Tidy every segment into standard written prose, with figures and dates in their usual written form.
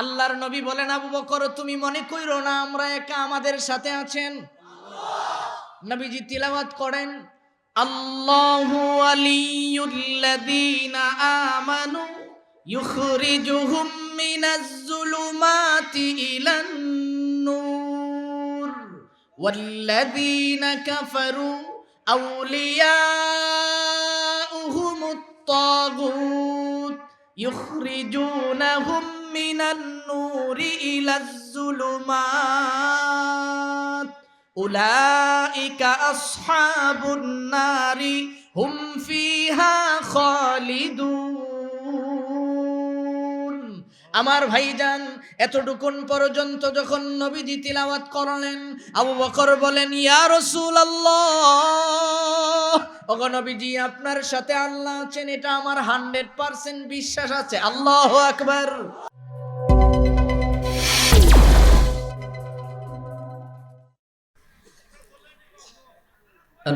আল্লাহর নবী বলেন, আবু বকর তুমি মনে কইরো না আমরা একা, আমাদের সাথে আছেন আল্লাহ। নবীজি তিলাওয়াত করেন, আল্লাহু ওয়ালিয়ুল্লাযীনা আমানু ইউখরিজুহুম মিনাজ যুলুমাতি ইলান নূর ওয়াল্লাযীনা কাফারু আউলিয়াউহুমুত তাগুত ইউখরিজুনাহুম মিনান নূরি ইলাজ যুলুমাত উলাইকা আসহাবুন নারি হুম ফিহা খালিদুন। আমার ভাইজান, এতটুকুন পর্যন্ত যখন নবীজি তিলাওয়াত করলেন, আবু বকর বলেন, ইয়া রাসূলুল্লাহ, ওগো নবীজি আপনার সাথে আল্লাহ আছেন, এটা আমার 100% বিশ্বাস আছে। আল্লাহু আকবার।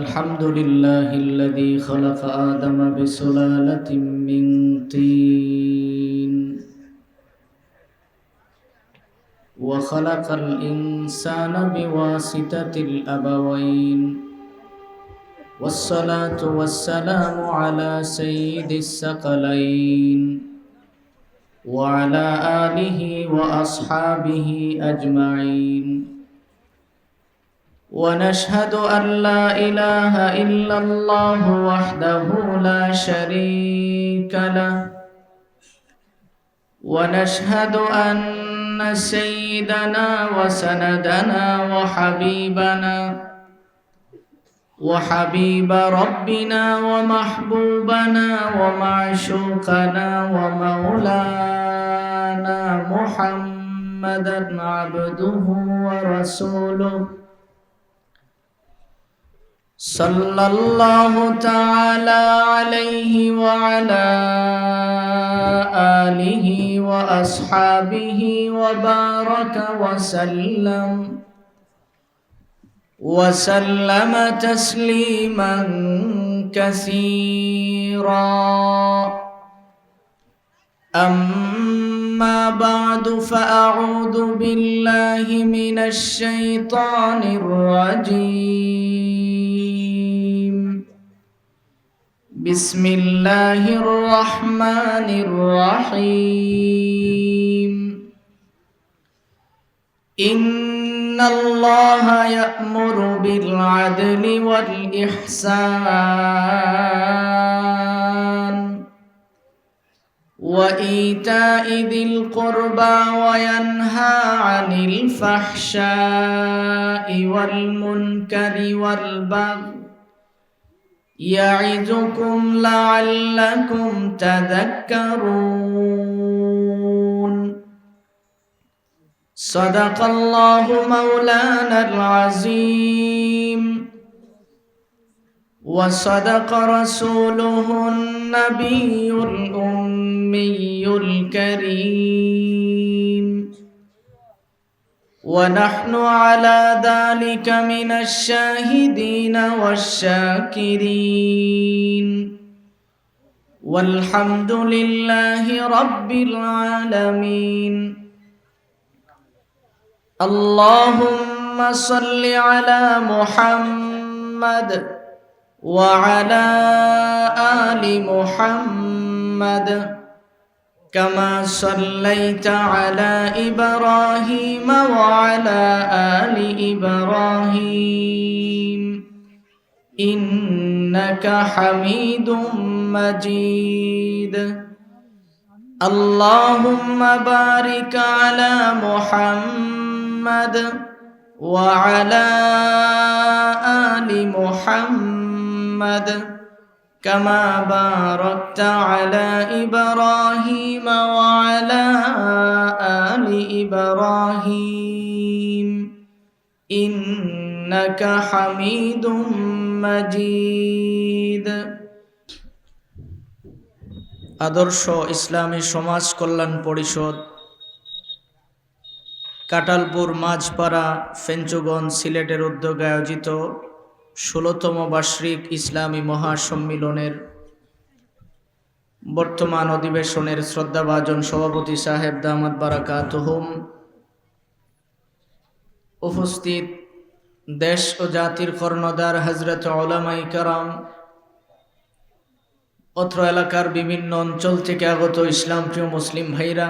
الحمد لله الذي خلق آدم بسلالة من طين وخلق الإنسان بواسطة الأبوين والصلاة والسلام على سيد الثقلين وعلى آله وأصحابه أجمعين ونشهد أن لا إله إلا الله وحده لا شريك له ونشهد أن سيدنا وسندنا وحبيب ربنا ومحبوبنا ومعشوقنا ومولانا محمدا عبده ورسوله صلى الله تعالى عليه وعلى آله وأصحابه وبارك وسلم تسليما كثيرا. أما بعد فأعوذ بالله من الشيطان الرجيم. بسم الله الرحمن الرحيم. إن الله يأمر بالعدل والإحسان وإيتاء ذي القربى وينهى عن الفحشاء والمنكر والبغي يعظكم لعلكم تذكرون. صدق الله مولانا العظيم وصدق رسوله النبي الأمي الكريم ونحن على ذلك من الشاهدين والشاكرين والحمد لله رب العالمين. اللهم صل على محمد وعلى آل محمد كما صليت على إبراهيم وعلى آل إبراهيم إنك حميد مجيد. اللهم بارك على محمد وعلى آل محمد كما باركت على إبراهيم وعلى آل إبراهيم إنك حميد مجيد. আদর্শ ইসলামী সমাজ কল্যাণ পরিষদ, কাটালপুর মাঝপাড়া, ফেঞ্চুগঞ্জ, সিলেটের উদ্যোগে আয়োজিত ১৬তম বার্ষিক ইসলামী মহাসম্মিলনের বর্তমান অধিবেশনের শ্রদ্ধাভাজন সভাপতি সাহেব দামাত বারাকাতুহুম, উপস্থিত দেশ ও জাতির কর্ণধার হযরত উলামায়ে কেরাম, অত্র এলাকার বিভিন্ন অঞ্চল থেকে আগত ইসলাম প্রিয় মুসলিম ভাইরা,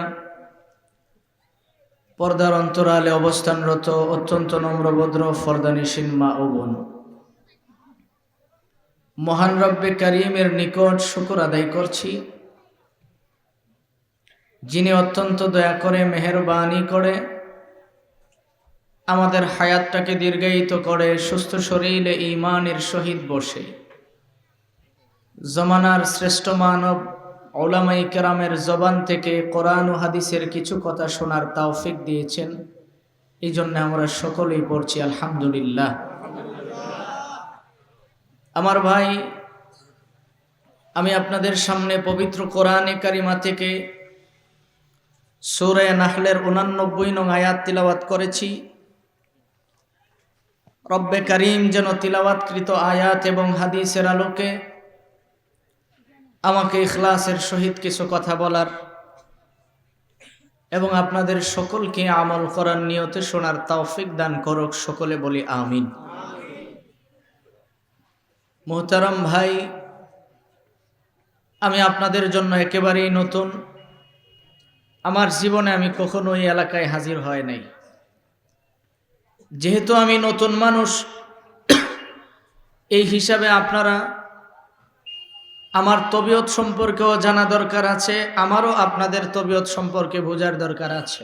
পর্দার অন্তরালে অবস্থানরত অত্যন্ত নম্রভদ্র ফরদানিশীন মা ও বোন, মহান রব্বে কারীমের নিকট শুকর আদায় করছি, যিনি অত্যন্ত দয়া করে মেহেরবানি করে আমাদের হায়াতটাকে দীর্ঘায়িত করে সুস্থ শরীরে ঈমানের সহিত বসে জমানার শ্রেষ্ঠ মানব উলামায়ে কেরামের জবান থেকে কোরআন ও হাদিসের কিছু কথা শোনার তৌফিক দিয়েছেন। এই জন্য আমরা সকলেই পড়ছি আলহামদুলিল্লাহ। আমার ভাই, আমি আপনাদের সামনে পবিত্র কোরআনে কারিমা থেকে সূরা নাহলের 89 নং আয়াত তিলাওয়াত করেছি। রব্বে কারীম যেন তিলাওয়াতকৃত আয়াত এবং হাদিসের আলোকে আমাকে ইখলাসের সহিত কিছু কথা বলার এবং আপনাদের সকলকে আমল করার নিয়তে শোনার তৌফিক দান করুক। সকলে বলি আমিন। মুহতারাম ভাই, আমি আপনাদের জন্য একেবারেই নতুন। আমার জীবনে আমি কখনো এই এলাকায় হাজির হয় নাই। যেহেতু আমি নতুন মানুষ, এই হিসাবে আপনারা আমার তবিয়ত সম্পর্কেও জানা দরকার আছে, আমারও আপনাদের তবিয়ত সম্পর্কে বোঝার দরকার আছে।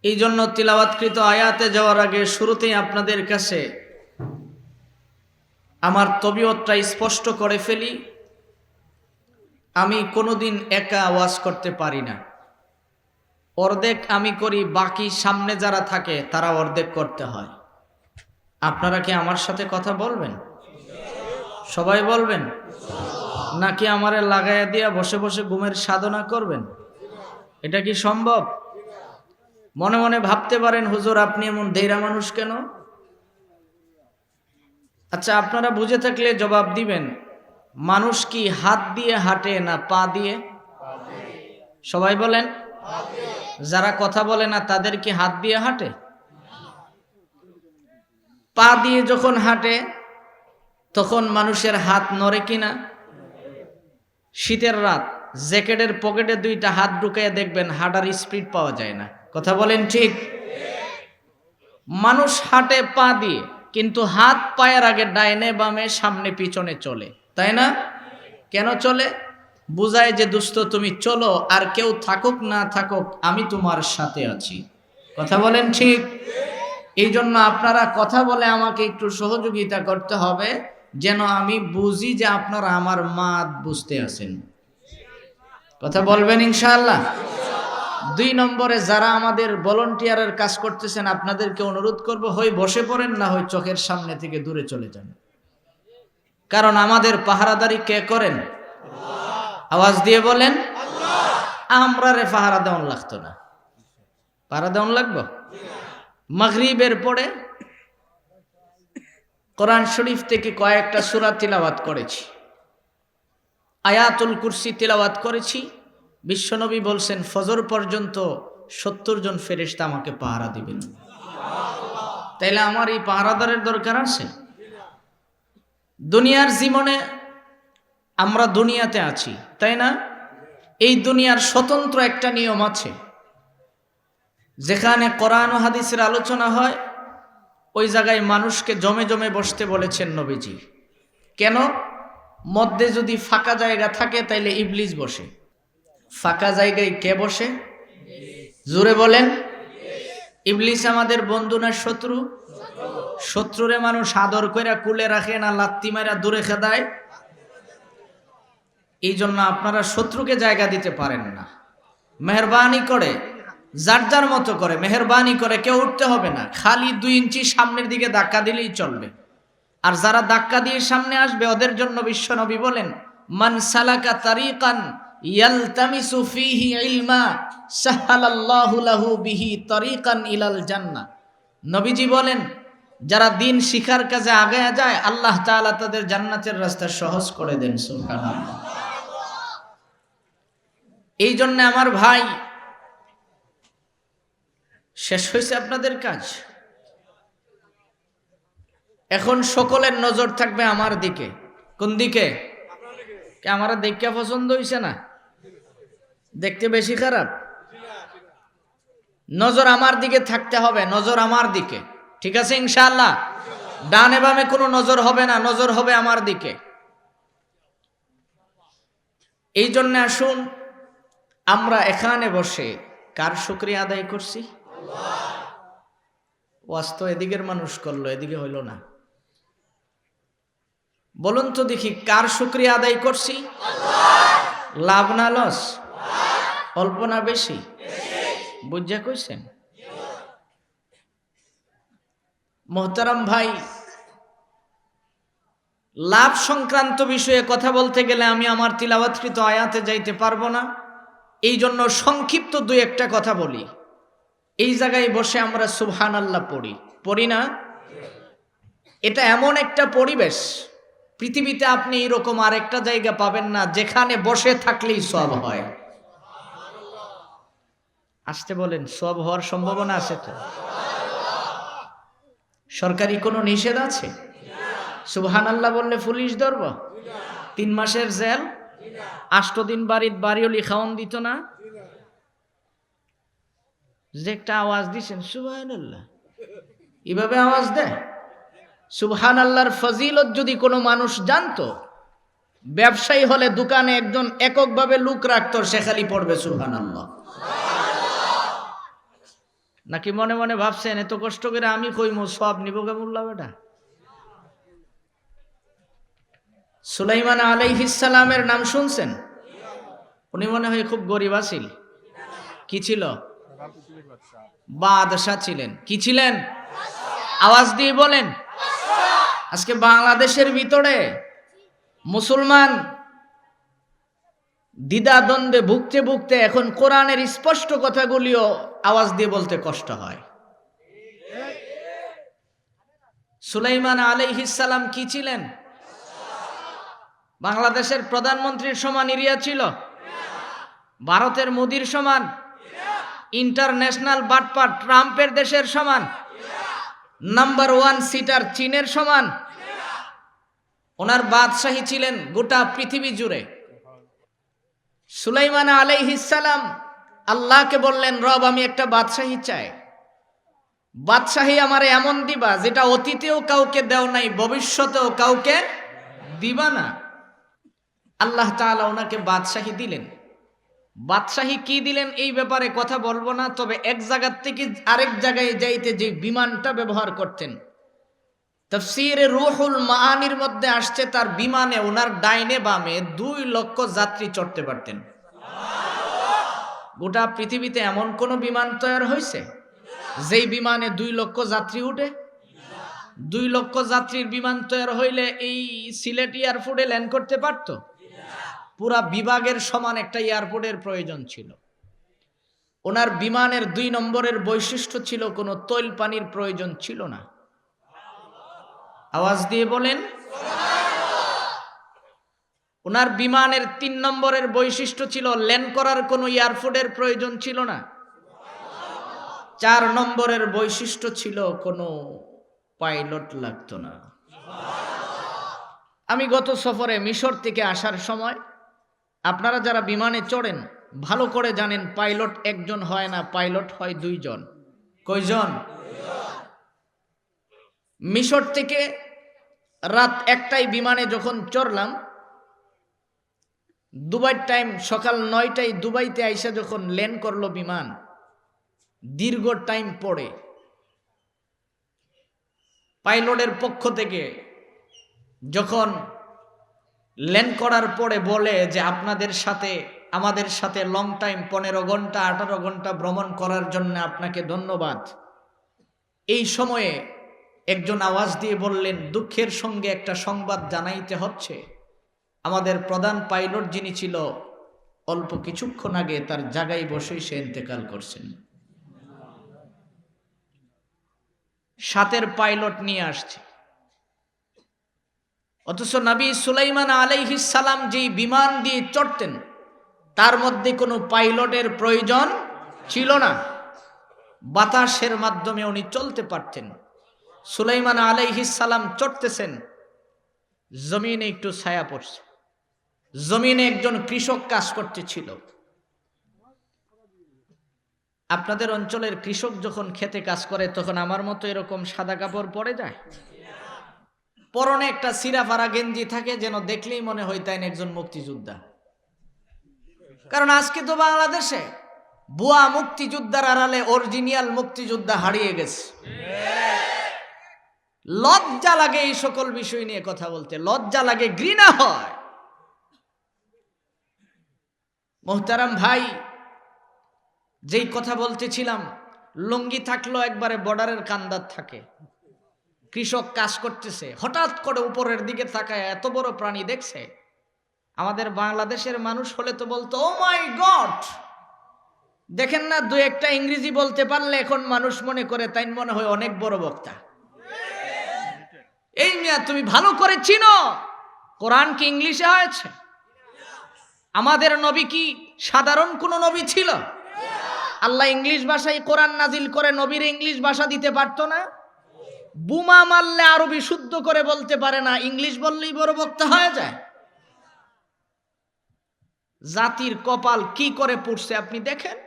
এই জন্য তিলাওয়াতকৃত আয়াতে যাওয়ার আগে শুরুতেই আপনাদের কাছে আমার তবিয়তটা স্পষ্ট করে ফেলি। আমি কোনোদিন একা ওয়াজ করতে পারি না। অর্ধেক আমি করি, বাকি সামনে যারা থাকে তারা অর্ধেক করতে হয়। আপনারা কি আমার সাথে কথা বলবেন? সবাই বলবেন? নাকি আমারে লাগাইয়া দিয়া বসে বসে ঘুমের সাধনা করবেন? এটা কি সম্ভব? মনে মনে ভাবতে পারেন, হুজুর আপনি এমন ধৈর্য মানুষ কেন? আচ্ছা, আপনারা বুঝে থাকলে জবাব দিবেন। মানুষ কি হাত দিয়ে হাঁটে না পা দিয়ে? সবাই বলেন। যারা কথা বলে না তাদের কি হাত দিয়ে হাঁটে? পা দিয়ে যখন হাঁটে তখন মানুষের হাত নড়ে কিনা? শীতের রাত জ্যাকেটের পকেটে দুইটা হাত ঢুকাইয়া দেখবেন, হাঁটার স্পিড পাওয়া যায় না। কথা বলেন ঠিক? মানুষ হাঁটে পা দিয়ে, কিন্তু হাত পায়ের আগে ডাইনে বামে সামনে পিছনে চলে, তাই না? কেন চলে? বুঝায় যে দোস্ত তুমি চলো, আর কেউ থাকুক না থাকুক আমি তোমার সাথে আছি। কথা বলেন ঠিক? এই জন্য আপনারা কথা বলে আমাকে একটু সহযোগিতা করতে হবে, যেন আমি বুঝি যে আপনারা আমার মাত বুঝতে আছেন। কথা বলবেন ইনশাআল্লাহ। 2 নম্বরে, যারা আমাদের ভলান্টিয়ারের কাজ করতেছেন আপনাদেরকে অনুরোধ করব, হয় বসে পড়েন না হয় চোখের সামনে থেকে দূরে চলে যান। কারণ আমাদের পাহারাদারি কে করেন? আওয়াজ দিয়ে বলেন। আমরা রে পাহারা দেওয়ান লাগতো না। পাহারা দেওয়ান লাগবো? মাগরিবের পরে কোরআন শরীফ থেকে কয়েকটা সূরা তিলাওয়াত করেছি, আয়াতুল কুরসি তিলাওয়াত করেছি। বিশ্বনবী বলছেন ফজর পর্যন্ত 70 জন ফেরেশতা আমাকে পাহারা দিবেন। তাইলে আমার এই পাহারাদারের দরকার আছে? দুনিয়ার জীবনে আমরা দুনিয়াতে আছি, তাই না? এই দুনিয়ার স্বতন্ত্র একটা নিয়ম আছে। যেখানে কোরআন ও হাদিসের আলোচনা হয় ওই জায়গায় মানুষকে জমে জমে বসতে বলেছেন নবীজি। কেন? মধ্যে যদি ফাঁকা জায়গা থাকে তাইলে ইবলিস বসে। ফাঁকা জায়গায় কে বসে? জোরে বলেন। ইবলিস আমাদের বন্ধু না শত্রু? শত্রুরে মানুষ আদর কইরা কুলে রাখে না লাত্তি মাইরা দূরে খেদায়? এই জন্য আপনারা শত্রুকে জায়গা দিতে পারেন না। মেহরবানি করে যার যার মতো করে মেহরবানি করে কেউ উঠতে হবে না, খালি 2 ইঞ্চি সামনের দিকে ধাক্কা দিলেই চলবে। আর যারা ধাক্কা দিয়ে সামনে আসবে ওদের জন্য বিশ্বনবী বলেন, মান সালাকা তারিকান ইয়ালতামিসু ফীহি ইলমা সাহালাল্লাহু লাহু বিহি তারিকান ইলাল জান্নাহ। নবীজি বলেন, যারা দিন শিখার কাজে আগায়া যায় আল্লাহ তাআলা তাদের জান্নাতের রাস্তা সহজ করে দেন। সুবহানাল্লাহ। এই জন্য আমার ভাই, শেষ হয়েছে আপনাদের কাজ। এখন সকলের নজর থাকবে আমার দিকে। কোন দিকে? আমার দেখতে পছন্দ হয়েছে না? দেখতে বেশি খারাপ? নজর আমার দিকে থাকতে হবে, নজর আমার দিকে। ঠিক আছে ইনশাআল্লাহ? ডানে বামে কোনো নজর হবে না, নজর হবে আমার দিকে। এই জন্য আসুন আমরা এখানে বসে কার শুকরিয়া আদায় করছি? ওয়াজ তো এদিকের মানুষ করলো, এদিকে হইল না। বলুন তো দেখি, কার শুকরিয়া আদায় করছি? লাভ না লস? অল্প না বেশি? বুঝা কইছেন? মোহতারাম ভাই, লাভ সংক্রান্ত বিষয়ে কথা বলতে গেলে আমি আমার তিলাওয়াতকৃত আয়াতে যাইতে পারবো না। এই জন্য সংক্ষিপ্ত দুই একটা কথা বলি। এই জায়গায় বসে আমরা সুবহানাল্লাহ পড়ি না? এটা এমন একটা পরিবেশ, পৃথিবীতে আপনি এরকম আরেকটা জায়গা পাবেন না যেখানে বসে থাকলেই সওয়াব হয়। আসতে বলেন, সওয়াব হওয়ার সম্ভাবনা আছে তো? সরকারি কোনো নিষেধ আছে? সুবহানাল্লাহ বললে পুলিশ ধরব? 3 মাসের জেল? 8 দিন বাড়িওলি খাওয়ান দিত না? যে একটা আওয়াজ দিছেন সুবহানাল্লাহ, এভাবে আওয়াজ দেয়? সুবহানাল্লাহর ফজিলত যদি কোনো মানুষ জানতো, ব্যবসায়ী হলে দোকানে একজন এককভাবে লোক রাখতো, সে খালি পড়বে সুবহানাল্লাহ। নাকি মনে মনে ভাবছেন এত কষ্ট করে আমি কইমু, সব নিব কেমুল্লাহ বেটা? সুলাইমান আলাইহিস সালামের নাম শুনছেন? উনি মনে হয় খুব গরিব আছিল। কি ছিল? বাদশা ছিলেন। কি ছিলেন? আওয়াজ দিয়ে বলেন। আজকে বাংলাদেশের ভিতরে মুসলমান দ্বিধা দ্বন্দ্বে ভুগতে ভুগতে এখন কোরআনের স্পষ্ট কথাগুলিও আওয়াজ দিয়ে বলতে কষ্ট হয়। সুলাইমান আলাইহিস সালাম কি ছিলেন? বাংলাদেশের প্রধানমন্ত্রীর সমান এরিয়া ছিল? ভারতের মোদির সমান? ইন্টারন্যাশনাল বাটপার ট্রাম্পের দেশের সমান? নাম্বার 1 সিটার চীনের সমান? ওনার বাদশাহী ছিলেন গোটা পৃথিবী জুড়ে। সুলাইমান আলাইহিস সালাম আল্লাহকে বললেন, রব আমি একটা বাদশাহী চাই। বাদশাহী আমারে এমন দিবা যেটা অতীতেও কাউকে দেও নাই, ভবিষ্যতেও কাউকে দিবা না। আল্লাহ তাআলা ওনাকে বাদশাহী দিলেন। বাদশাহী কি দিলেন এই ব্যাপারে কথা বলবো না, তবে এক জায়গা থেকে আরেক জায়গায় যাইতে যে বিমানটা ব্যবহার করতেন, তাফসীরে রূহুল মাআনির মধ্যে আসছে তার বিমানে ওনার ডাইনে বামে 2 লক্ষ যাত্রী চড়তে পারতেন। গোটা পৃথিবীতে এমন কোন বিমান তৈরি হয়েছে যেই বিমানে 2 লক্ষ যাত্রী উঠে? 2 লক্ষ যাত্রীর বিমান তৈরি হইলে এই সিলেট এয়ারপোর্টে ল্যান্ড করতে পারত? পুরা বিভাগের সমান একটা এয়ারপোর্টের প্রয়োজন ছিল। ওনার বিমানের 2 নম্বরের বৈশিষ্ট্য ছিল কোনো তৈল পানির প্রয়োজন ছিল না। আওয়াজ দিয়ে বলেন ওনার বিমানের 3 নম্বরের বৈশিষ্ট্য ছিল ল্যান্ড করার কোনো এয়ারপোর্টের প্রয়োজন ছিল না। 4 নম্বরের বৈশিষ্ট্য ছিল কোনো পাইলট লাগতো না। আমি গত সফরে মিশর থেকে আসার সময়, আপনারা যারা বিমানে চড়েন ভালো করে জানেন পাইলট একজন হয় না, পাইলট হয় 2 জন। কয়জন? মিশর থেকে রাত 1টায় বিমানে যখন চড়লাম, দুবাই টাইম সকাল 9টায় দুবাইতে আইসা যখন ল্যান্ড করলো বিমান, দীর্ঘ টাইম পরে পাইলটের পক্ষ থেকে যখন ল্যান্ড করার পরে বলে যে আপনাদের সাথে আমাদের সাথে লং টাইম 15 ঘন্টা 18 ঘন্টা ভ্রমণ করার জন্য আপনাকে ধন্যবাদ। এই সময়ে একজন আওয়াজ দিয়ে বললেন, দুঃখের সঙ্গে একটা সংবাদ জানাইতে হচ্ছে, আমাদের প্রধান পাইলট যিনি ছিল অল্প কিছুক্ষণ আগে তার জায়গায় বসেই সে ইন্তেকাল করছেন। 7 পাইলট নিয়ে আসছে। অথচ নবী সুলাইমান আলাইহিস সালাম যেই বিমান দিয়ে চড়তেন তার মধ্যে কোনো পাইলটের প্রয়োজন ছিল না, বাতাসের মাধ্যমে উনি চলতে পারতেন। সুলাইমান আলাইহিস সালাম চড়তেছেন, জমিনে একটু ছায়া পড়ছে, জমিনে একজন কৃষক কাজ করতেছিল। আপনাদের অঞ্চলের কৃষক যখন খেতে কাজ করে তখন আমার মতো এরকম সাদা কাপড় পরে যায়, পরনে একটা সিরাফারা গেঞ্জি থাকে, যেন দেখলেই মনে হয় তাই একজন মুক্তিযোদ্ধা। কারণ আজকে তো বাংলাদেশে বুয়া মুক্তিযোদ্ধার আড়ালে অরিজিনাল মুক্তিযোদ্ধা হারিয়ে গেছে। লজ্জা লাগে এই সকল বিষয় নিয়ে কথা বলতে, লজ্জা লাগে, ঘৃণা হয়। মোহতারাম ভাই, যেই কথা বলতেছিলাম, লুঙ্গি থাকলো একবারে বর্ডারের কান্দার থাকে, কৃষক কাজ করতেছে, হঠাৎ করে উপরের দিকে তাকায় এত বড় প্রাণী দেখছে। আমাদের বাংলাদেশের মানুষ হলে তো বলতো ও মাই গড। দেখেন না, দু একটা ইংরেজি বলতে পারলে এখন মানুষ মনে করে, তাই মনে হয় অনেক বড় বক্তা। এই মিয়া, তুমি ভালো করে চিনো কোরআন কি ইংলিশে হয়েছে? আমাদের নবী কি সাধারণ কোন নবী ছিল? আল্লাহ ইংলিশ ভাষায় কোরআন নাজিল করে নবীর ইংলিশ ভাষা দিতে পারতো না? বুমা মারলে আরবি শুদ্ধ করে বলতে পারে না, ইংলিশ বললেই বড় বক্তা হয়ে যায়। জাতির কপাল কি করে পুড়ছে আপনি দেখেন।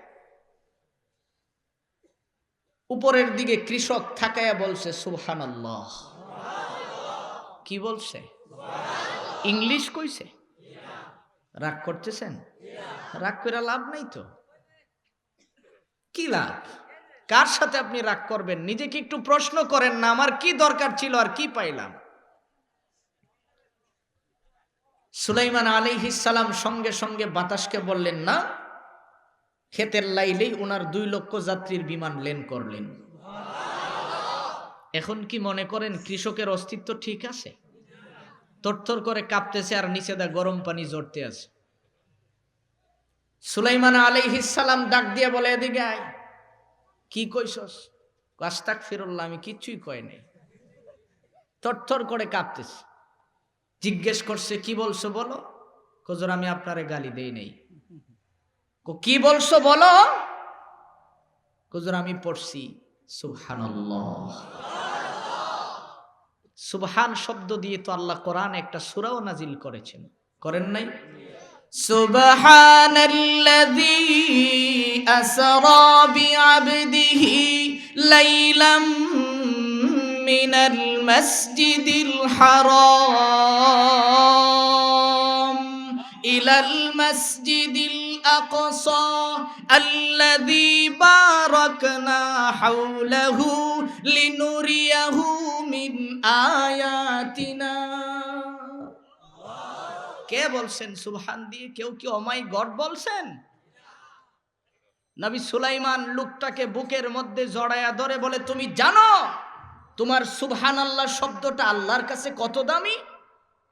উপরের দিকে কৃষক থাকায়া বলছে সুবহানাল্লাহ। কি বলছে? ইংলিশ কইছে। রাগ করতেছেন? রাগ করে লাভ নাই তো। কি লাভ? কার সাথে আপনি রাগ করবেন? নিজেকে একটু প্রশ্ন করেন না, আমার কি দরকার ছিল আর কি পাইলাম? সুলাইমান আলাইহিস সালাম সঙ্গে সঙ্গে বাতাসকে বললেন না, ক্ষেতের লাইলেই ওনার 2 লক্ষ যাত্রীর বিমান ল্যান্ড করলেন। এখন কি মনে করেন কৃষকের অস্তিত্ব ঠিক আছে? তরতর করে কাঁপতেছে আর নিচে দা গরম পানি জড়তে আছে। সুলাইমান আলাইহিস সালাম ডাক দিয়ে বলে, এদিকে আয়। কি কইছস? আস্তাগফিরুল্লাহ, আমি কিচ্ছুই কই নাই। তরতর করে কাঁপতেছে। জিজ্ঞেস করছে, কি বলছো বলো? হুজুর, আমি আপনারে গালি দেই নাই। কি বলছো বলো? হুজুর, আমি পড়ছি সুবহানাল্লাহ। সুবহান শব্দ দিয়ে তো আল্লাহ কোরআন একটা সূরাও নাজিল করেছেন, করেন নাই? সুবহানাল্লাযী আসরা বিআবদিহি লাইলাম মিনাল মাসজিদিল হারাম ইলাল মাসজিদিল আকসা আল্লাযী বারাকনা হাওলাহু লিনুরিয়াহু মিন আয়াতিনা। কে বলছেন সুবহান দিয়ে? কেউ কি ও মাই গড বলছেন? নবী সুলাইমান লোকটাকে বুকের মধ্যে জড়ায়া ধরে বলে, তুমি জানো তোমার সুবহানাল্লাহ শব্দটা আল্লাহর কাছে কত দামি?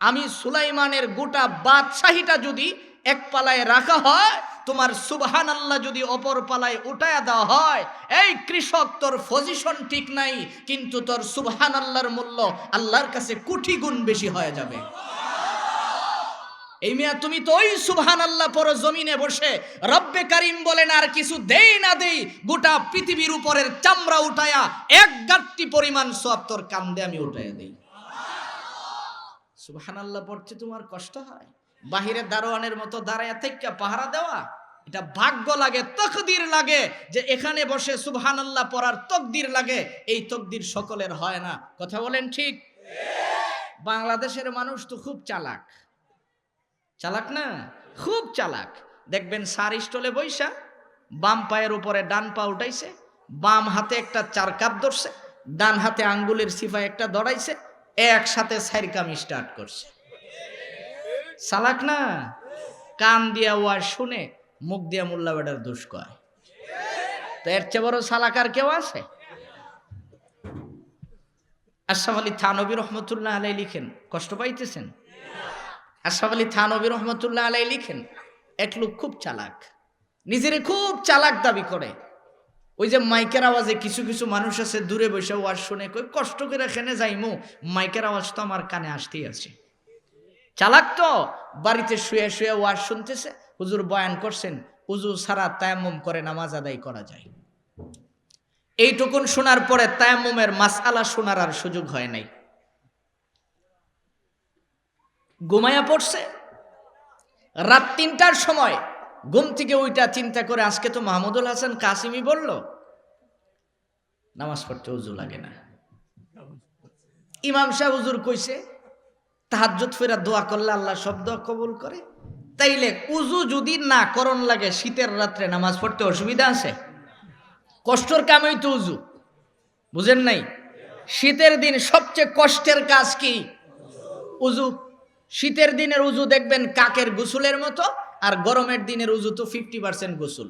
আমি সুলাইমানের গোটা বাদশাহীটা যদি এক পালায় রাখা হয়, তোমার সুবহানাল্লাহ যদি অপর পালায় উঠায়া দেওয়া হয়, এই কৃষক, তোর পজিশন ঠিক নাই, কিন্তু তোর সুবহানাল্লাহর মূল্য আল্লাহর কাছে কোটি গুণ বেশি হয়ে যাবে। এই মিয়া, তুমি তো ওই সুবহানাল্লাহ পর জমিনে বসে রব্বে কারিম বলেন আর কিছু দেই না দেই, গোটা পৃথিবীর উপরের চামড়া উঠায়া এক গাঁটটি পরিমাণ সওয়াব তোর কান্দে আমি উঠাইয়া দেই। সুবহানাল্লাহ পড়তে তোমার কষ্ট হয়? বাহিরে দারোয়ানের মতো দাঁড়ায়া থেকে পাহারা দেওয়া, এটা ভাগ্য লাগে, তকদির লাগে যে এখানে বসে সুবহানাল্লাহ পড়ার তকদির লাগে। এই তকদির সকলের হয় না। কথা বলেন ঠিক? বাংলাদেশের মানুষ তো খুব চালাক, চালাক না? খুব চালাক। দেখবেন সার স্টলে বইসা বাম পায়ের উপরে ডান পা উঠাইছে, বাম হাতে একটা 4 কাপ ধরছে, ডান হাতে আঙ্গুলের সিফায় একটা দড়াইছে, একসাথে 4 কাম স্টার্ট করছে। চালাক না? কান দিয়া ওয়াজ শুনে মুখ দিয়া মোল্লা বেটার দোষ কয়। তো এর চেয়ে বড় চালাক আর কেউ আছে? আশরাফ আলী থানভী রহমতুল্লাহ আলাইহি লিখেন, কষ্ট পাইতেছেন? আশরাফ আলী থানভী রহমতুল্লাহ আলাইহি লিখেন, এক লোক খুব চালাক, নিজেরে খুব চালাক দাবি করে। ওই যে মাইকের আওয়াজে কিছু কিছু মানুষ আছে দূরে বসে ওয়াজ শুনে, কই কষ্ট করে এখানে যাইমু, মাইকের আওয়াজ তো আমার কানে আসতেই আছে। চালাক তো বাড়িতে শুয়ে শুয়ে ওয়াজ শুনতেছে, হুজুর বয়ান করছেন উজু ছাড়া তায়াম্মুম করে নামাজ আদায় করা যায়। এইটুকুন শোনার পরে তায়াম্মুমের মাসআলা শোনার আর সুযোগ হয় নাই, ঘুমায়া পড়ছে। রাত 3টার সময় ঘুম থেকে ওইটা চিন্তা করে আজকে তো মাহমুদুল হাসান কাসিমি বলল নামাজ পড়তে উজু লাগে না। ইমাম সাহেব হুজুর কইছে তাহাজ্জুদ ফেরা দোয়া করলে আল্লাহ সব দোয়া কবুল করে। তাইলে উজু যদি না করণ লাগে শীতের রাত্রে নামাজ পড়তে অসুবিধা আছে? কষ্টর কামই তো উজু, বুঝেন নাই? শীতের দিন সবচেয়ে কষ্টের কাজ কি? উজু। শীতের দিনের উজু দেখবেন কাকের গোসলের মতো, আর গরমের দিনের উজু তো 50% গোসল।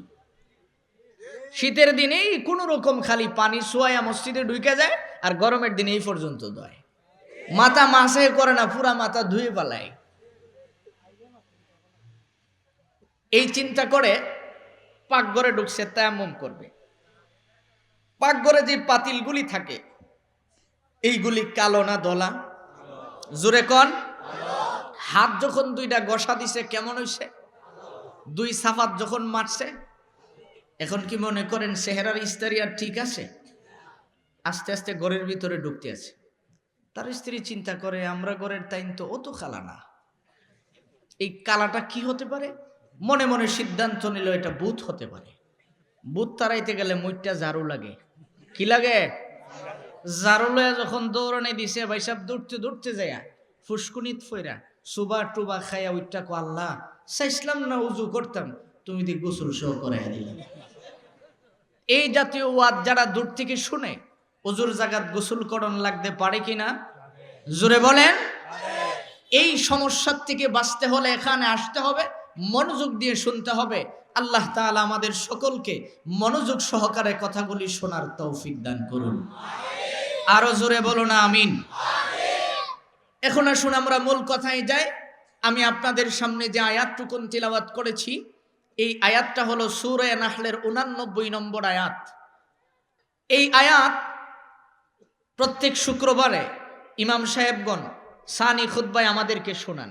শীতের দিনেই কোন রকম খালি পানি সোয়া মসজিদে ঢুকে যায়, আর গরমের দিনে এই পর্যন্ত দয়, মাথা মাসে করে না, পুরা মাথা ধুয়ে পালায়। এই চিন্তা করে পাকঘরে ঢুকছে, তায়াম্মুম করবে। পাকঘরে যে পাতিলগুলি থাকে এইগুলি কালো না দলা? জোরে কন। হাত যখন দুইটা গসা দিছে কেমন হইছে? দুই সাফাত যখন মারছে, এখন কি মনে করেন চেহারার ইস্তারি আর ঠিক আছে? আস্তে আস্তে ঘরের ভিতরে ঢুকতে আছে। তার স্ত্রী চিন্তা করে আমরা ঘরের তাইন তো অত কালা না, এই কালাটা কি হতে পারে? মনে মনে সিদ্ধান্ত নিল এটা ভূত হতে পারে। ভূত তাড়াইতে গেলে মুইটটা ঝাড়ু লাগে। কি লাগে? ঝাড়ু লয়ে যখন দৌড়ানি দিছে, ভাই সাহেব দৌড়তে দৌড়তে যায় ফুসকুনিত ফইরা সুবা টুবা খাইয়া উইটটা কো আল্লাহ চাইছিলাম না উজু করতাম, তুমি দি গোসল সহ করাইয়া দিলাম। এই জাতীয় ওয়াজ যারা দূর থেকে শুনে উজুর জাগাত গোসল করণ লাগতে পারে কিনা? জোরে বলেন। এই সমস্যার থেকে বাঁচতে হলে এখানে আসতে হবে, মনোযোগ দিয়ে শুনতে হবে। আল্লাহ তাআলা আমাদের সকলকে মনোযোগ সহকারে কথাগুলি শোনার তৌফিক দান করুন। আরো জোরে বলুন আমিন। এখন আসুন আমরা মূল কথায় যাই। আমি আপনাদের সামনে যে আয়াতটুকুন তিলাওয়াত করেছি, এই আয়াতটা হলো সূরা নাহলের 89 নম্বর আয়াত। এই আয়াত প্রত্যেক শুক্রবারে ইমাম সাহেবগণ সানি খুতবায় আমাদেরকে শোনান।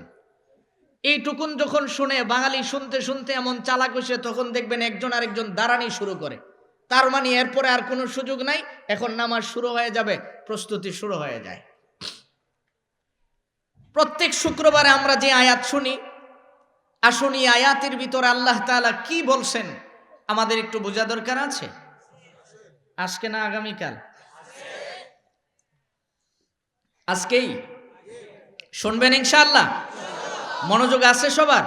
এইটুকুন যখন শুনে বাঙালি শুনতে শুনতে এমন চালাক হয়েছে, তখন দেখবেন একজন আরেকজন দাঁড়ানি শুরু করে। তার মানে এরপরে আর কোনো সুযোগ নাই, এখন নামাজ শুরু হয়ে যাবে, প্রস্তুতি শুরু হয়ে যায়। প্রত্যেক শুক্রবারে আমরা যে আয়াত শুনি, আসুন এই আয়াতের ভিতরে আল্লাহ তাআলা কি বলছেন আমাদের একটু বোঝা দরকার আছে। আজকে না আগামীকাল? আজকেই শুনবেন ইনশাআল্লাহ। মনোযোগ আছে সবার?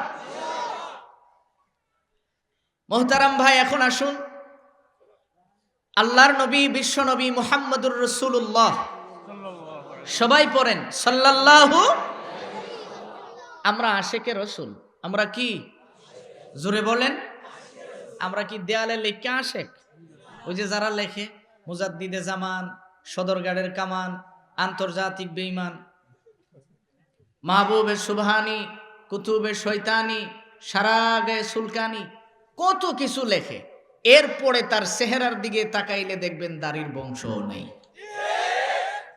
মোহতারাম ভাই, এখন আসুন আল্লাহর নবী বিশ্ব নবী মুহাম্মদুর রাসূলুল্লাহ, সবাই পড়েন সাল্লাল্লাহু। আমরা আশিকে রাসূল, আমরা কি? জোরে বলেন। আমরা কি দেয়ালে লেখা আশেক? ওই যে যারা লেখে মুজাদ্দিদে জামান, সদরঘাটের কামান, আন্তর্জাতিক বেঈমান, মাহবুবে সুবহানি, কুতুবে শয়তানি, সারা গায়ে সুলকানি, কত কিছু লেখে। এরপরে তার চেহারার দিকে তাকাইলে দেখবেন দাড়ির বংশও নেই।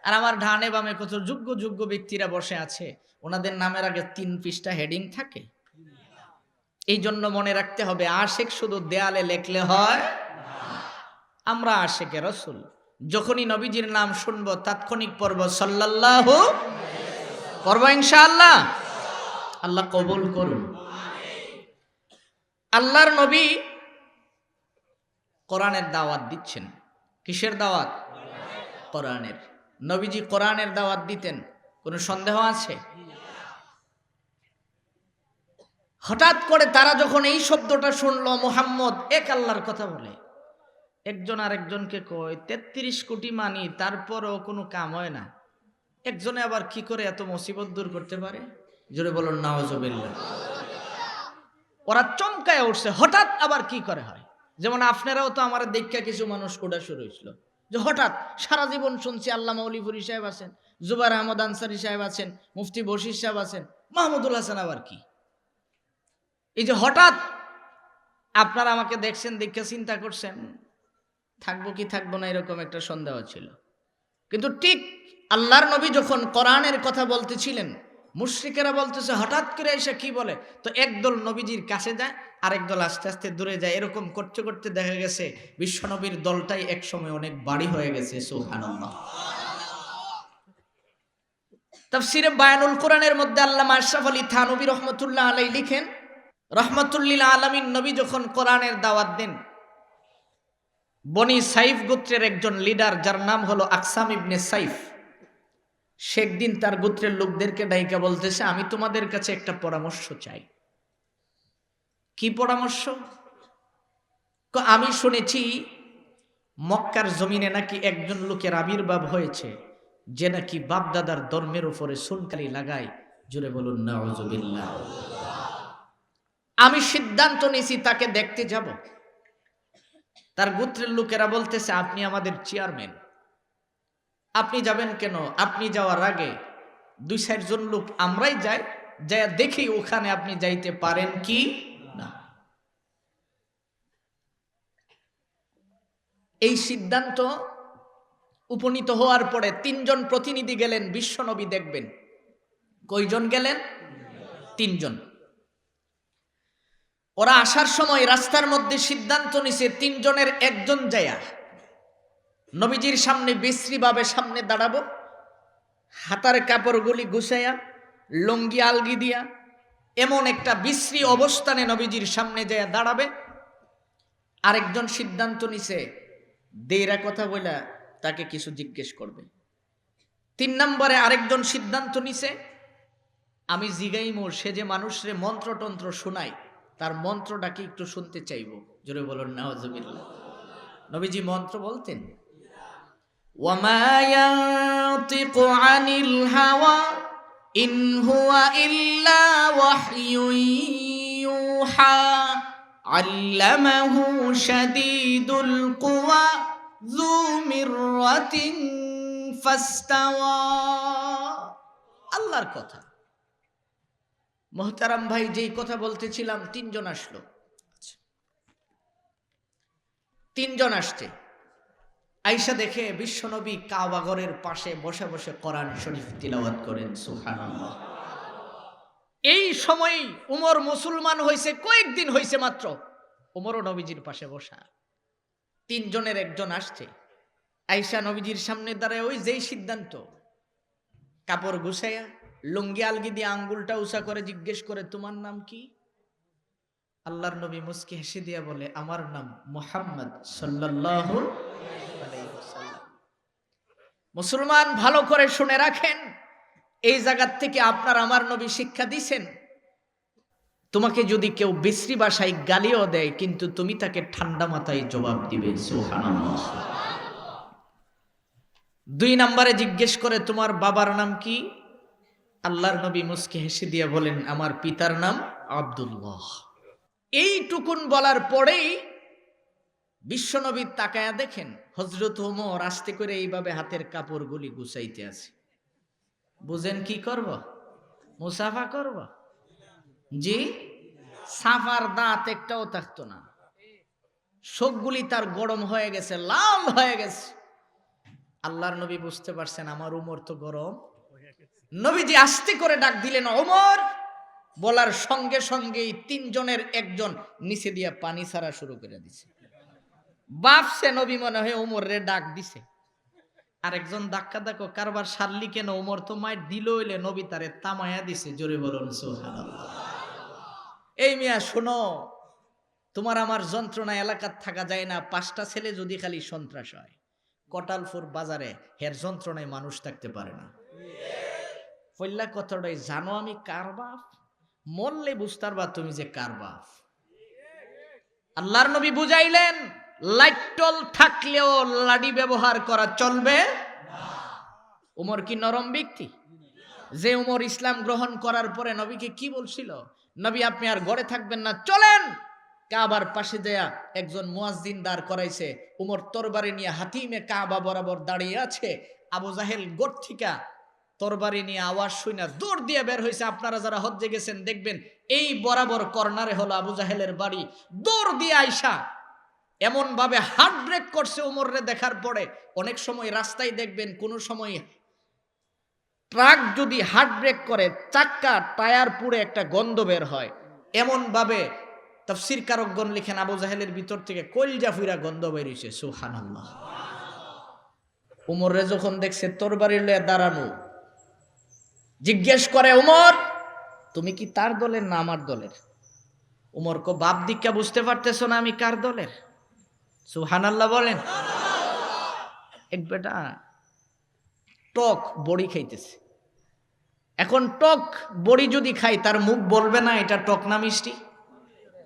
আর আমার ডানে বামে কত যোগ্য যোগ্য ব্যক্তিরা বসে আছে, ওনাদের নামের আগে 3 পৃষ্ঠা হেডিং থাকে। এই জন্য মনে রাখতে হবে, আশেক শুধু দেয়ালে লেখলে হয়। আমরা আশেকে রাসূল, যখনই নবীজির নাম শুনবো তাৎক্ষণিক পড়ব সাল্লাল্লাহু, পড়ব ইনশাআল্লাহ। আল্লাহ কবুল করুন। আল্লাহর নবী কোরআনের দাওয়াত দিচ্ছেন। কিসের দাওয়াত? কোরআনের। নবীজি কোরআনের দাওয়াত দিতেন, কোনো সন্দেহ আছে? হঠাৎ করে তারা যখন এই শব্দটা শুনলো, মুহাম্মদ এক আল্লাহর কথা বলে, একজন আরেকজনকে কয় 33 কোটি মানি, তারপরও কোনো কাম হয় না। একজনে আবার কি করে এত মুসিবত দূর করতে পারে? জোরে বলুন নাউজুবিল্লাহ। ওরা চমকায় উঠছে, হঠাৎ আবার কি করে হয়। যেমন আপনারাও তো আমার দেখা কিছু মানুষ ওটা শুরু হয়েছিল, যে হঠাৎ সারা জীবন শুনছি আল্লামা ওলিপুরি সাহেব আছেন, জুবাইর আহমদ আনসারী সাহেব আছেন, মুফতি বশির সাহেব আছেন, মাহমুদুল হাসান আবার কি। এই যে হঠাৎ আপনারা আমাকে দেখছেন, দেখে চিন্তা করছেন থাকবো কি থাকবো না, এরকম একটা সন্দেহ ছিল। কিন্তু ঠিক আল্লাহর নবী যখন কোরআনের কথা বলতেছিলেন, মুশরিকেরা বলতেছে হঠাৎ করে এসে কি বলে, তো একদল নবীজির কাছে যায়, আরেক দল আস্তে আস্তে দূরে যায়। এরকম করতে করতে দেখা গেছে বিশ্বনবীর দলটাই একসময় অনেক বাড়ি হয়ে গেছে। সুবহানাল্লাহ। তাফসীরে বায়ানুল কোরআনের মধ্যে আল্লামা আশরাফ আলী থানভী রহমতুল্লাহ আলাইহি লিখেন, রহমতুল্লিল আলামিন নবী যখন কোরআনের দাওয়াত দেন, বনি সাইফ গোত্রের একজন লিডার যার নাম হলো আকসাম ইবনে সাইফ, সে একদিন তার গোত্রের লোকদেরকে ডাইকা বলতেছে, আমি তোমাদের কাছে একটা পরামর্শ চাই। কি পরামর্শ? আমি শুনেছি মক্কার জমিনে নাকি একজন লোকের আবির্ভাব হয়েছে যে নাকি বাপদাদার ধর্মের উপরে সুনকালি লাগায়। জোরে বলুন নাউজুবিল্লাহ। আমি সিদ্ধান্ত নিয়েছি তাকে দেখতে যাব। তার গোত্রের লোকেরা বলতেছে, আপনি আমাদের চেয়ারম্যান, আপনি যাবেন কেন? আপনি যাওয়ার আগে 2-4 জন লোক আমরাই যাই, যাই দেখি ওখানে আপনি যাইতে পারেন কি না। এই সিদ্ধান্ত উপনীত হওয়ার পরে 3 জন প্রতিনিধি গেলেন বিশ্বনবী দেখবেন। কয়জন গেলেন? 3 জন। ওরা আসার সময় রাস্তার মধ্যে সিদ্ধান্ত নিছে 3 জনের একজন যায়া নবীজির সামনে বিশ্রীভাবে সামনে দাঁড়াবো, হাতার কাপড়গুলি গুছাইয়া লুঙ্গি আলগি দিয়া এমন একটা বিশ্রী অবস্থানে নবীজির সামনে যায়া দাঁড়াবে। আরেকজন সিদ্ধান্ত নিছে দেরা কথা বইলা তাকে কিছু জিজ্ঞেস করবে। 3 নম্বরে আরেকজন সিদ্ধান্ত নিছে, আমি জিগাইমো সে যে মানুষরে মন্ত্রতন্ত্র শোনায়, তার মন্ত্রটাকে একটু শুনতে চাইব। জোরে বলুন নাউজুবিল্লাহ। নবীজি মন্ত্র বলতেন, ওয়ামা ইয়ানতিকু আনিল হাওয়া ইন হুয়া ইল্লা ওয়াহয়ুন ইউহা আল্লামাহু শাদীদুল কুওয়া যু মিররাতিন ফাস্তাওয়া। আল্লাহর কথা। মোহতারাম ভাই, যেই কথা বলতেছিলাম, 3 জন আসলো। 3 জন আসছে, আয়েশা দেখে বিশ্বনবী কাবা ঘরের পাশে বসে বসে কোরআন শরীফ তিলাওয়াত করেন। সুবহানাল্লাহ। এই সময় উমর মুসলমান হয়েছে, কয়েকদিন হয়েছে মাত্র। উমরও নবীজির পাশে বসা। 3 জনের একজন আসছে, আয়েশা নবীজির সামনে দাঁড়ায় ওই যেই সিদ্ধান্ত, কাপড় গুছাইয়া লুঙ্গি আলগি দিয়ে আঙ্গুলটা উঁচা করে জিজ্ঞেস করে, তোমার নাম কি? আল্লাহর নবী মুস্কি হেসে দিয়া বলে, আমার নাম মুহাম্মদ সাল্লাল্লাহু আলাইহি ওয়াসাল্লাম। মুসলমান ভালো করে শুনে রাখেন, এই জায়গার থেকে আপনার আমার নবী শিক্ষা দিয়েছেন, তোমাকে যদি কেউ বিশ্রী ভাষায় গালিও দেয়, কিন্তু তুমি তাকে ঠান্ডা মাথায় জবাব দিবে। সুবহানাল্লাহ। 2 নম্বরে জিজ্ঞেস করে, তোমার বাবার নাম কি? আল্লাহর নবী মুস্কি হেসে দিয়া বলেন, আমার পিতার নাম আব্দুল্লাহ। এইটুকুন বলার পরেই বিশ্বনবী তাকায়া দেখেন হযরত ওমর আস্তে করে এইভাবে হাতের কাপড়গুলি গুছাইতে আছে। বুঝেন কি করব? মুসাফা করব? জি, সাফার দাঁত একটাও থাকতো না। চোখগুলি তার গরম হয়ে গেছে, লাল হয়ে গেছে। আল্লাহর নবী বুঝতে পারছেন আমার উমর তো গরম। নবীজি আস্তে করে ডাক দিলেন, ওমর। বলার সঙ্গে সঙ্গেই 3 জনের একজন নিচে দিয়া পানি ছাড়া শুরু করে দিছে। বাপসে নবী মনে হয় ওমর রে ডাক দিছে। আরেকজন ধাক্কা দেখো কারবার সারলি কেন? ওমর তো মায়ের দিল হইলে নবী তারে তামায়া দিছে। জোরে বলুন সুবহানাল্লাহ। এই মিয়া শোনো, তোমার আমার যন্ত্রণা এলাকার থাকা যায় না। 5টা ছেলে যদি খালি সন্ত্রাস হয়, কটালপুর বাজারে হের যন্ত্রণায় মানুষ থাকতে পারে না। ফল্লা কথাটাই জানো আমি কার বাপ? মরলে বুঝতার বা তুমি যে কার বাপ। আল্লাহর নবী বুঝাইলেন, লাইটল থাকলেও লাডি ব্যবহার করা চলবে না। উমর কি নরম ব্যক্তি? যে উমর ইসলাম গ্রহণ করার পরে নবীকে কি বলছিল, নবী আপনি আর ঘরে থাকবেন না, চলেন। কাবার পাশে দেয়া একজন মুয়াজ্জিন দাঁড় করাইছে। উমর তরবারি নিয়ে হাতিমে কাবা বরাবর দাঁড়িয়ে আছে। আবু জাহেল গোট থিকা তরবারি নিয়ে আওয়াজ শুনে দৌড় দিয়ে বের হয়েছে। আপনারা যারা হজ্জে গেছেন দেখবেন এই বরাবর কর্নারে হলো আবু জাহেলের বাড়ি। দৌড় দিয়ে আইসা এমন ভাবে হার্ট ব্রেক করছে উমররে দেখার পরে। অনেক সময় রাস্তায় দেখবেন কোন সময় ট্রাক যদি হার্ট ব্রেক করে চাক্কা টায়ার পুড়ে একটা গন্ধ বের হয়, এমন ভাবে তাফসীর কারকগণ লিখেন আবু জাহেলের ভিতর থেকে কলজা ফুইরা গন্ধ বেরিয়েছে। সুবহানাল্লাহ। উমর রে যখন দেখছে তরবারি লয়ে দাঁড়ানো, জিজ্ঞেস করে, উমর তুমি কি তার দলের না আমার দলের? উমর কো বাপ দিক্কা বুঝতে পারতেছো না আমি কার দলের? সুবহানাল্লাহ বলেন। এক বেটা টক বড়ি খাইতেছে। এখন টক বড়ি যদি খাই তার মুখ বলবে না এটা টক না মিষ্টি?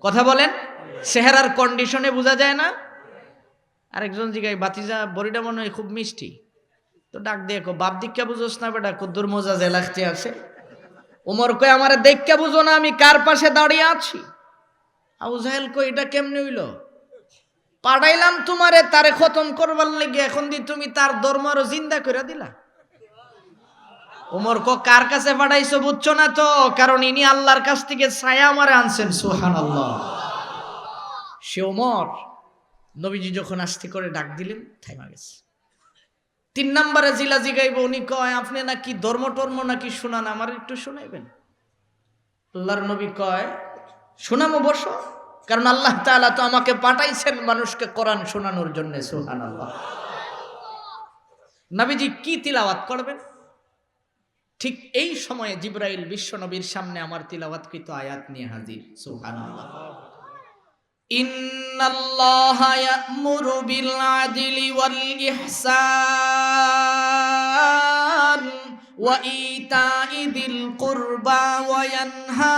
কথা বলেন। চেহারার কন্ডিশনে বোঝা যায় না? আরেকজন জিগাই, বাতিজা বড়িটা মনে হয় খুব মিষ্টি। তো ডাক দিয়ে কো বাপ দিক্কা বুঝোস না বেটা, কদ্দুর মজা যে লাগতে আছে। উমর কয় আমারে দেখা বুঝো না আমি কার পাশে দাঁড়িয়ে আছি? আবু জাহেল কই এটা কেমনে হইল? পাঠাইলাম তোমারে তারে খতম করবার লেগে, এখন দি তুমি তার ধর্ম আরো জিন্দা করে দিলা। উমর কো কার কাছে পাঠাইছো বুঝছো না তো? কারণ ইনি আল্লাহর কাছ থেকে ছায়া আমারে আনছেন। সুবহানাল্লাহ। সে উমর নবীজি যখন আস্তে করে ডাক দিলেন থাইমা গেছে। 3 নম্বরে জিলা জিগাইব, উনি কয় আপনি নাকি ধর্ম টর্ম নাকি শুনান, আমার একটু শোনাইবেন। আল্লাহর নবী কয় শোনামো, বসো, কারণ আল্লাহ তাআলা তো আমাকে পাঠাইছেন মানুষকে কোরআন শোনানোর জন্য। সুবহানাল্লাহ। নবীজি কি তিলাওয়াত করবেন? ঠিক এই সময়ে জিবরাইল বিশ্ব নবীর সামনে আমার তিলাওয়াতকৃত আয়াত নিয়ে হাজির। সুবহানাল্লাহ। ইন্নাল্লাহা ইয়া'মুরু বিল আদলি ওয়াল ইহসান ওয়া ইতাই যিল কুরবা ওয়া ইয়ানহা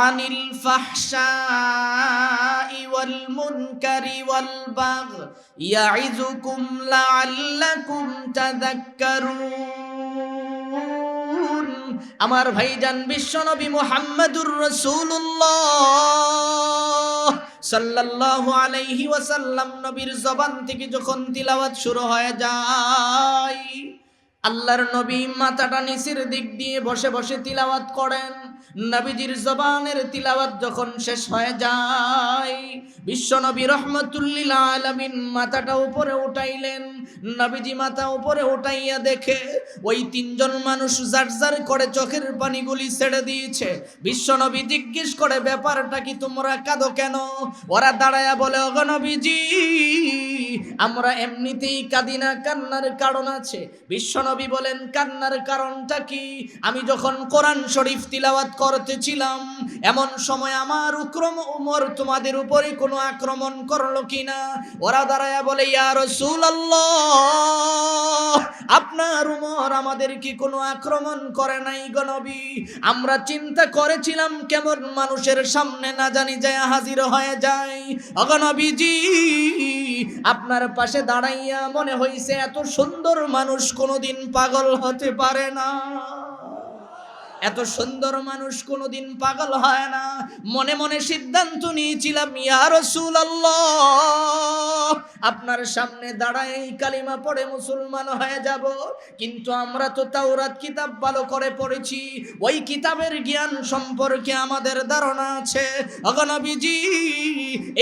আনিল ফাহশাই ওয়াল মুনকারি ওয়াল বাগই ইয়া'iযুকুম লাআল্লাকুম তাযাক্কারুন। আমার ভাইজান বিশ্বনবী মুহাম্মদুর রাসূলুল্লাহ সাল্লাল্লাহু আলাইহি ওয়াসাল্লাম নবীর জবান থেকে যখন তিলাওয়াত শুরু হয়ে যায়, আল্লাহর নবী মাথাটা নিচের দিক দিয়ে বসে বসে তিলাওয়াত করেন। নবীজির জবানের তিলাওয়াত যখন শেষ হয়ে যায়, বিশ্বনবী রহমাতুল্লিল আলামিন মাথাটা উপরে উঠাইলেন। নবীজি মাথা উপরে উঠাইয়া দেখে ওই 3 জন মানুষ জার জার করে চোখের পানিগুলি ছেড়ে দিয়েছে। বিশ্বনবী জিজ্ঞেস করে ব্যাপারটা কি, তোমরা কাঁদো কেন? ওরা দাঁড়ায়া বলে, ওগো নবীজি আমরা এমনিতেই কাঁদি না, কান্নার কারণ আছে। বিশ্বনবী বলেন কান্নার কারণটা কি? আমি যখন কোরআন শরীফ তিলাওয়াত করতেছিলাম এমন সময় আমার উকরম উমর তোমাদের উপরে কোনো আক্রমণ করলো কিনা? ওরা দাঁড়ায়া বলে, ইয়া রাসূলুল্লাহ আপনার উমর আমাদের কি কোনো আক্রমণ করে নাই গো নবী। আমরা চিন্তা করেছিলাম কেমন মানুষের সামনে না জানি যায় হাজির হয়ে যায়। ওগো নবীজি আপনার পাশে দাঁড়াইয়া মনে হইছে এত সুন্দর মানুষ কোনোদিন পাগল হতে পারে না, এত সুন্দর মানুষ কোনোদিন পাগল হয় না। মনে মনে সিদ্ধান্ত নিয়েছিলাম ইয়া রাসূলুল্লাহ আপনার সামনে দাঁড়ায় কালিমা পড়ে মুসলমান হয়ে যাব। কিন্তু আমরা তো তাওরাত কিতাব ভালো করে পড়েছি, ওই কিতাবের জ্ঞান সম্পর্কে আমাদের ধারণা আছে। ওগো নবীজি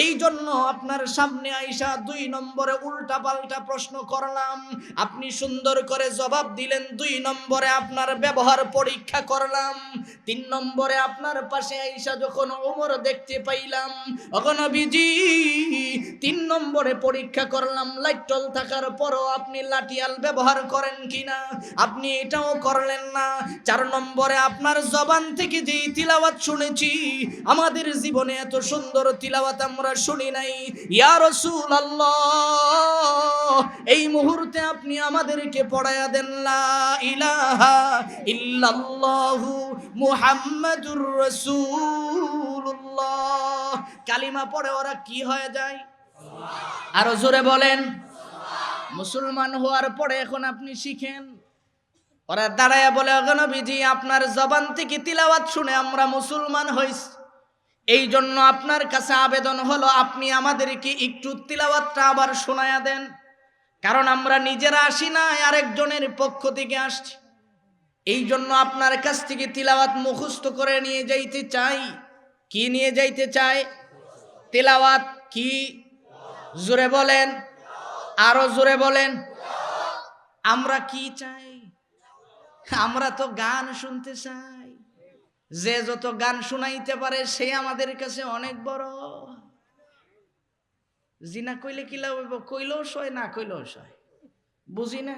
এই জন্য আপনার সামনে আইসা 2 নম্বরে উল্টা পাল্টা প্রশ্ন করলাম, আপনি সুন্দর করে জবাব দিলেন। 2 নম্বরে আপনার ব্যবহার পরীক্ষা করলাম। 3 নম্বরে আপনার পাশে আইসা যখন ওমর দেখতে পাইলাম, ওগো নবীজি 3 নম্বরে পরীক্ষা করলাম লাইটল থাকার পরও আপনি লাঠিয়াল ব্যবহার করেন কিনা, আপনি এটাও করলেন না। 4 নম্বরে আপনার জবান থেকে যে তিলাওয়াত শুনেছি আমাদের জীবনে এত সুন্দর তিলাওয়াত আমরা শুনি নাই। ইয়া রাসূলুল্লাহ এই মুহূর্তে আপনি আমাদেরকে পড়ায়া দেন লা ইলাহা ইল্লাল্লাহু মুহাম্মাদুর রাসূলুল্লাহ। কালিমা পড়ে ওরা কি হয়ে যায়? আরো জোরে বলেন। মুসলমান হওয়ার পরে এখন আপনি শিখেন। ওরা দাঁড়ায়া বলে, ওগো নবীজি আপনার জবান থেকে তিলাওয়াত শুনে আমরা মুসলমান হইছি, এই জন্য আপনার কাছে আবেদন হলো আপনি আমাদেরকে একটু তিলাওয়াতটা আবার শোনায়া দেন, কারণ আমরা নিজেরা আসি না, আরেকজনের পক্ষ থেকে আসছি। এই জন্য আপনার কাছ থেকে তিলাওয়াত মুখস্থ করে নিয়ে যাইতে চাই। কি নিয়ে যাইতে চাই? তিলাওয়াত কি? জোরে বলেন, আরো জোরে বলেন। আমরা কি চাই? আমরা তো গান শুনতে চাই, যে যত গান শুনাইতে পারে সে আমাদের কাছে অনেক বড়। জিনা কইলে কি লাভ হইব? কইলেও সয়, না কইলেও সয়, বুঝি না।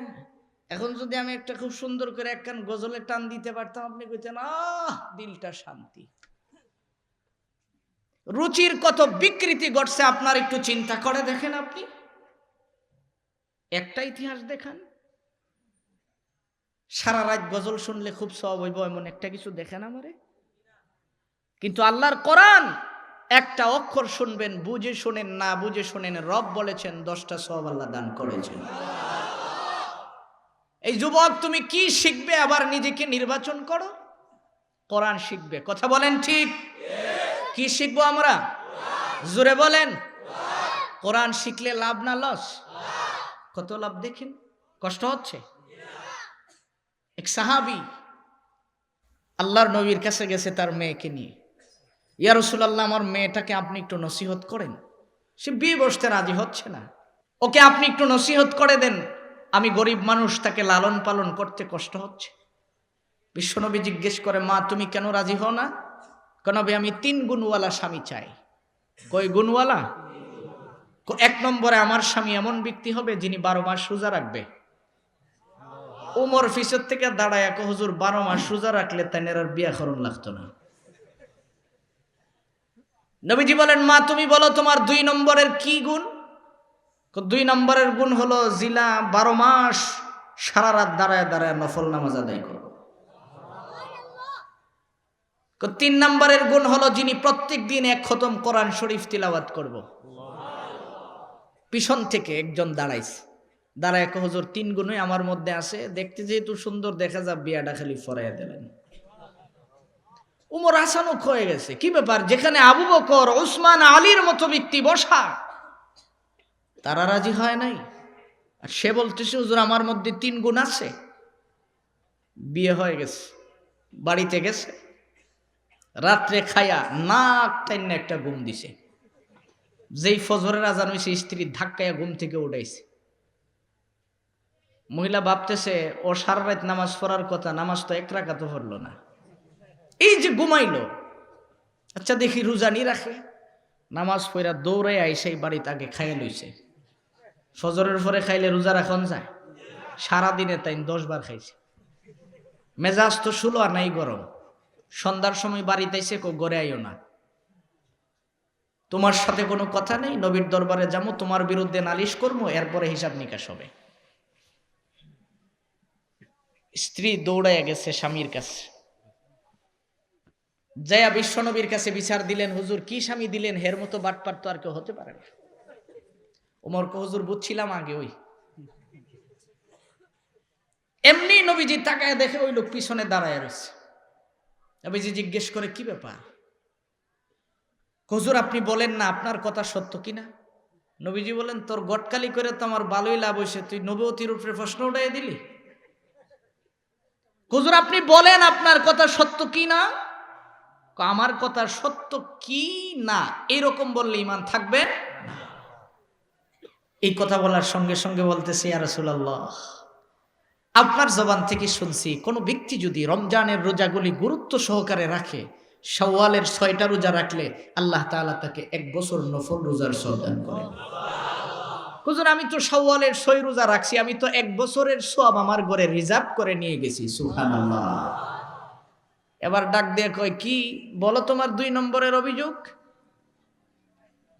এখন যদি আমি একটা খুব সুন্দর করে একখান গজলে টান দিতে পারতাম, আপনি কইতেন আহ দিলটা শান্তি। রুচির কত বিকৃতি ঘটছে আপনার একটু চিন্তা করে দেখেন। আপনি একটা ইতিহাস দেখান, সারা রাত গজল শুনলে খুব সওয়াব হইব এমন একটা কিছু দেখেন আমারে। কিন্তু আল্লাহর কোরআন একটা অক্ষর শুনবেন, বুঝে শোনেন না বুঝে শোনেন, রব বলেছেন 10টা সওয়াব আল্লাহ দান করেছেন। এই যুবক, তুমি কি শিখবে? আবার নিজেকে নির্বাচন করো। কোরআন শিখবে, কথা বলেন ঠিক? কি শিখবো আমরা? জোরে বলেন। কোরআন শিখলে লাভ না লস? কত লাভ দেখেন। কষ্ট হচ্ছে। এক সাহাবী আল্লাহর নবীর কাছে গেছে তার মেয়েকে নিয়ে, ইয়া রাসূলুল্লাহ, আমার মেয়েটাকে আপনি একটু নসিহত করেন, সে বিয়ে বসতে রাজি হচ্ছে না, ওকে আপনি একটু নসিহত করে দেন, আমি গরিব মানুষ, তাকে লালন পালন করতে কষ্ট হচ্ছে। বিশ্বনবী জিজ্ঞেস করে, মা তুমি কেন রাজি হও না? কেন? আমি 3 গুণওয়ালা স্বামী চাই। কই গুণওয়ালা? 1 নম্বরে আমার স্বামী এমন ব্যক্তি হবে যিনি 12 মাস রোজা রাখবে। উমর ফিসর থেকে দাঁড়ায়, হুজুর 12 মাস রোজা রাখলে তাই আর বিয়া করণ লাগতো না। নবীজি বলেন, মা তুমি বলো তোমার 2 নম্বরের কি গুণ? 2 নম্বরের গুণ হলো জিলা 12 মাস সারা রাত দাঁড়ায় দাঁড়ায় নফল নামাজ আদায় করো। 3 নম্বরের গুণ হলো যিনি প্রত্যেক দিন 1 খতম কোরআন শরীফ তিলাওয়াত করব। পিছন থেকে একজন দাঁড়াইছে, দাঁড়ায় হুজুর 3 গুণই আমার মধ্যে আছে, দেখতে যেহেতু সুন্দর দেখা যা, বিয়াটা খালি ফরাইয়া দিলেন। উমর হাসানুক হয়ে গেছে, কি ব্যাপার? যেখানে আবু বকর, উসমান, আলীর মতো ব্যক্তি বসা, তারা রাজি হয় নাই, আর সে বলতেছে হুজুর আমার মধ্যে 3 গুণ আছে। বিয়ে হয়ে গেছে, বাড়িতে গেছে, রাত্রে খায়া নাক টাইনা একটা ঘুম দিছে। যেই ফজরের আজান হইছে, স্ত্রী ধাক্কায়া ঘুম থেকে উঠাইছে। মহিলা ভাবতেছে ও সারা রাত নামাজ পড়ার কথা, নামাজ তো 1 রাকাতও পড়লো না, এই যে ঘুমাইলো, আচ্ছা দেখি রোজা নি রাখে। নামাজ পড়া দৌড়ে আইসাই বাড়িতে আগে খাইয়া লইছে। ফজরের পরে খাইলে রোজা রাখন যায়? সারাদিনে তাই 10 বার খাইছে। মেজাজ তো শুলো আর নাই গরম। সন্ধ্যার সময় বাড়িতে আইসে, গড়ে আইও না, তোমার সাথে কোনো কথা নেই, নবীর দরবারে যাবো, তোমার বিরুদ্ধে নালিশ করবো, এরপরে হিসাব নিকাশ হবে। স্ত্রী দৌড়াইয়া গেছে স্বামীর কাছে, যাইয়া বিশ্বনবীর কাছে বিচার দিলেন, হুজুর কি স্বামী দিলেন, হের মতো বাটপার তো আর কেউ হতে পারে না। ওমর কো, হুজুর বুঝছিলাম আগে ওই। এমনি নবীজি তাকায় দেখে ওই লোক পিছনে দাঁড়ায় রয়েছে। নবীজি জিজ্ঞেস করে, কি ব্যাপার? হুজুর আপনি বলেন না আপনার কথা সত্য কিনা। নবীজি বলেন, তোর গটকালি করে তো আমার ভালোই লাভ হয়েছে, তুই নবুয়তির উপরে প্রশ্ন উঠাই দিলি। হুজুর আপনি বলেন আপনার কথা সত্য কি না। আমার কথা সত্য কি না এরকম বললে ঈমান থাকবে না। এই কথা বলার সঙ্গে সঙ্গে বলতেছে, ইয়া রাসূলুল্লাহ, আপনার জবান থেকে শুনছি কোন ব্যক্তি যদি রমজানের রোজাগুলি গুরুত্ব সহকারে রাখে, শাওয়ালের 6টা রোজা রাখলে আল্লাহ তাআলা তাকে 1 বছর নফল রোজার সওয়াব দান করেন। হুজুর আমি তো শাওয়ালের 6 রোজা রাখছি, আমি তো 1 বছরের সওয়াব আমার ঘরে রিজার্ভ করে নিয়ে গেছি। সুবহানাল্লাহ। এবার ডাক দিয়ে কয়, কি বলো তোমার 2 নম্বরের অভিযোগ?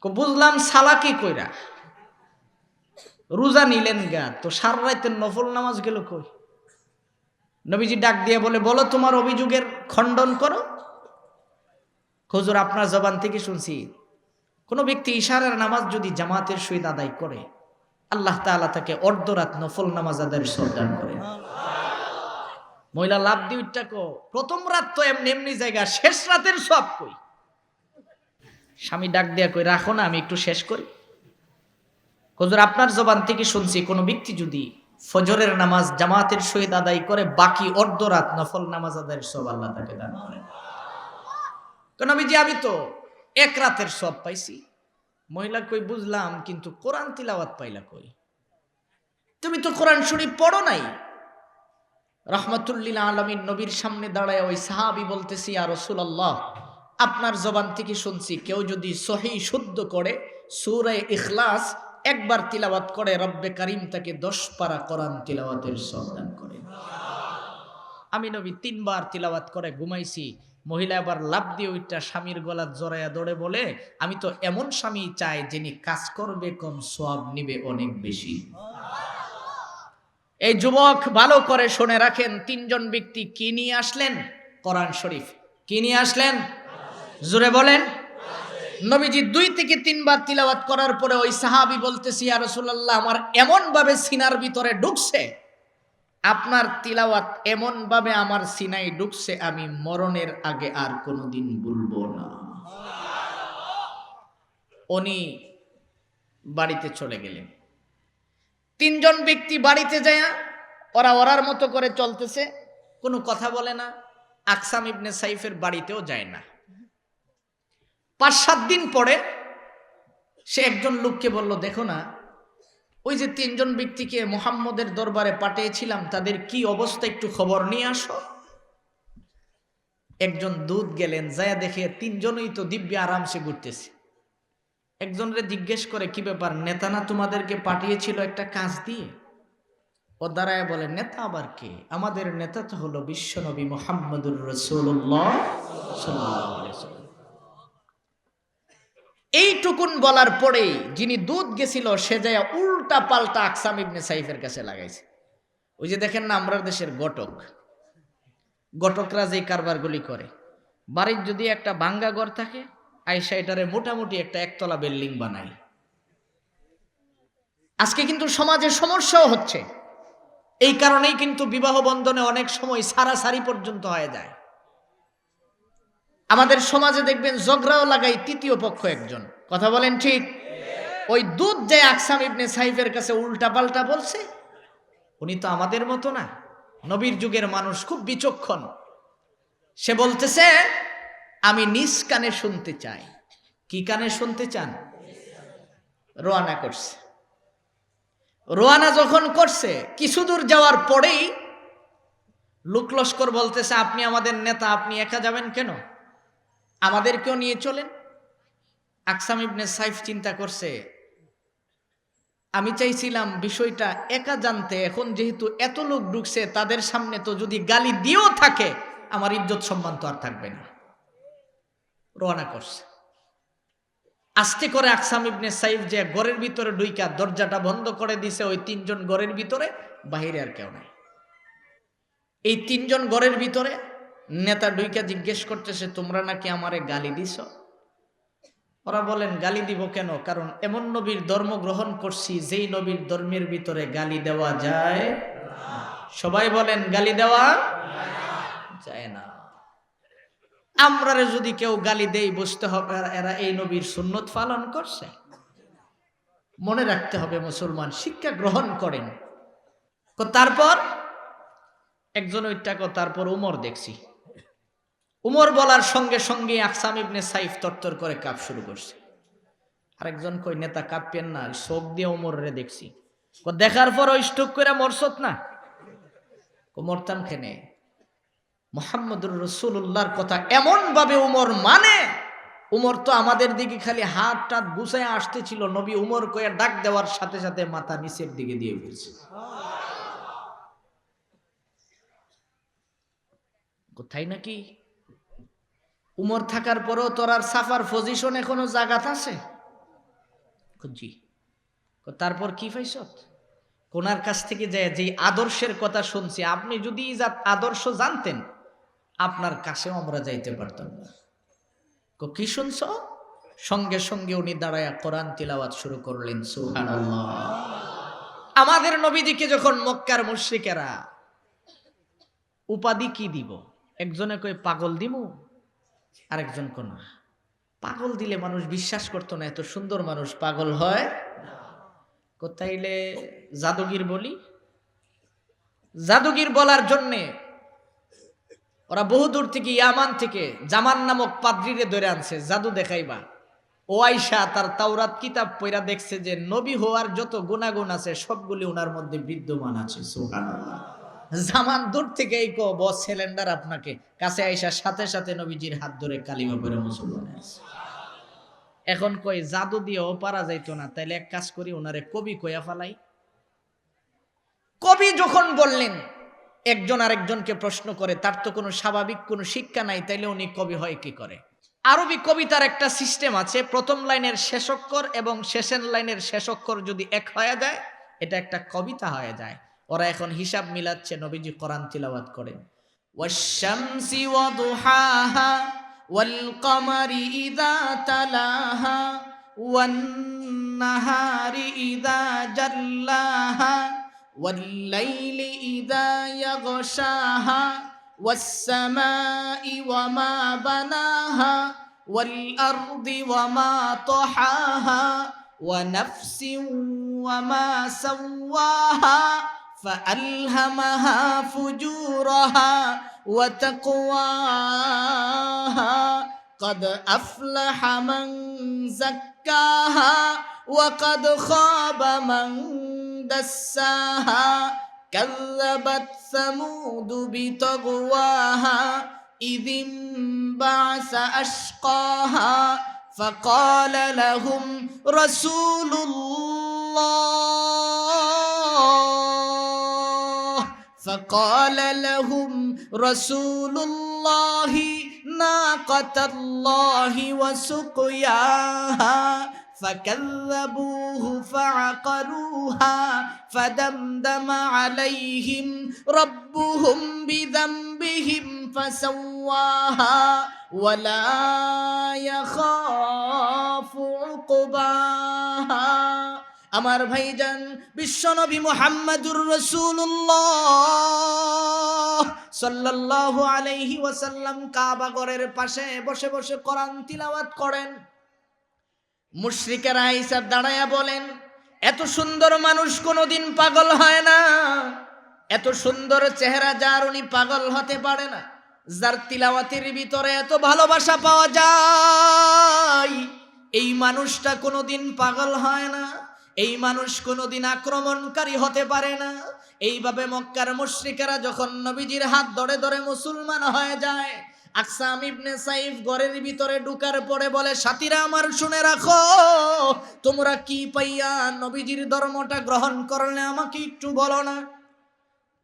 বুঝলাম সালাকি কইরা রোজা নিলেন গা, তো সারা রাতের নফল নামাজ গেল কই? নবীজি ডাক দিয়ে বলে, বলো তোমার অভিযোগের খণ্ডন করো। হুজুর আপনার জবান থেকে শুনছি কোন ব্যক্তি ইশারার নামাজ যদি জামাতের সহিত আদায় করে, আল্লাহ তাআলা তাকে অর্ধরাত নফল নামাজ আদায়ের সওয়াব দান করেন। মহিলা লাভ দিউটা কো, প্রথম রাত তো এমনি এমনি জায়গা, শেষ রাতের সওয়াব কই? স্বামী ডাক দেয়া কই, রাখো না আমি একটু শেষ করি। হুজুর আপনার জবান থেকে শুনছি কোন ব্যক্তি যদি ফজরের নামাজ জামাতের সহিত আদায় করে, বাকি অর্ধরাত নফল নামাজ আদায়ের সওয়াব আল্লাহ তাকে দান করেন। কেন নবীজি আমি তো 1 রাতের সওয়াব পাইছি। মহিলা কই, বুঝলাম, কিন্তু কোরআন তিলাওয়াত পাইলা কই? তুমি তো কোরআন শরীফ পড়ো নাই। রহমাতুল্লিল আলামিন নবীর সামনে দাঁড়ায় ওই সাহাবী বলতেছি, ইয়া রাসূলুল্লাহ, আপনার জবান থেকে শুনছি কেউ যদি সহিহ শুদ্ধ করে সূরা ইখলাস একবার তিলাওয়াত করে, রব্বে কারীম তাকে 10 পারা কোরআন তিলাওয়াতের সওয়াব দান করে। আমি নবী 3 বার তিলাওয়াত করে ঘুমাইছি। মহিলা আবার লাফ দিয়ে ওইটা স্বামীর গলা জড়াইয়া দৌড়ে বলে, আমি তো এমন স্বামী চাই যিনি কাজ করবে কম, সওয়াব নিবে অনেক বেশি। এই যুবক ভালো করে শুনে রাখেন, 3 জন ব্যক্তি কি নিয়ে আসলেন? কোরআন শরীফ। কি নিয়ে আসলেন? জোরে বলেন। নবীজি 2 থেকে 3 বার তিলাওয়াত করার পরে ওই সাহাবী বলতেছি, ইয়া রাসূলুল্লাহ, আমার এমন ভাবে সিনার ভিতরে ঢুকছে, আপনার তিলাওয়াত এমন ভাবে আমার সিনায় ঢুকছে, আমি মরণের আগে আর কোনোদিন ভুলবো না। উনি বাড়িতে চলে গেলেন। 3 জন ব্যক্তি বাড়িতে যায়, ওরা ওরার মতো করে চলতেছে, কোনো কথা বলে না। আকসাম ইবনে সাইফের বাড়িতেও যায় না। 5-7 দিন পরে সে একজন লোককে বলল, দেখো না, ওই যে 3 জন ব্যক্তিকে মুহাম্মদের দরবারে পাঠিয়েছিলাম, তাদের কি অবস্থা একটু খবর নিয়ে আসো। একজন দূত গেলেন, যায় দেখে 3 জনই তো দিব্য আরামসে ঘুরতেছে। একজনরে জিজ্ঞেস করে, কি ব্যাপার, নেতা না তোমাদেরকে পাঠিয়েছিল একটা কাজ দিয়ে? ও দাঁড়ায় বলে, নেতা আবার কে? আমাদের নেতা তো হলো বিশ্বনবী মুহাম্মদুর রাসূলুল্লাহ সাল্লাল্লাহু আলাইহি ওয়াসাল্লাম। এইটুকুন বলার পরেই যিনি দূত গেছিল সে যায় উল্টা পাল্টা আকসাম ইবনে সাইফের কাছে লাগাইছে। ওই যে দেখেন না, আমরা দেশের ঘটকরা যে কারবারগুলি করে, বাড়ির যদি একটা ভাঙ্গা ঘর থাকে, আইসা এটারে মোটামুটি একটা একতলা বিল্ডিং বানাই। আজকে কিন্তু সমাজে সমস্যাও হচ্ছে। এই কারণেই কিন্তু বিবাহ বন্ধনে অনেক সময় সারাসারি পর্যন্ত হয়ে যায়। আমাদের সমাজে দেখবেন ঝগড়াও লাগাই তৃতীয় পক্ষ একজন। কথা বলেন ঠিক? ওই দূত যে আকসাম ইবনে সাইফের কাছে উল্টা পাল্টা বলছে, উনি তো আমাদের মতো না, নবীর যুগের মানুষ, খুব বিচক্ষণ। সে বলতেছে, আমি নিজ কানে শুনতে চাই। কি কানে শুনতে চান? রওনা করছে। রওনা যখন করছে, কিছু দূর যাওয়ার পরেই লোক লস্কর বলতেছে, আপনি আমাদের নেতা, আপনি একা যাবেন কেন? আমাদেরকেও নিয়ে চলেন। আকসাম ইবনে সাইফ চিন্তা করছে, আমি চাইছিলাম বিষয়টা একা জানতে, এখন যেহেতু এত লোক ঢুকছে, তাদের সামনে তো যদি গালি দিয়েও থাকে, আমার ইজ্জত সম্মান তো আর থাকবে না। রওনা করছে। আস্তে করে আকসাম ইবনে সাইফ যে ঘরের ভিতরে ঢুইকা দরজাটা বন্ধ করে দিছে, ওই 3 জন ঘরের ভিতরে, বাহিরে আর কেউ নাই। এই 3 জন ঘরের ভিতরে নেতা ঢুইকা জিজ্ঞেস করতেছে, তোমরা নাকি আমারে গালি দিছ? ওরা বলেন, গালি দিব কেন? কারণ এমন নবীর ধর্ম গ্রহণ করছি যেই নবীর ধর্মের ভিতরে গালি দেওয়া যায়। সবাই বলেন, গালি দেওয়া যায় না। আমরারে যদি কেউ গালি দেই, বুঝতে হবে এরা এই নবীর সুন্নত পালন করছে। মনে রাখতে হবে, মুসলমান, শিক্ষা গ্রহণ করেন। তারপর একজন ওইটাকে, তারপর উমর দেখছি। উমর বলার সঙ্গে সঙ্গে আকসাম ইবনে সাইফ তরতর করে কাঁপ শুরু করছে। আরেকজন কই, নেতা কাঁপেন না, চোখ দিয়ে উমরে দেখছি। দেখার পর ওই স্ট্রোক করে মরছত না? মরতাম খেনে। মুহাম্মদুর রাসূলুল্লাহর কথা এমন ভাবে উমর মানে, উমর তো আমাদের দিকে খালি হাত টাত গুছায় আসতেছিল, নবী উমর কয়ে ডাক দেওয়ার সাথে সাথে মাথা নিচের দিকে দিয়ে ফেলছে। কোথায় নাকি উমর থাকার পরেও তোর আর সাফার পজিশন এখনো জাগাত আছে? জি। তারপর কি পাইছ? কোনার কাছ থেকে যায় যে আদর্শের কথা শুনছি, আপনি যদি আদর্শ জানতেন, আপনার কাছেও আমরা যাইতে পারতাম না। কি শুনছ? সঙ্গে সঙ্গে উনি দাঁড়ায়া কোরআন তিলাওয়াত শুরু করলেন। সুবহানাল্লাহ। আমাদের নবীজিকে যখন মক্কার মুশরিকেরা উপাধি কি দিব, একজনে কই পাগল দিমু, আরেকজন কোন পাগল দিলে মানুষ বিশ্বাস করতো না, এত সুন্দর মানুষ পাগল হয়। কোথাইলে জাদুগির বলি। জাদুগির বলার জন্যে ওরা বহুদূর থেকে, ইয়ামান থেকে জামান নামক পাদ্রীরে ধরে আনছে, জাদু দেখাইবা। ও আয়েশা তার তাওরাত কিতাব পড়া দেখছে যে নবী হওয়ার যত গুণাগুণ আছে সবগুলি ওনার মধ্যে বিদ্যমান আছে। সুবহানাল্লাহ। জামান দূর থেকেই কো বস সিলিন্ডার আপনাকে কাছে আইসার সাথে সাথে নবীজির হাত ধরে কালিমা পড়ে মুসলমান হয়েছে। এখন কই জাদু দিয়েও পারা যাইতো না, তাইলে এক কাজ করি ওনারে কবি কইয়া ফালাই। কবি যখন বললেন একজন আরেকজনকে প্রশ্ন করে, তার তো কোনো স্বাভাবিক কোনো শিক্ষা নাই, তাইলে উনি কবি হয় কি করে? আরবি কবিতার একটা সিস্টেম আছে, প্রথম লাইনের শেষ অক্ষর এবং শেষের লাইনের শেষ অক্ষর যদি এক হয়ে যায় এটা একটা কবিতা হয়ে যায়। ওরা এখন হিসাব মিলাচ্ছে, নবীজি কোরআন তিলাওয়াত করেন, ওয়াশ-শামসি ওয়া দুহাহা ওয়াল কমারি ইযা তালাহা ওয়ান নাহারি ইযা জাল্লাহা ওয়াল লাইলি ইযা ইয়াগশাহা والسماء وما بناها والأرض وما طحاها ونفس وما سواها فألهمها فجورها وتقواها قد أفلح من زكاها وقد خاب من دساها كذبت ثمود بطغواها إذ انبعث أشقاها فقال لهم رسول الله ناقة الله وسقياها فكذبوه فعقروها فدمدم عليهم ربهم بذنبهم فسواها ولا يخاف عقباها। আমার ভাইজান বিশ্বনবী মুহাম্মদুর রাসূলুল্লাহ সাল্লাল্লাহু আলাইহি ওয়াসাল্লাম কাবা ঘরের পাশে বসে বসে কোরআন তিলাওয়াত করেন। মুশরিকেরা আইসা দাঁড়ায়া বলেন, এত সুন্দর মানুষ কোনোদিন পাগল হয় না, এত সুন্দর চেহারা যার উনি পাগল হতে পারে না, যার তিলাওয়াতের ভিতরে এত ভালোবাসা পাওয়া যায়, এই মানুষটা কোনোদিন পাগল হয় না, এই মানুষ কোনোদিন আক্রমণকারী হতে পারে না। এইভাবে মক্কার মুশরিকেরা যখন নবীজির হাত ধরে ধরে মুসলমান হয়ে যায়, আকসাম ইবনে সাইফ ঘরের ভিতরে ঢুকার পরে বলে, সাথীরা আমার শুনে রাখো, তোমরা কি পাইয়া নবীজির ধর্মটা গ্রহণ করলে আমাকে একটু বলো না।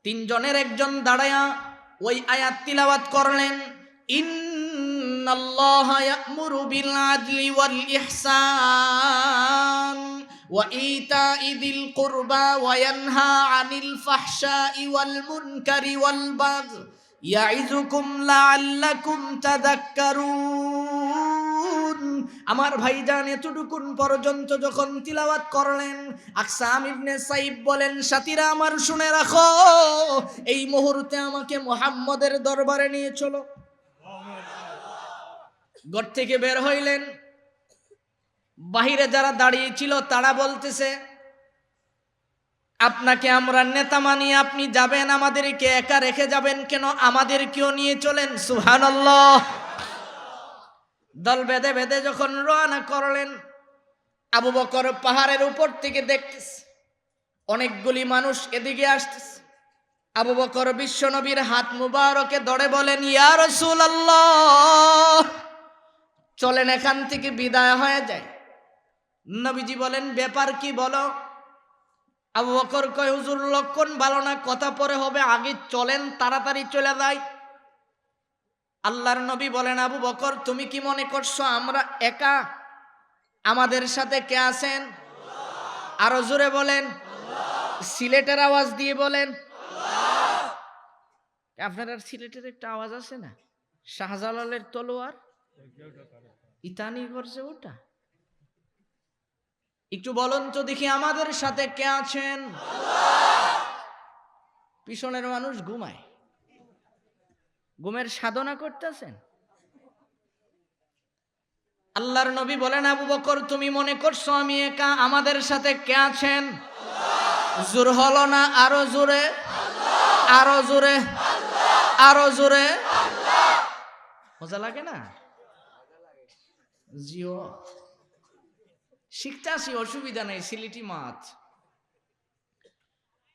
তিনজনের একজন দাঁড়ায়া ওই আয়াত তিলাওয়াত করলেন, ইন্নাল্লাহা ইয়া'মুরু বিল আদলি ওয়াল ইহসান ওয়া ইতা'i যিল কুরবা ওয়া ইয়ানহা আনিল ফাহশাই ওয়াল মুনকারি ওয়াল বাগই ইয়াইযুকুম লাআল্লাকুম তাযাক্কারুন। আমার ভাইজান এতটুকুন পর্যন্ত যখন তিলাওয়াত করলেন, আকসাম ইবনে সাইফ বলেন, সাথীরা আমার শুনে রাখো, এই মুহূর্তে আমাকে মুহাম্মদের দরবারে নিয়ে চলো। ঘর থেকে বের হইলেন, বাহিরে যারা দাঁড়িয়ে ছিল তারা বলতেছে, আপনাকে আমরা নেতা মানি, আপনি যাবেন, আমাদেরকে একা রেখে যাবেন কেন? আমাদেরকেও নিয়ে চলেন। সুবহানাল্লাহ। দল বেঁধে বেঁধে যখন রওনা করলেন, আবু বকর পাহাড়ের উপর থেকে দেখতেছে অনেকগুলি মানুষ এদিকে আসতেছে। আবু বকর বিশ্বনবীর হাত মুবারকে ধরে বলেন, ইয়া রাসূলুল্লাহ, চলেন এখান থেকে বিদায় হয়ে যায়। নবীজি বলেন, ব্যাপার কি বলো? আবু বকর কয়, হুজুর লক্ষণ ভালো না, কথা পরে হবে, আগে চলেন, তাড়াতাড়ি চলে যাই। আল্লাহর নবী বলেন, আবু বকর তুমি কি মনে করছো আমরা একা? আমাদের সাথে কে আছেন? আরো জোরে বলেন, সিলেটের আওয়াজ দিয়ে বলেন। আপনার সিলেটের একটা আওয়াজ আছে না, শাহজালালের তলোয়ার ইতানি করছে ওটা, একটু বলুন তো দেখি আমাদের সাথে কে আছেন? পিছনের মানুষ ঘুমায়, ঘুমের সাধনা করতেছেন। আল্লাহর নবী বলেন, আবু বকর তুমি মনে করছো আমি একা? আমাদের সাথে কে আছেন? জোর হলো না, আরো জোরে, আরো জোরে, আরো জোরে। মজা লাগে না? জিও শিখতে আসি, অসুবিধা নেই, সিলেটি মাছ।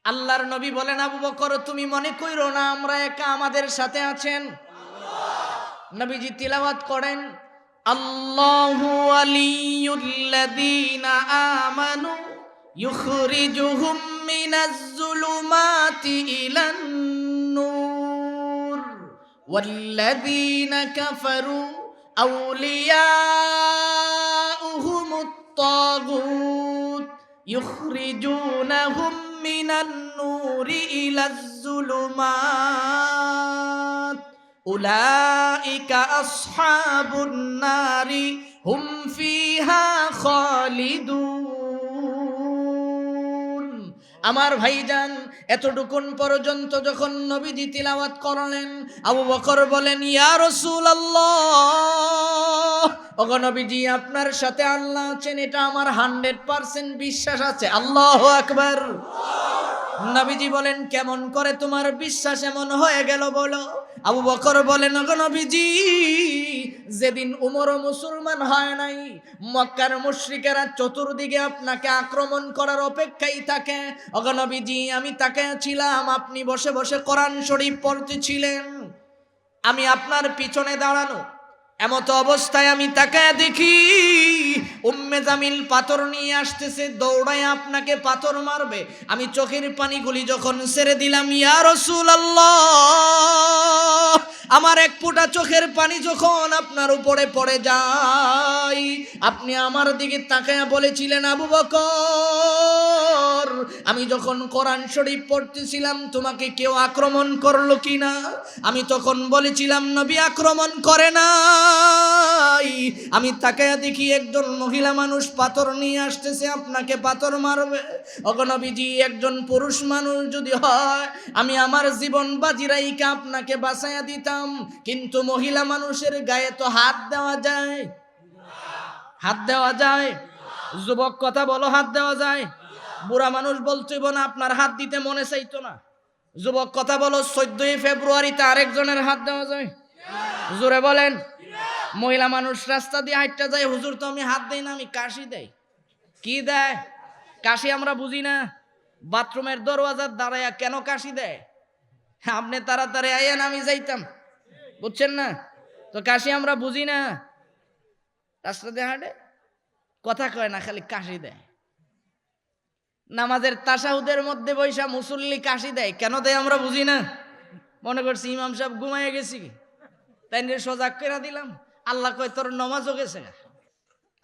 আল্লাহর নবী বলেন, আবু বকর তুমি মনে কইরো না আমরা একা, আমাদের সাথে আছেন। নবীজি তিলাওয়াত করেন, আল্লাহু ওয়ালিয়ুল্লাযীনা আমানু ইউখরিজুহুম মিনাজ যুলুমাতি ইলান নূর ওয়াল্লাযীনা কাফারু আউলিয়াউহুমুত তাগুত ইউখরিজুনাহুম মিনান নূরি ইলাজ যুলুমাত উলাইকা আসহাবুন নারি হুম ফিহা খালিদুন। আমার ভাইজান, এতটুকুন পর্যন্ত যখন নবীজি তিলাওয়াত করলেন, আবু বকর বলেন, ইয়া রাসূলুল্লাহ, ওগো নবীজি আপনার সাথে আল্লাহ আছেন, এটা আমার 100% বিশ্বাস আছে। আল্লাহু আকবার। নবীজি বলেন, কেমন করে তোমার বিশ্বাস এমন হয়ে গেল বলো? আবু বকর বলেন, ওগো নবীজি, যেদিন উমরও মুসলমান হয় নাই, মক্কার মুশরিকেরা চতুর্দিকে আপনাকে আক্রমণ করার অপেক্ষায় থাকে। ওগো নবীজি, আমি তাকায়া ছিলাম, আপনি বসে বসে কোরআন শরীফ পড়তেছিলেন, আমি আপনার পিছনে দাঁড়ানো। এমত অবস্থায় আমি তাকায়া দেখি উম্মে জামিল পাথর নিয়ে আসতেছে, দৌড়ায় আপনাকে পাথর মারবে। আমি চোখের পানিগুলি যখন ছেড়ে দিলাম, ইয়া রাসূলুল্লাহ, আমার এক ফোঁটা চোখের পানি যখন আপনার উপরে পড়ে যায়, আপনি আমার দিকে তাকায়া বলেছিলেন, আবু বকর, আমি যখন কোরআন শরীফ পড়তেছিলাম তোমাকে কেউ আক্রমণ করলো কিনা? আমি তখন বলেছিলাম, নবী আক্রমণ করে নাই। আমি তাকায়া দেখি একজন মহিলা মানুষ পাথর নিয়ে আসতেছে, আপনাকে পাথর মারবে। ওগো নবীজি, একজন পুরুষ মানুষ যদি হয়, আমি আমার জীবন বাজি রাইখা আপনাকে বাঁচাইয়া দিতাম, কিন্তু মহিলা মানুষের গায়ে তো হাত দেওয়া যায়? হাত দেওয়া যায়? যুবক কথা বলো, হাত দেওয়া যায়? বুড়া মানুষ বলতে না আপনার হাত দিতে মনে চাইতো না। যুবক কথা বলো, 14 ফেব্রুয়ারিতে আরেকজনের হাত দেওয়া যায়? জোরে বলেন। মহিলা মানুষ রাস্তা দিয়ে হাঁটতে যায়, হুজুর তো আমি হাত দেই না, আমি কাশি দেই। কি দেয়? কাশি আমরা বুঝি না। বাথরুমের দরওয়াজার দাঁড়ায়া কেন কাশি দেয়? আপনি তাড়াতাড়ি আইয়েন, আমি যাইতাম, বুঝছেন না তো? কাশি আমরা বুঝি না। রাস্তা দিয়ে হাঁটে, কথা কয় না, খালি কাশি দেয়। নামাজের তাশাহুদের মধ্যে বৈশা মুসল্লি কাশি দেয়, কেন দেয় আমরা বুঝি না। মনে করছি ইমাম সাহেব ঘুমাইয়া গেছি, তাই নিয়ে সজাগ করে দিলাম। আল্লাহ কয় তোর নমাজও গেছে।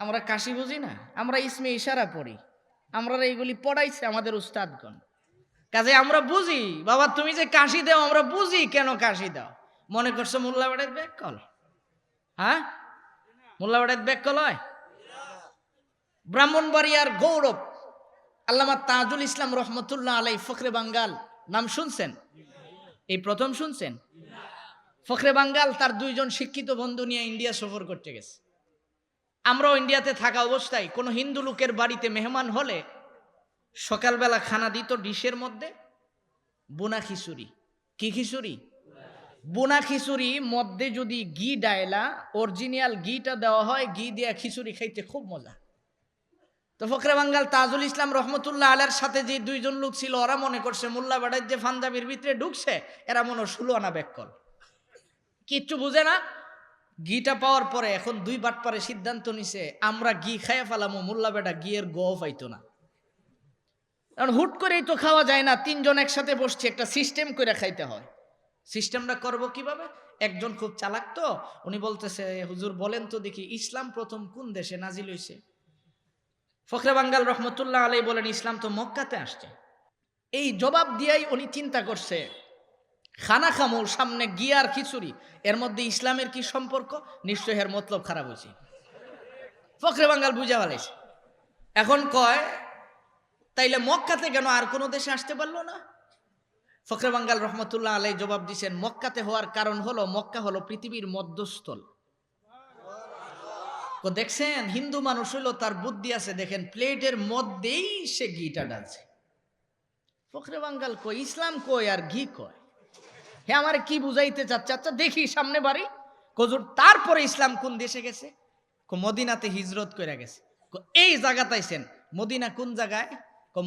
আমরা কাশি বুঝি না, আমরা ইসমে ইশারা পড়ি, আমরা এইগুলি পড়াইছে আমাদের উস্তাদগণ। কাজে আমরা বুঝি, বাবা তুমি যে কাশি দাও আমরা বুঝি কেন কাশি দাও। মনে করছো মোল্লা বাড়ির ব্যাককল? হ্যাঁ, মোল্লা বাড়ির ব্যাককল হয়? ব্রাহ্মণবাড়িয়ার গৌরব আল্লামা তাজুল ইসলাম রহমতুল্লাহ আলাই ফখরে বাঙ্গাল, নাম শুনছেন? এই প্রথম শুনছেন? ফখরে বাঙ্গাল তার 2 জন শিক্ষিত বন্ধু নিয়ে ইন্ডিয়া সফর করতে গেছে। আমরাও ইন্ডিয়াতে থাকা অবস্থায় কোনো হিন্দু লোকের বাড়িতে মেহমান হলে সকালবেলা খানা দিত ডিশের মধ্যে বুনা খিচুড়ি। কি খিচুড়ি? বুনা খিচুড়ি। মধ্যে যদি ঘি ডায়লা অরিজিনাল ঘিটা দেওয়া হয়, ঘি দিয়া খিচুড়ি খাইতে খুব মজা। তো ফখরে বাঙ্গাল তাজুল ইসলাম রহমতুল্লাহ আলার সাথে যে 2 জন লোক ছিল, ওরা মনে করছে মোল্লা বাড়ার যে পাঞ্জাবির ভিতরে ঢুকছে, এরা মনে 16 আনা ব্যাককল, কিচ্ছু বুঝে না। ঘিটা পাওয়ার পরে এখন 2 বাটপারে সিদ্ধান্ত নিছে, আমরা ঘি খাইয়া ফেলামো, মোল্লা বেটা ঘিয়ের গ পাইতো না। কারণ হুট করেই তো খাওয়া যায় না, 3 জন একসাথে বসছে, একটা সিস্টেম করে খাইতে হয়। সিস্টেমটা করব কিভাবে? একজন খুব চালাক, তো উনি বলতেছে, হুজুর বলেন তো দেখি ইসলাম প্রথম কোন দেশে নাজিল হইছে? ফখরে বাঙ্গাল রহমতুল্লাহ আলাই বলেন, ইসলাম তো মক্কাতে আসছে। এই জবাব দিয়াই উনি চিন্তা করছে, খানা খামো, সামনে ঘি আর খিচুড়ি, এর মধ্যে ইসলামের কি সম্পর্ক? নিশ্চয় এর মতলব খারাপ হয়েছে। ফখরে বাঙ্গাল বুঝা ফেলাইছে। এখন কয়, তাইলে মক্কাতে কেন, আর কোনো দেশে আসতে পারলো না? ফখরে বাঙ্গাল রহমতুল্লাহ আলাই জবাব দিচ্ছেন, মক্কাতে হওয়ার কারণ হলো, মক্কা হলো পৃথিবীর মধ্যস্থল। দেখছেন, হিন্দু মানুষ হইলো, তার বুদ্ধি আছে, দেখেন প্লেটের মধ্যেই সে ঘিটা ডালছে। ফখরে বাঙ্গাল কই, ইসলাম কই আর ঘি কয়? হে আমার কি বুঝাইতে চাচ্ছে? আচ্ছা দেখি সামনে বাড়ি কজুর। তারপরে ইসলাম কোন দেশে গেছে? মদিনাতে হিজরত করে গেছে। এই জায়গাতে আইছেন। মদিনা কোন জায়গায়?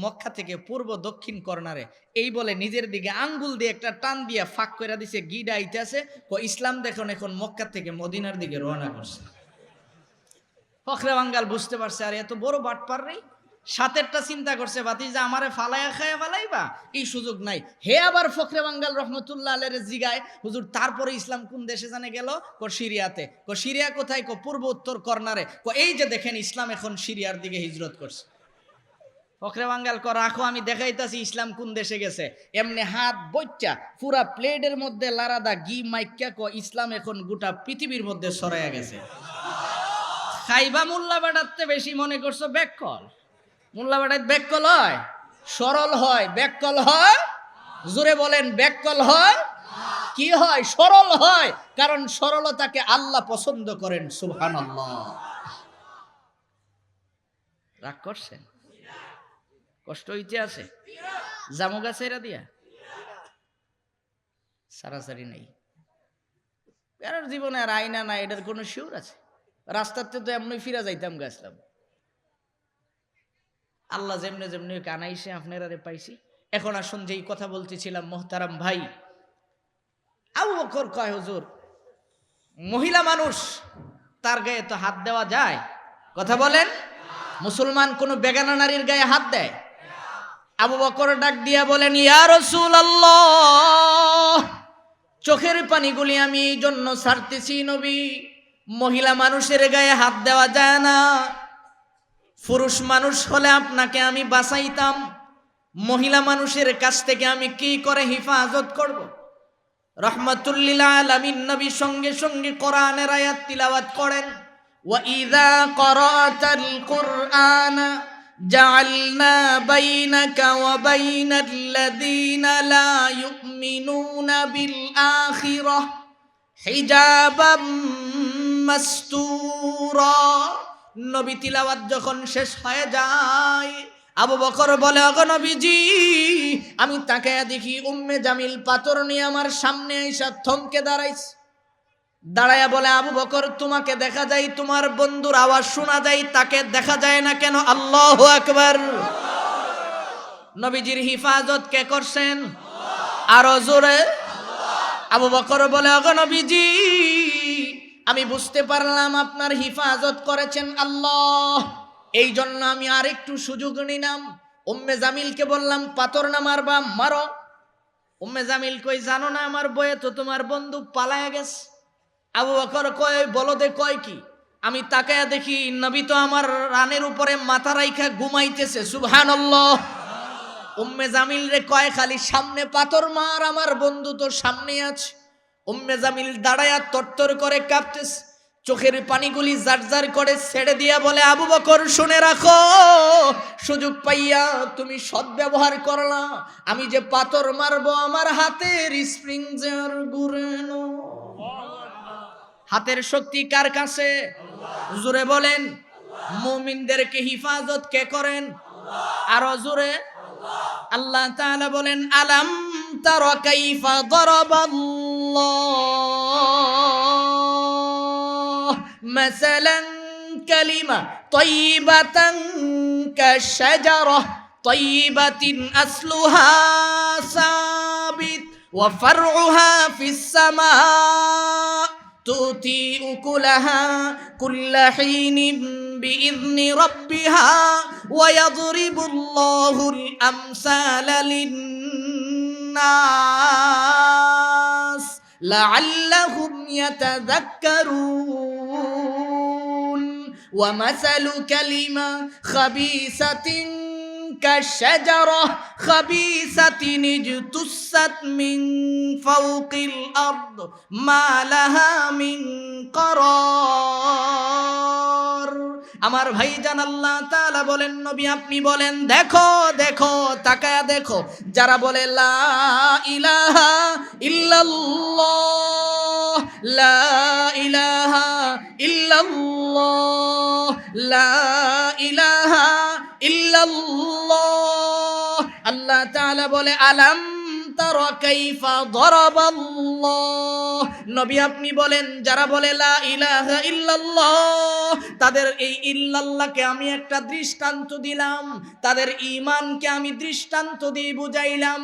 মক্কা থেকে পূর্ব দক্ষিণ কর্নারে, এই বলে নিজের দিকে আঙ্গুল দিয়ে একটা টান দিয়া ফাঁক করে দিছে, গিডা আইতে আছে, ইসলাম দেখুন এখন মক্কা থেকে মদিনার দিকে রওনা করছে। ফখরে বাঙ্গাল বুঝতে পারছে আর এত বড় বাটপার নেই, সাতেরটা চিন্তা করছে ভাতিজা আমারে ফালাইয়া খায়া ফালাইবা, এই সুযোগ নাই। হে আবার ফখরে বাঙ্গাল রহমতুল্লাহ আলাইহির জিগায়, হুজুর তারপরে ইসলাম কোন দেশে জানে গেল? সিরিয়াতে। সিরিয়া কোথায়? পূর্ব উত্তর কর্নারে। এই যে দেখেন ইসলাম এখন সিরিয়ার দিকে হিজরত করছে। ফখরে বাঙ্গাল রাখো আমি দেখাইতাছি ইসলাম কোন দেশে গেছে। এমনি হাত বইটা পুরা প্লেটের মধ্যে লারাদা ঘি মাইক্কা ইসলাম এখন গোটা পৃথিবীর মধ্যে ছড়াইয়া গেছে। খাইবা মোল্লা বেড়াতে বেশি মনে করছো ব্যাককল, মোল্লা বেড়াত ব্যাককল হয়, সরল হয়, ব্যাককল হয়, জোরে বলেন ব্যাককল হয়, কি হয়? সরল হয়, কারণ সরলতাকে আল্লাহ পছন্দ করেন। সুবহানাল্লাহ। রাগ করছেন? কষ্ট হইতে আছে? জামু গাছে এরা দিয়া সারাসারি নেই, কারোর জীবনে আর আয়না নাই, এটার কোনো শিওর আছে? রাস্তাতে তো এমনি ফিরা যাইতাম গাছলাম, আল্লাহ যেমনে যেমনি কানাইছে আপনারা পাইছি। এখন আসুন যেই কথা বলতেছিলাম মোহতারাম ভাই, আবু বকর কয় হুজুর মহিলা মানুষ তার গায়ে তো হাত দেওয়া যায়? কথা বলেন, মুসলমান কোন বেগানা নারীর গায়ে হাত দেয়? আবু বকর ডাক দিয়া বলেন, ইয়া রাসূলুল্লাহ, চোখের পানিগুলি আমি এই জন্য ছাড়তেছি নবী, মহিলা মানুষের গায়ে হাত দেওয়া যায় না। পুরুষ মানুষ হলে আপনাকে আমি বাঁচাইতাম, মহিলা মানুষের কাছ থেকে আমি কি করে হিফাজত করব? রাহমাতুল লিল আলামিন নবী সঙ্গে সঙ্গে কোরআনের আয়াত তিলাওয়াত করেন, ওয়া ইযা ক্বরাতাল কুরআনা জাআলনা বাইনাকা ওয়া বাইনাল্লাযীনা লা ইউমিনুনা বিল আখিরাহ হিজাবাম মাসতুরা। নবী তিলাওয়াত যখন শেষ হয়ে যায়, আবু বকর বলে, ওগো নবীজি, আমি তাকায়া দেখি উম্মে জামিল পাথর নিয়ে আমার সামনে এসে থমকে দাঁড়াইছে। দাঁড়ায়া বলে, আবু বকর তোমাকে দেখা যায়, তোমার বন্ধুর আওয়াজ শোনা যায়, তাকে দেখা যায় না কেন? আল্লাহু আকবার। নবীজির হিফাজত কে করছেন? আরো জোরে। আবু বকর বলে, ওগো নবীজি, আমি বুঝতে পারলাম আপনার হিফাজত করেছেন আল্লাহ, এই জন্য আমি আরেকটু সুযোগ নিলাম। উম্মে জামিলকে বললাম, পাথর না মারবা, মারো। উম্মে জামিল কই, জানো না আমার বয়ে তো তোমার বন্ধু পালায়া গেছে। আবু বকর কয়, বলো দে কয় কি? আমি তাকায়া দেখি নবী তো আমার রানের উপরে মাথা রাইখা ঘুমাইতেছে। সুবহানাল্লাহ। উম্মে জামিল রে কয়, খালি সামনে পাথর মার, আমার বন্ধু তো সামনে আছে। উম্মে জামিল দাঁড়ায়া তরতর করে কাঁপতেছে, চোখের পানিগুলি জারজার করে ছেড়ে দিয়া বলে, আবু বকর শুনে রাখো, সুযোগ পাইয়া তুমি সদ্ব্যবহার করলা, আমি যে পাথর মারবো আমার হাতের স্প্রিং জার ঘুরানো। হাতের শক্তি কার কাছে? জোরে বলেন। মুমিনদেরকে হিফাজত কে করেন? আরো জোরে। আল্লাহ তাআলা বলেন, আলাম তারা কাইফা দারাবাল্লাহ মাসালান কালিমা তাইয়িবাতান কাশজারাহ তাইয়িবাতিন আসলুহা সাবিত ওয়া ফারউহা ফিস সামা তুতি উকুলাহা কুল্লা হিনিন বিইذনি রাব্বিহা ওয়া ইয়াদরিবুল্লাহুল আমসালা লিন্নাস লাআল্লাহুম ইয়াতাযাক্কারুন ওয়া মাসালু কালিমা খাবিসাতিন كالشجرة خبيثة اجتثت من فوق الأرض ما لها من قرار। আমার ভাইজান আল্লাহ তাআলা বলেন, নবী আপনি বলেন, দেখো দেখো, তাকায়া দেখো, যারা বলে লা ইলাহা ইল্লাল্লাহ, লা ইলাহা ইল্লাল্লাহ, লা ইলাহা ইল্লাল্লাহ, আল্লাহ তাআলা বলে, আলাম তারা কাইফা দারাবাল্লাহ, নবী আপনি বলেন যারা বলে লা ইলাহা ইল্লাল্লাহ, তাদের এই ইল্লাল্লাহকে আমি একটা দৃষ্টান্ত দিলাম, তাদের ঈমানকে আমি দৃষ্টান্ত দিয়ে বুঝাইলাম।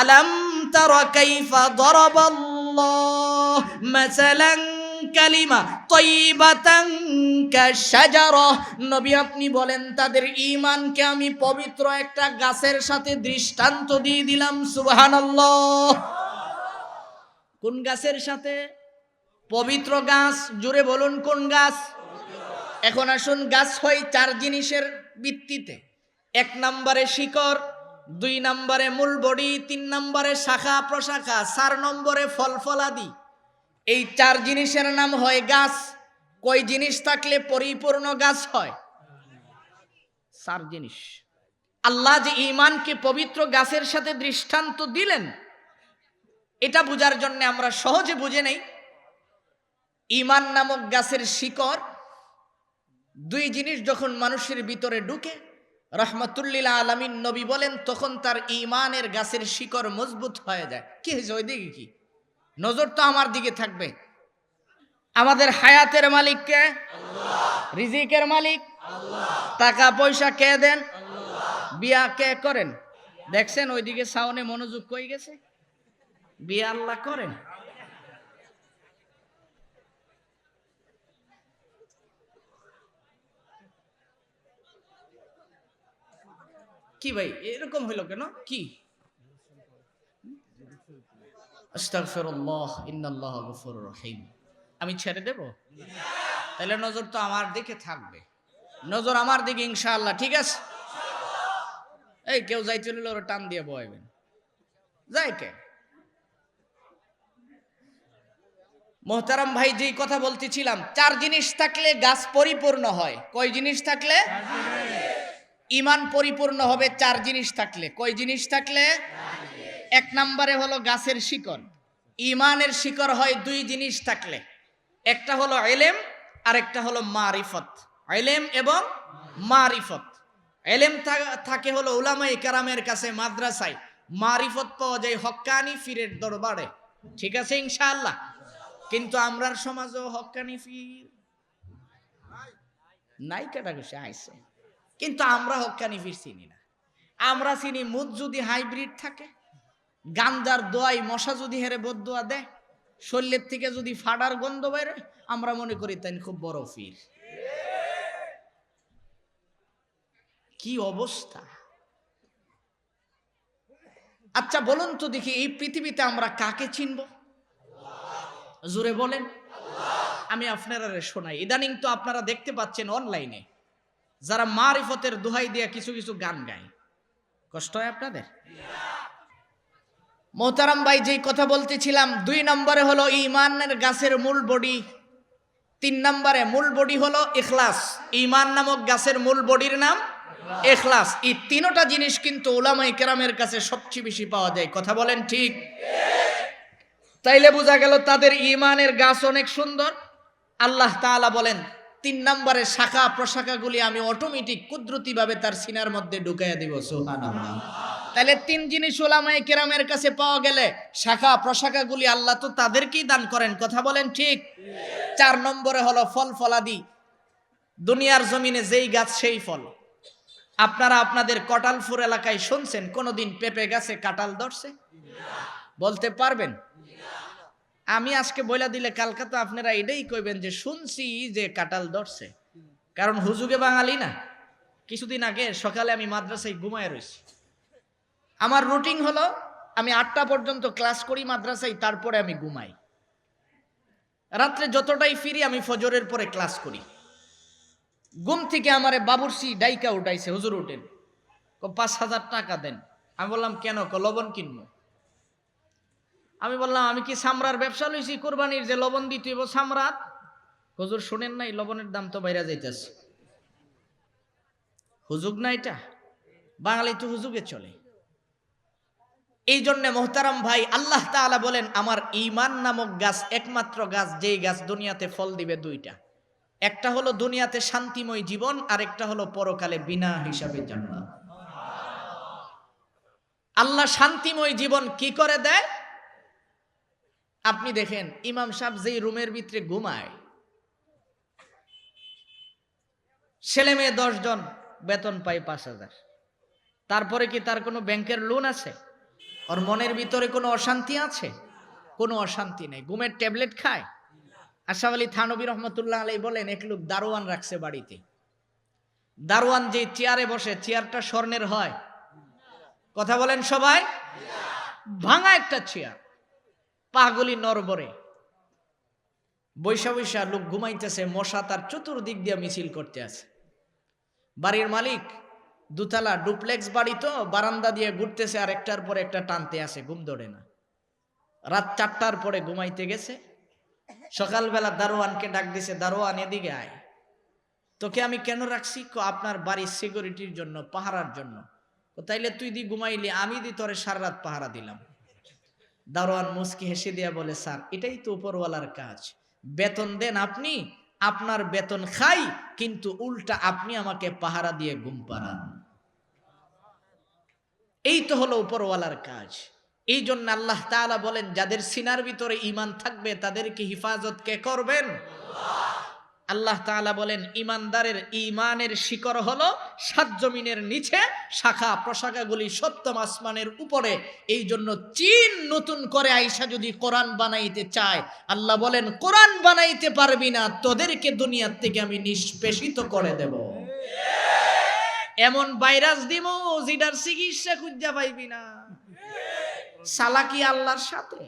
আলাম তারা কাইফা দারাবাল্লাহ মাসালান কালিমা তাইয়িবাতান কাশাজারা, নবী আপনি বলেন তাদের ঈমানকে আমি পবিত্র একটা গাছের সাথে দৃষ্টান্ত দিয়ে দিলাম। সুবহানাল্লাহ। কোন গাছের সাথে? পবিত্র গাছ। জোরে বলুন কোন গাছ? এখন আসুন, গাছ হয় চার জিনিসের ভিত্তিতে। 1 নম্বরে শিকড়, 2 নম্বরে মূল বডি, 3 নম্বরে শাখা প্রশাখা, 4 নম্বরে ফল ফলাদি। এই 4 জিনিসের নাম হয় গাছ। কয় জিনিস থাকলে পরিপূর্ণ গাছ হয়? 4 জিনিস। আল্লাহ যে ঈমানকে পবিত্র গাছের সাথে দৃষ্টান্ত দিলেন, এটা বোঝার জন্য আমরা সহজে বুঝে নেই। ঈমান নামক গাছের শিকড়, 2 জিনিস যখন মানুষের ভিতরে ঢুকে, রহমাতুল্লিল আলামিন নবী বলেন তখন তার ঈমানের গাছের শিকড় মজবুত হয়ে যায়। কি হয়েছে ওইদিকে? কি নজর তো আমার দিকে থাকবে। আমাদের হায়াতের মালিক কে? আল্লাহ। রিজিকের মালিক আল্লাহ। টাকা পয়সা কে দেন? আল্লাহ। বিয়া কে করেন? দেখছেন ওইদিকে সাউনে মনোযোগ কই গেছে? বিয়া আল্লাহ করেন। কি ভাই এরকম হইল কেন? কি? আস্তাগফিরুল্লাহ ইন্নাল্লাহ গফুরুর রহিম। আমি ছেড়ে দেব? তাহলে নজর তো আমার দিকে থাকবে। নজর আমার দিকে ইনশাআল্লাহ। ঠিক আছে? এই কেউ যাইতে হলে ওরা টান দিয়ে বয়াবেন। যাই কে? মোহতারাম ভাই, যেই কথা বলতেছিলাম, 4 জিনিস থাকলে গাছ পরিপূর্ণ হয়। কয় জিনিস থাকলে? ঈমান পরিপূর্ণ হবে 4 জিনিস থাকলে। কয় জিনিস থাকলে? 1 নম্বরে হলো গাছের শিকড়। ঈমানের শিকড় হয় 2 জিনিস থাকলে। একটা হলো ইলম আর একটা হলো মারিফত। ইলম এবং মারিফত। ইলম থাকে হলো উলামায়ে কেরামের কাছে, মাদ্রাসায়। মারিফত পাওয়া যায় হক্কানি পীরের দরবারে। ঠিক আছে ইনশাআল্লাহ? কিন্তু আমরার সমাজেও হক্কানি পীর নাই, কাটা গেছে আইছে, কিন্তু আমরা হক্কানি পীর চিনি না। আমরা চিনি মুদ যদি হাইব্রিড থাকে, গাঞ্জার দোয়াই মশা যদি হেরে বদদোয়া দেয়, শরীরের থেকে যদি ফাডার গন্ধ বের হয়, আমরা মনে করি তাই খুব বড় পীর। কি অবস্থা! আচ্ছা বলুন তো দেখি, এই পৃথিবীতে আমরা কাকে চিনব? জোরে বলেন। আমি আপনারা শোনাই। ইদানিং তো আপনারা দেখতে পাচ্ছেন অনলাইনে যারা মারিফতের দোহাই দিয়ে কিছু কিছু গান গায়। কষ্ট হয় আপনাদের? মোহতারাম ভাই, যেই কথা বলতেছিলাম, 2 নম্বরে হলো ঈমানের গাছের মূল বডি, 3 নম্বরে মূল বডি হলো ইখলাস। ঈমান নামক গাছের মূল বডির নাম ইখলাস। এই 3টা জিনিস কিন্তু উলামায়ে কেরামের কাছে সবচেয়ে বেশি পাওয়া যায়। কথা বলেন ঠিক? তাইলে বোঝা গেল তাদের ঈমানের গাছ অনেক সুন্দর। আল্লাহ তাআলা বলেন 3 নম্বরে শাখা প্রশাখাগুলি আমি অটোমেটিক কুদরতি ভাবে তার সিনার মধ্যে ঢুকাইয়া দিব। সুবহানাল্লাহ। তাহলে 3 জিনিস উলামায়ে কেরামের কাছে পাওয়া গেলে শাখা প্রশাখাগুলি আল্লাহ তো তাদেরকেই দান করেন। কথা বলেন ঠিক? 4 নম্বরে হলো ফল ফলাদি। দুনিয়ার জমিনে যেই গাছ সেই ফল। আপনারা আপনাদের কটালপুর এলাকায় শুনছেন কোনোদিন পেঁপে গাছে কাঁঠাল ধরছে? বলতে পারবেন? আমি আজকে বইলা দিলে কালকে তো আপনারা এটাই কইবেন যে শুনছি যে কাঁঠাল ধরছে। কারণ হুজুগে বাঙালি না। কিছুদিন আগে সকালে আমি মাদ্রাসায় ঘুমায় রয়েছি। আমার রুটিন হলো আমি 8টা পর্যন্ত ক্লাস করি মাদ্রাসায়, তারপরে আমি ঘুমাই। রাত্রে যতটাই ফিরি আমি ফজরের পরে ক্লাস করি। ঘুম থেকে আমারে বাবুর্চি ডাইকা উঠাইছে, হুজুর উঠেন, 5,000 টাকা দেন। আমি বললাম কেন? লবণ কিনবো। আমি বললাম আমি কি সামরার ব্যবসা লইছি কোরবানির যে লবণ দিতে হইব সামরাত? হুজুর শুনেন নাই, লবণের দাম তো বাইরে যাইতেছে। হুজুগ না এটা? বাঙালি তো হুজুগে চলে। এই জন্য মোহতারাম ভাই, আল্লাহ তাআলা বলেন আমার ঈমান নামক গাছ একমাত্র গাছ যেই গাছ দুনিয়াতে ফল দিবে 2টা। একটা হলো দুনিয়াতে শান্তিময় জীবন, আর একটা হলো পরকালে বিনা হিসাবে জান্নাত। আল্লাহ শান্তিময় জীবন কি করে দেয়? আপনি দেখেন ইমাম সাহেব যেই রুমের ভিতরে ঘুমায়, ছেলে মেয়ে 10 জন, বেতন পায় 5,000। তারপরে কি তার কোনো ব্যাংকের লোন আছে? ওর মনের ভিতরে কোনো অশান্তি আছে? কোনো অশান্তি নেই। ঘুমের ট্যাবলেট খায়? আশরাফ আলী থানভী রহমতুল্লাহ আলাইহি বলেন, এক লোক দারোয়ান রাখছে বাড়িতে। দারোয়ান যে চেয়ারে বসে, চেয়ারটা স্বর্ণের হয়? কথা বলেন সবাই। ভাঙা একটা চেয়ার, পাগুলি নড়বড়ে, বৈশা বৈশা লোক ঘুমাইতেছে, মশা তার চতুর্দিক দিয়ে মিছিল করতে আছে। বাড়ির মালিক দুতলা ডুপ্লেক্স বাড়ি, তো বারান্দা দিয়ে ঘুরতেছে আর একটার পর একটা টানতে আসে, ঘুম ধরে না। রাত 4টার পরে ঘুমাইতে গেছে। সকালবেলা দারোয়ানকে ডাক দিছে, দারোয়ান এদিকে আয়, তোকে আমি কেন রাখছি? আপনার বাড়ির সিকিউরিটির জন্য, পাহারার জন্য। তাইলে তুই দি ঘুমাইলি, আমি দি তোরে সারা রাত পাহারা দিলাম। দারোয়ান মুস্কি হেসে দিয়া বলে, স্যার এটাই তো উপরওয়ালার কাজ, বেতন দেন আপনি, আপনার বেতন খাই, কিন্তু উল্টা আপনি আমাকে পাহারা দিয়ে ঘুম পাড়ান। এই তো হলো উপরওয়ালার কাজ। এই জন্য আল্লাহ তাআলা বলেন, যাদের সিনার ভিতরে ঈমান থাকবে তাদেরকে হিফাজত কে করবেন? আল্লাহ তাআলা বলেন, ঈমানদারের ঈমানের শিকড় হলো 7 জমিনের নিচে, শাখা প্রশাখাগুলি 7ম আসমানের উপরে। এই জন্য চীন নতুন করে আয়েশা যদি কোরআন বানাইতে চায়, আল্লাহ বলেন, কোরআন বানাইতে পারবি না, তোদেরকে দুনিয়ার থেকে আমি নিষ্পেষিত করে দেব। এমন ভাইরাস দিব যেটার চিকিৎসা খুঁজে পাইবি না। চালাকি আল্লাহর সাথে।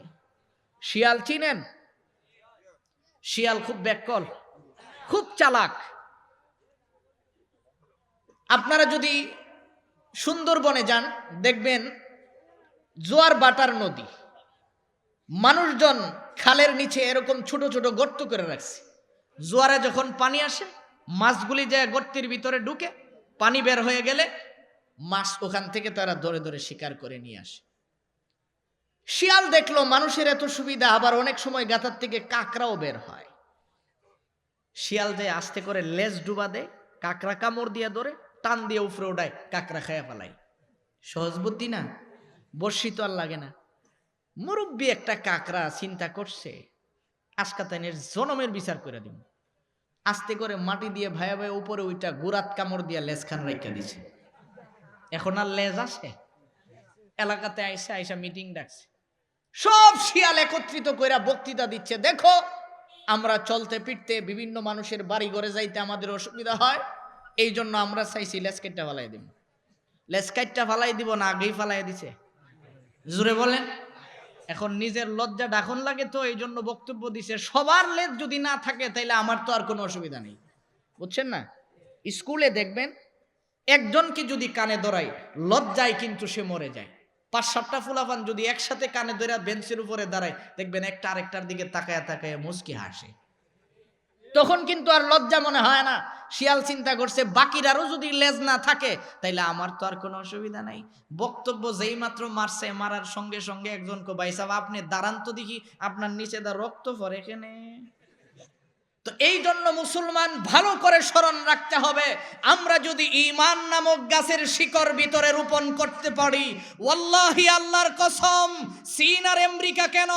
শিয়াল চিনেন? শিয়াল খুব ব্যাককল, খুব চালাক। আপনারা যদি সুন্দরবনে যান, দেখবেন জোয়ার বাটার নদী, মানুষজন খালের নিচে এরকম ছোট ছোট গর্ত করে রাখছে। জোয়ারে যখন পানি আসে, মাছগুলি যায় গর্তের ভিতরে ঢুকে, পানি বের হয়ে গেলে মাছ ওখান থেকে তারা ধরে ধরে শিকার করে নিয়ে আসে। শিয়াল দেখলো মানুষের এত সুবিধা, আবার অনেক সময় গাথার থেকে কাঁকড়াও বের হয়। শিয়াল যায় আস্তে করে লেজ ডুবা দেয়, কাঁকড়া কামড় দিয়ে ধরে, টান দিয়ে উপরে উঠায়, কাঁকড়া খাইয়া ফেলাই। সহজ বুদ্ধি না? বর্ষি তো আর লাগে না। মুরব্বী একটা কাঁকড়া চিন্তা করছে, আজকাতাইনের জনমের বিচার করে দিব। আস্তে করে মাটি দিয়ে ভাইয়া ভাইয়া উপরে ওইটা গুরাত কামড় দিয়ে লেজ খান রাইখা দিছে। এখন আর লেজ আসে? এলাকাতে আইসা মিটিং ডাকছে, সব শিয়াল একত্রিত কইরা বক্তৃতা দিচ্ছে, দেখো আমরা চলতে ফিরতে বিভিন্ন মানুষের বাড়ি ঘরে যাইতে আমাদের অসুবিধা হয়, এই জন্য আমরা চাইছি লেজ কাইটটা ফালাই দিব। লেজ কাইটটা ফালাই দিব না আগেই ফালাই দিছে? জোরে বলেন। এখন নিজের লজ্জা ডাখন লাগে, তো এই জন্য বক্তব্য দিছে, সবার লেজ যদি না থাকে তাইলে আমার তো আর কোনো অসুবিধা নেই। বুঝছেন না? স্কুলে দেখবেন একজনকে যদি কানে ধরাই, লজ্জায় কিন্তু সে মরে যায়। 5-7টা ফুলাফান যদি একসাথে কানে ধরে বেঞ্চের উপরে দাঁড়ায়, দেখবেন একটা আরেকটার দিকে তাকায়া তাকায়া মুচকি হাসে। তখন কিন্তু আর লজ্জা মনে হয় না। শিয়াল চিন্তা করছে, বাকিরারও যদি লেজ না থাকে তাইলে আমার তো আর কোনো অসুবিধা নাই। বক্তব্য যেই মাত্র মারছে, মারার সঙ্গে সঙ্গে একজনকে, ভাই সাহেব আপনি দাঁড়ান তো দেখি, আপনার নিচে দা রক্ত পড়ে এখানে। তো এই জন্য মুসলমান ভালো করে স্মরণ রাখতে হবে, আমরা যদি ঈমান নামক গাছের শিকড় ভিতরে রোপণ করতে পারি, ওয়াল্লাহি আল্লাহর কসম, চীন আর আমেরিকা কেন,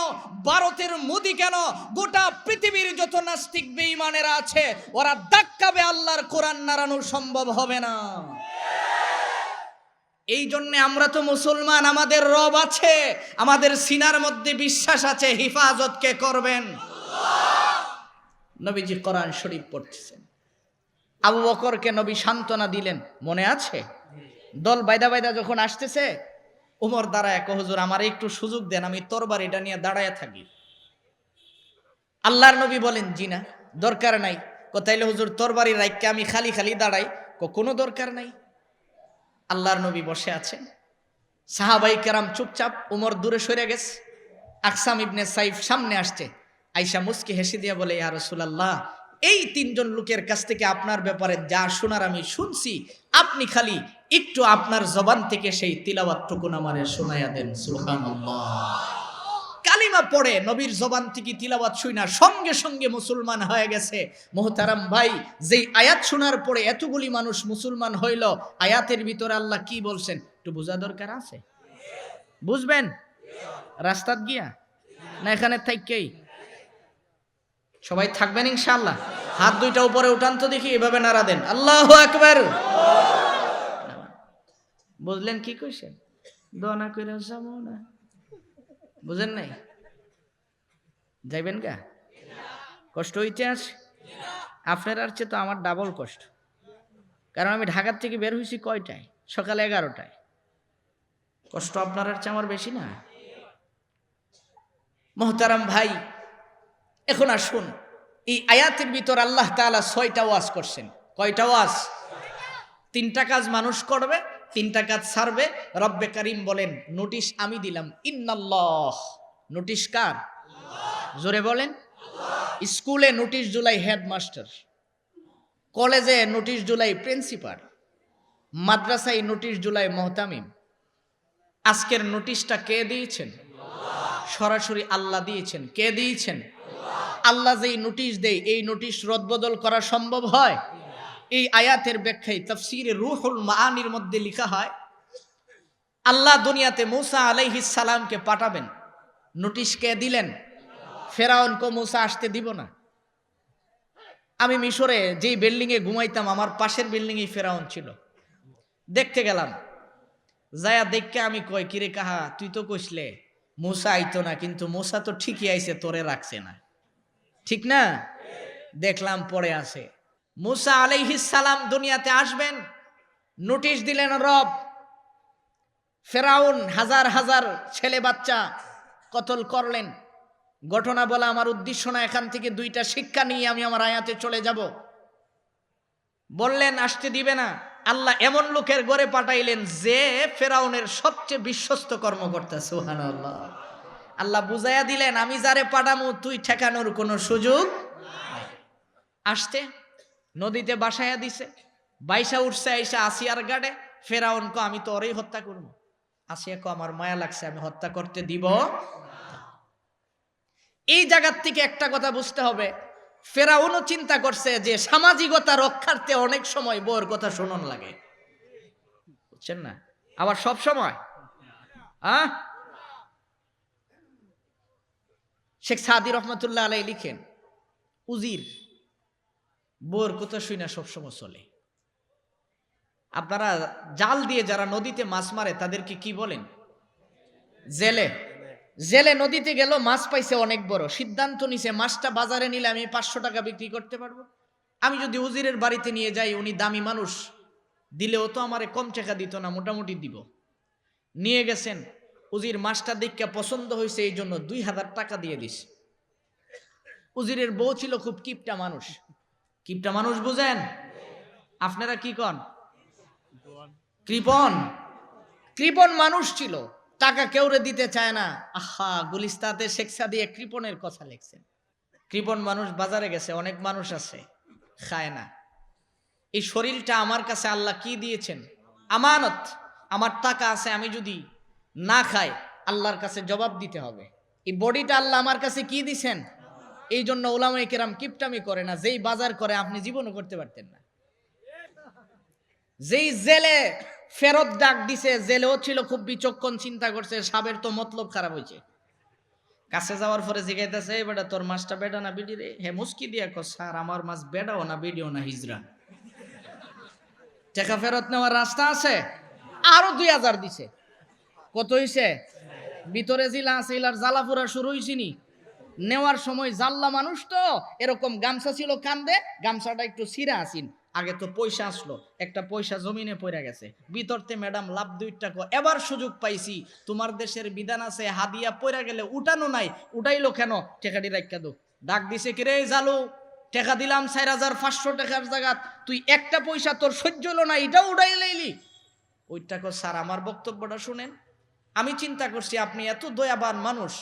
ভারতের মোদি কেন, গোটা পৃথিবীর যত নাস্তিক বেঈমানেরা আছে, ওরা ধাক্কাবে, আল্লাহর কোরআন নাড়ানো সম্ভব হবে না। এই জন্য আমরা তো মুসলমান, আমাদের রব আছে, আমাদের সিনার মধ্যে বিশ্বাস আছে, হিফাজত কে করবেন? নবীজি কোরআন শরীফ পড়তেছেন, আবু বকরকে নবী সান্ত্বনা দিলেন, মনে আছে? দল বাইদা বাইদা যখন আসতেছে, উমর দাঁড়ায়, হুজুর আমার একটু সুযোগ দেন, আমি তরবারিটা নিয়ে দাঁড়ায় থাকি। আল্লাহর নবী বলেন, জি না, দরকার নাই। তাইলে হুজুর তরবারি রাইখকে আমি খালি খালি দাঁড়াই? কোনো দরকার নাই। আল্লাহর নবী বসে আছেন, সাহাবাই কেরাম চুপচাপ, উমর দূরে সরে গেছে। আকসাম ইবনে সাইফ সামনে আসছে, আয়েশা মুস্কি হেসে দিয়ে বলে, ইয়া রাসূলুল্লাহ, এই 3 জন লোকের কাছ থেকে আপনার ব্যাপারে যা শোনার আমি শুনছি, আপনি খালি একটু আপনার জবান থেকে সেই তিলাওয়াতটুকু আমারে শোনায়া দেন। সুবহানাল্লাহ। কালিমা পড়ে নবীর জবান থেকে তিলাওয়াত শুনা সঙ্গে সঙ্গে মুসলমান হয়ে গেছে। মুহতারাম ভাই, যেই আয়াত শোনার পরে এতগুলি মানুষ মুসলমান হইল, আয়াতের ভিতরে আল্লাহ কি বলছেন একটু বোঝা দরকার আছে। বুঝবেন রাস্তাত গিয়া না এখানে থাককেই? সবাই থাকবেন ইনশাআল্লাহ। হাত দুইটা উপরে উঠান তো দেখি, এভাবে নাড়া দেন, আল্লাহু আকবার। বুঝলেন কি কইছেন? দোয়া না কইরা যাবো না, বুঝেন নাই? যাইবেন গা? কষ্ট হইতে আছে আপনার, আর চেয়ে তো আমার ডাবল কষ্ট, কারণ আমি ঢাকার থেকে বের হয়েছি কয়টায়? সকালে 11টায়। কষ্ট আপনার আর চেয়ে আমার বেশি না? মোহতারাম ভাই, এখন আসুন, এই আয়াতের ভিতর আল্লাহ তাআলা 6টা ওয়াজ করছেন। কয়টা ওয়াজ? 3টা কাজ মানুষ করবে, 3টা কাজ ছাড়বে। রব্বে কারীম বলেন নোটিশ আমি দিলাম। ইন্নাল্লাহ, নোটিশ কার? জোরে বলেন। স্কুলে নোটিশ জুলাই হেডমাস্টার, কলেজে নোটিশ জুলাই প্রিন্সিপাল, মাদ্রাসায় নোটিশ জুলাই মুহতামিম। আজকের নোটিশটা কে দিয়েছেন? সরাসরি আল্লাহ দিয়েছেন। কে দিয়েছেন? আল্লাহ যেই নোটিশ দেয়, এই নোটিশ রদবদল করা সম্ভব হয়? এই আয়াতের ব্যাখ্যায় তাফসীরে রুহুল মাআনির মধ্যে লেখা হয়, আল্লাহ দুনিয়াতে মূসা আলাইহিস সালামকে পাঠাবেন, নোটিশ কে দিলেন? ফেরাউনকে মূসা আসতে দিব না। আমি মিশরে যেই বিল্ডিং এ ঘুমাইতাম, আমার পাশের বিল্ডিং এ ফেরাউন ছিল। দেখতে গেলাম, যায়া দেখকে আমি কই, কিরে কাহা, তুই তো কইসলে মূসা আইতো না, কিন্তু মূসা তো ঠিকই আইছে, তোরে রাখছে না, ঠিক না? দেখলাম পড়ে আছে। মূসা আলাইহিস সালাম দুনিয়াতে আসবেন, নোটিশ দিলেন রব। ফেরাউন হাজার হাজার ছেলে বাচ্চা কতল করলেন। ঘটনা বলা আমার উদ্দেশ্য না, এখান থেকে 2টা শিক্ষা নিয়ে আমি আমার আয়াতে চলে যাব। বললেন আসতে দিবে না। আল্লাহ এমন লোকের ঘরে পাঠাইলেন যে ফেরাউনের সবচেয়ে বিশ্বস্ত কর্মকর্তা। সুবহানাল্লাহ। আল্লাহ বুঝাইয়া দিলেন আমি যারে পাঠামু তুই ঠেকানোর কোনো সুযোগ নাই। আসতে নদীতে বাসায়া দিছে, বাইসা উঠছে, আইসা আসিয়ার গাড়ে। ফেরাউন কো আমি তো ওরেই হত্যা করবো। আসিয়া কো আমার মায়া লাগছে, আমি হত্যা করতে দিব। এই জায়গার থেকে একটা কথা বুঝতে হবে, ফেরাউনও চিন্তা করছে যে সামাজিকতা রক্ষার্থে অনেক সময় বউর কথা শোনন লাগে, বুঝছেন না? আবার সব সময় শেখ সাদি রহমতুল্লাহ আলাইহি লিখেন, উজির বউর কথা শুনা সবসময় চলে। আপনারা জাল দিয়ে যারা নদীতে মাছ মারে তাদেরকে কি বলেন? জেলে। জেলে নদীতে গেল, মাছ পাইছে অনেক বড়, সিদ্ধান্ত নিছে মাছটা বাজারে নিলে আমি 500 টাকা বিক্রি করতে পারবো। আমি যদি উজিরের বাড়িতে নিয়ে যাই, উনি দামি মানুষ, দিলেও তো আমারে কম টাকা দিত না, মোটামুটি দিব। নিয়ে গেছেন, উজির মাছটা দেখে পছন্দ হয়েছে, এই জন্য 2000 টাকা দিয়ে দিস। উজিরের বউ ছিল খুব কিপটা মানুষ। কিপটা মানুষ বুঝেন? আপনারা কি কন? কৃপণ। কৃপণ মানুষ ছিল, টাকা কেউরে দিতে চায় না। আহা, গুলিস্তাতে শেখ সাদি কৃপণের কথা লিখছেন। কৃপণ মানুষ বাজারে গেছে, অনেক মানুষ আছে খায় না। এই শরীরটা আমার কাছে আল্লাহ কি দিয়েছেন? আমানত। আমার টাকা আছে, আমি যদি না খাই আল্লাহর কাছে জবাব দিতে হবে। এই বডিটা আল্লাহ আমার কাছে কি দিছেন? এই জন্য উলামায়ে কেরাম কিপটামি করে না। যেই বাজার করে আপনি জীবনও করতে পারতেন না। যেই জেলে ফেরত ডাক দিছে, জেলেও ছিল খুব বিচক্ষণ, চিন্তা করছে সাবের তো মতলব খারাপ হয়েছে। কাছে যাওয়ার পরে জিজ্ঞাসা, বেটা তোর মাছটা বেডা না বিডি রে? হে মুস্কি দিয়া কো, স্যার আমার মাছ বেডাও না বিডিও না, হিজরা। টাকা ফেরত নেওয়ার রাস্তা আছে? আরো 2000 দিছে। কত হইছে? ভিতরে জিলা আছে, ইলার জ্বালাপুরা শুরু হইছিনি। নেওয়ার সময় জাল্লা মানুষ তো, এরকম গামছা ছিল কান্দে, গামছাটা একটু ছিঁড়া আসিন। আগে তো পয়সা আসলো, একটা পয়সা জমিনে পড়ে গেছে। ভিতরতে ম্যাডাম লাভ 2 টাকা, এবার সুযোগ পাইছি। তোমার দেশের বিধান আছে হাদিয়া পড়ে গেলে উঠানো নাই, উঠাইলো কেন? টেকাটি রাখা দো। ডাক দিছে কিরে জালু, টাকা দিলাম 4500 টাকার জায়গা, তুই একটা পয়সা তোর সহ্য হলো না, এটাও উঠাই লাইলি। ওই টাকা স্যার আমার বক্তব্যটা শুনেন। আমি চিন্তা করছি আপনি এত দয়াবান মানুষ,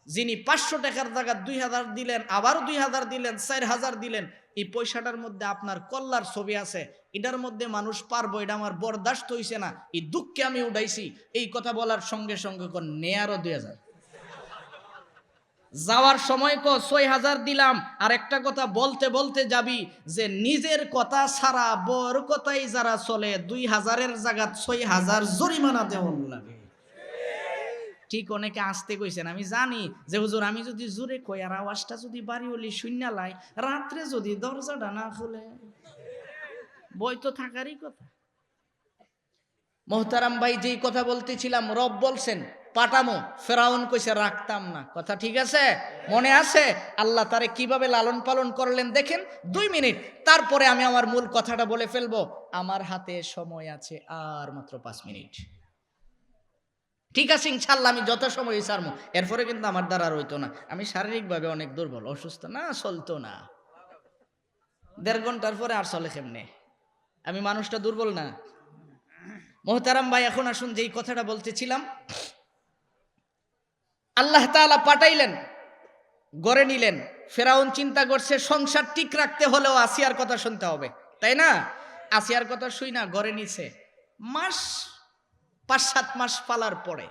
যিনি 500 টাকার জায়গা 2000 দিলেন, আবার 2000 দিলেন, 4000 দিলেন। এই পয়সাটার মধ্যে আপনার কল্লার ছবি আছে, এটার মধ্যে মানুষ পারবো, এটা আমার বরদাস্ত হইছে না, এই দুঃখে আমি উঠাইছি। এই কথা বলার সঙ্গে সঙ্গে কোন নেয়ারও 2000। যাওয়ার সময় কো 6000 দিলাম। আর একটা কথা বলতে বলতে যাবি যে নিজের কথা ছাড়া বর কথাই যারা চলে, 2000-এর জায়গা 6000 জরিমানা দেওয়ার লাগে। ঠিক অনেকে আসতে কইছেন, আমি জানি যে হুজুর আমি যদি জোরে কই আর আওয়াজটা যদি বাড়ি হলি শূন্য লাই, রাত্রে যদি দরজাটা না খুলে, বই তো থাকারই কথা। মোহতারাম ভাই, যেই কথা বলতেছিলাম, রব বলছেন পাঠামো, ফেরাউন কইছে রাখতাম না। কথা ঠিক আছে? মনে আছে আল্লাহ তারে কিভাবে লালন পালন করলেন? দেখেন 2 মিনিট, তারপরে আমি আমার মূল কথাটা বলে ফেলবো। আমার হাতে সময় আছে আর মাত্র 5 মিনিট। ঠিক আছে ইনশাল্লাহ, আমি যত সময় ছাড়বো, এরপরে কিন্তু আমার দ্বারা আর হইতো না। আমি শারীরিকভাবে অনেক দুর্বল, অসুস্থ, না চলতো না। 1.5 ঘন্টার পরে আর চলে কেমনে? আমি মানুষটা দুর্বল না? মোহতারাম ভাই, এখন আসুন যেই কথাটা বলতেছিলাম, আল্লাহ তাআলা পাঠাইলেন, গড়ে নিলেন। ফেরাউন চিন্তা করছে সংসার ঠিক রাখতে হলেও আসিয়ার কথা শুনতে হবে, তাই না? আসিয়ার কথা শুই না গড়ে নিছে। 5-7 মাস পালার পরে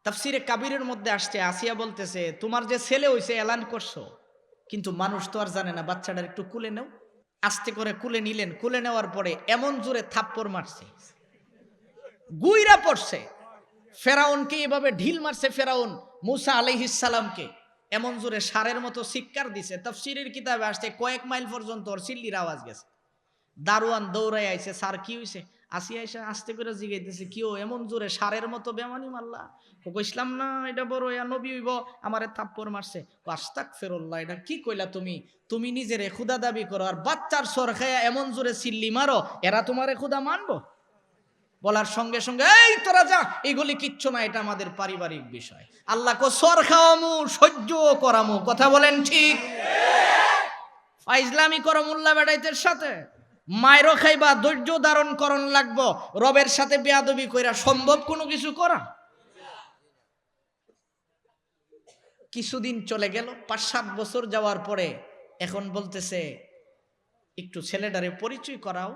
তাফসিরে কাবিরের মধ্যে আসছে, আসিয়া বলতেছে তোমার যে ছেলে হইছে এলান করছো, কিন্তু মানুষ তো আর জানে না, বাচ্চাটার একটু কুলে নাও। আস্তে করে কুলে নিলেন। কুলে নেওয়ার পরে এমন জোরে থাপ্পড় মারছে, গুইরা পড়ছে। ফেরাউনকে এভাবে ঢিল মারছে ফেরাউন মুসা আলাইহিস সালামকে, এমন জোরে সারের মতো চিৎকার দিছে। তাফসীরের কিতাবে আসছে কয়েক মাইল পর্যন্ত ওর চিল্লির আওয়াজ গেছে। দারোয়ান দৌড়াই আইছে, স্যার কি হইছে? আসিয়া এসে আস্তে করে জিগাইতেছে, কি ও এমন জোরে সারের মতো বেমানি মারলা? কইসলাম না এটা বড় ইয়া নবী হইব, আমারে থাপ্পড় মারছে। আস্তাগফিরুল্লাহ, এটা কি কইলা তুমি? তুমি নিজেরে খুদা দাবি করো আর বাচ্চার সর খায়া এমন জোরে চিল্লি মারো, এরা তোমারে খুদা মানবো? বলার সঙ্গে সঙ্গে এই তোরা যা, এগুলি কিচ্ছু না, এটা আমাদের পারিবারিক বিষয়। আল্লাহ কো সর খাওয়ামু, সহ্য করামু। কথা বলেন ঠিক? ফাইজলামি করো মোল্লা বেড়াইতের সাথে, মায়েরও খাইবা, ধৈর্য ধারণ করণ লাগবো। রবের সাথে বেয়াদবি কইরা সম্ভব কোনো কিছু করা? কিছুদিন চলে গেল, 5-7 বছর যাওয়ার পরে এখন বলতেছে একটু ছেলেটারে পরিচয় করাও।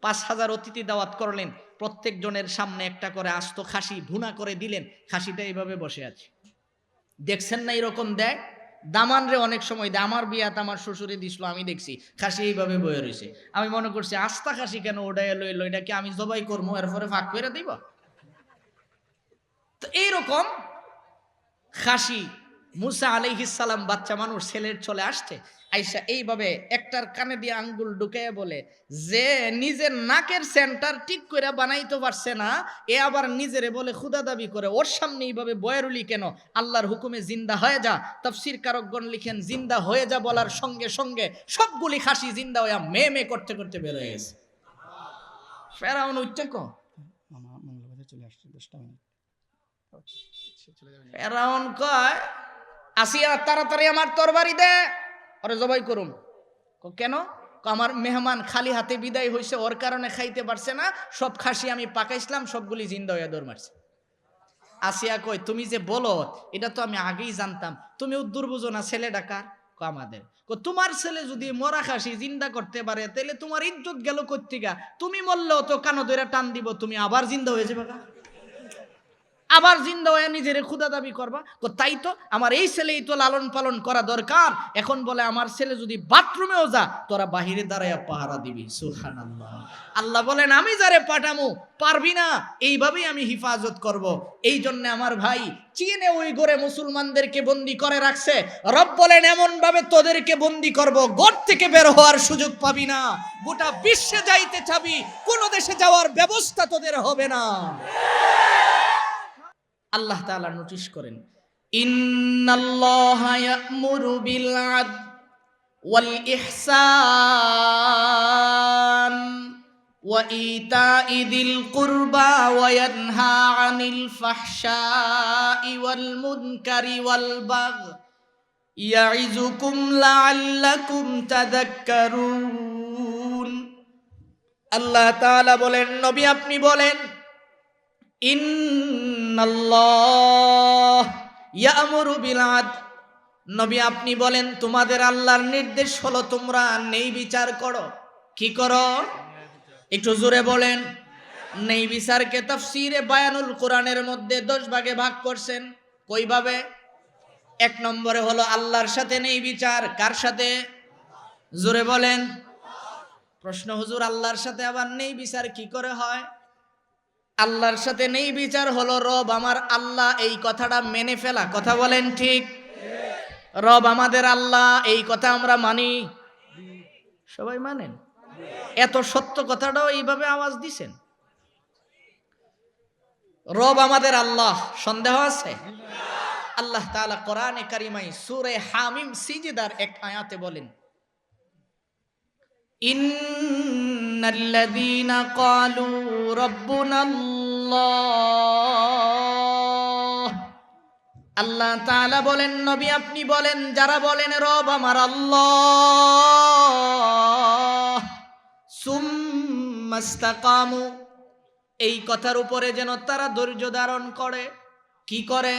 5000 অতিথি দাওয়াত করলেন, প্রত্যেক জনের সামনে একটা করে আস্ত খাসি ভুনা করে দিলেন। খাসিটা এইভাবে বসে আছে, দেখছেন না এরকম দেয়? দামান রে অনেক সময় দেয়, আমার বিয়াত আমার শ্বশুরে দিছিল, আমি দেখছি খাসি এইভাবে বয়ে রয়েছে। আমি মনে করছি আস্তা খাসি কেন ওটাই লইলো, এটা কি আমি জবাই করবো এরপরে ফাঁক করে দিব? তো এইরকম খাসি মুসা আলাইহিস সালাম বাচ্চা মানুষ, ছেলের চলে আসছে। আইসা এইভাবে একটার কানে দিয়ে আঙ্গুল ঢুকাইয়া বলে, যে নিজের নাকের সেন্টার ঠিক করে বানাইতে পারছে না, এ আবার নিজেরে বলে খুদা দাবি করে। ওর সামনে এইভাবে বয়ারুলি কেন? আল্লাহর হুকুমে জিন্দা হয়ে যা। তাফসীর কারকগণ লিখেন, জিন্দা হয়ে যা বলার সঙ্গে সঙ্গে সবগুলি খাসি জিন্দা হইয়া মে মে করতে করতে বের হয়ে গেছে। ফেরাউন উঠতে কো চলে আসছে 10টা মিনিট। ফেরাউন কয়, আসিয়া তাড়াতাড়ি আমার তরবারি দে, ওরে জবাই করুম। কেন? আমার মেহমান খালি হাতে বিদায় হয়েছে, ওর কারণে খাইতে পারছে না, সব খাসি আমি পাকাইছিলাম, সবগুলি জিন্দা হইয়া দৌড় মারছে। আসিয়া কই, তুমি যে বলো এটা তো আমি আগেই জানতাম, তুমি উদ্দুর বুঝো না, ছেলে ডাকার আমাদের। তোমার ছেলে যদি মরা খাসি জিন্দা করতে পারে, তাহলে তোমার ইজ্জত গেল কোত্থেকে? তুমি মরলেও তো কানো ধরে টান দিব, তুমি আবার জিন্দা হয়ে যাবে, আবার জিন্দা হয়ে নিজের ক্ষুদা দাবি করবা। তাই তো আমার এই ছেলেই তো লালন পালন করা দরকার। এখন বলে আমার ছেলে যদি বাথরুমেও যা, তোরা বাহিরে দাঁড়াইয়া পাহারা দিবি। সুবহানাল্লাহ। আল্লাহ বলেন আমি যারে পাঠামু পারবি না, এইভাবেই আমি হিফাজত করব। এই জন্য আমার ভাই, চীনে ওই ঘরে মুসলমানদেরকে বন্দি করে রাখছে। রব বলেন এমন ভাবে তোদেরকে বন্দি করব, ঘর থেকে বের হওয়ার সুযোগ পাবি না। গোটা বিশ্বে যাইতে চাবি, কোন দেশে যাওয়ার ব্যবস্থা তোদের হবে না। আল্লাহ তাআলা নোটিশ করেন, ইন্নাল্লাহা ইয়া'মুরু বিল আদল ওয়াল ইহসান ওয়া ইতা'i যিল কুরবা ওয়া ইয়ানহা আনিল ফাহশাই ওয়াল মুনকারি ওয়াল বাগই ইয়া'iযুকুম লা'আল্লাকুম তাযাক্কারুন। আল্লাহ তাআলা বলেন, নবী আপনি বলেন, ইন্নাল্লাহ ইয়া'মুরু বিল আদল, নবী আপনি বলেন তোমাদের আল্লাহর নির্দেশ হলো তোমরা ন্যায় বিচার করো। কি করো? একটু জোরে বলেন। ন্যায় বিচারকে তাফসীরে বায়ানুল কোরআনের মধ্যে 10 ভাগে ভাগ করছেন। কইভাবে? 1 নম্বরে হলো আল্লাহর সাথে ন্যায় বিচার। কার সাথে? জোরে বলেন। প্রশ্ন, হুজুর আল্লাহর সাথে আবার ন্যায় বিচার কি করে হয়? আল্লাহর সাথে নেই বিচার হলো রব আমার আল্লাহ, এই কথাটা মেনে ফেলা। কথা বলেন ঠিক? রব আমাদের আল্লাহ, এই কথা আমরা মানি। সবাই মানেন? এত সত্য কথাটাও এইভাবে আওয়াজ দিছেন। রব আমাদের আল্লাহ, সন্দেহ আছে? আল্লাহ তাআলা কোরআনে কারিমায় সূরা হামিম সিজদার এক আয়াতে বলেন, ইন্নাল্লাযীনা ক্বালু রাব্বুনাল্লাহ। আল্লাহ তাআলা বলেন, নবী আপনি বলেন, যারা বলেন রব আমার আল্লাহ, সুম্মাস্তাকামু, এই কথার উপরে যেন তারা ধৈর্য ধারণ করে। কি করে?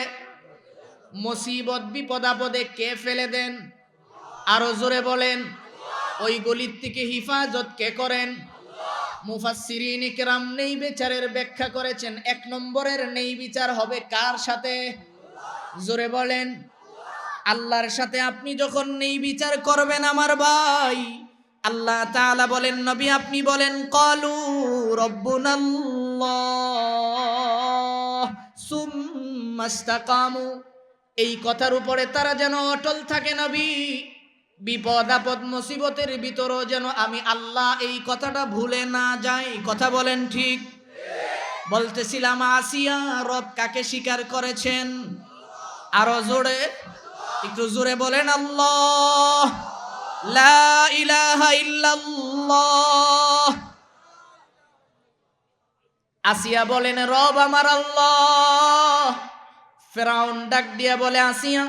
মুসিবত বিপদ আপদে কে ফেলে দেন? আরো জোরে বলেন। ওই গলির থেকে হিফাজত কে করেন? মুফাসসিরিন ইকরাম নেই বিচারের ব্যাখ্যা করেছেন, এক নম্বরের নেই বিচার হবে কার সাথে? জোরে বলেন। আল্লাহর সাথে আপনি যখন নেই বিচার করবেন আমার ভাই, আল্লাহ তাআলা বলেন, নবী আপনি বলেন, ক্বালু রাব্বুনাল্লাহ সুম্মাস্তাকামু, এই কথার উপরে তারা যেন অটল থাকে। নবী বিপদ আপদ মুসিবতের ভিতরও যেন আমি আল্লাহ এই কথাটা ভুলে না যাই। কথা বলেন ঠিক? বলতেছিলাম আসিয়া রব কাকে স্বীকার করেছেন? আরো জোরে, একটু জোরে বলেন, আল্লাহ, লা ইলাহা ইল্লাল্লাহ। আসিয়া বলেন রব আমার আল্লাহ। ফেরাউন ডাক দিয়া বলে, আসিয়া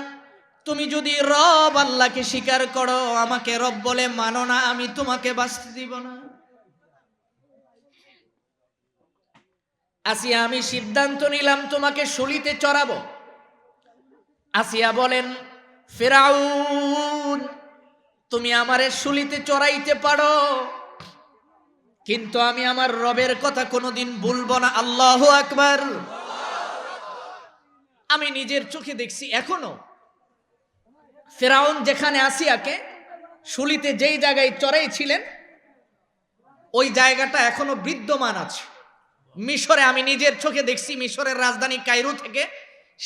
তুমি যদি রব আল্লাহকে স্বীকার করো, আমাকে রব বলে মানো না, আমি তোমাকে বাঁচতে দিব না। আসিয়া আমি সিদ্ধান্ত নিলাম তোমাকে শুলিতে চড়াবো। আসিয়া বলেন, ফেরাউন তুমি আমারে শুলিতে চড়াইতে পারো, কিন্তু আমি আমার রবের কথা কোনোদিন ভুলবো না। আল্লাহু আকবার। আমি নিজের চোখে দেখছি, এখনো ফেরাউন যেখানে আসিয়াকে শুলিতে যেই জায়গায় চড়াইছিলেন, ওই জায়গাটা এখনো বিদ্যমান আছে মিশরে। আমি নিজের চোখে দেখছি, মিশরের রাজধানী কায়রো থেকে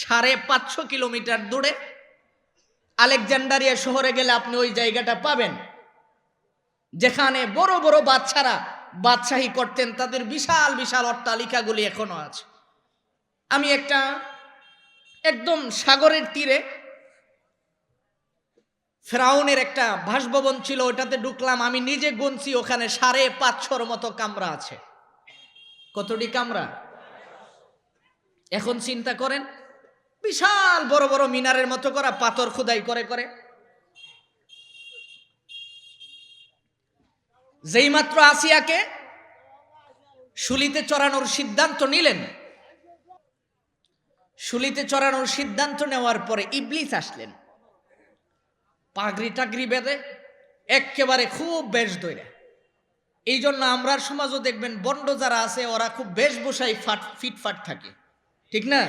550 কিলোমিটার দূরে আলেকজান্ডারিয়া শহরে গেলে আপনি ওই জায়গাটা পাবেন, যেখানে বড় বড় বাদশারা বাদশাহী করতেন, তাদের বিশাল বিশাল অট্টালিকাগুলি এখনো আছে। আমি একদম সাগরের তীরে ফেরাউনের একটা বাসভবন ছিল, ওটাতে ঢুকলাম। আমি নিজে গুনছি, ওখানে 550 মতো কামরা আছে। কতটি কামরা? এখন চিন্তা করেন, বিশাল বড় বড় মিনারের মতো করা পাথর খোদাই করে করে। যেই মাত্র আসিয়াকে শুলিতে চড়ানোর সিদ্ধান্ত নিলেন, শুলিতে চড়ানোর সিদ্ধান্ত নেওয়ার পরে ইবলিস আসলেন, পাগড়ি টাগড়ি বেঁধে একেবারে খুব বেশ ধরে। এই জন্য আমরার সমাজও দেখবেন বন্ড যারা আছে ওরা খুব বেশভূষায় ফিটফাট থাকে, ঠিক না?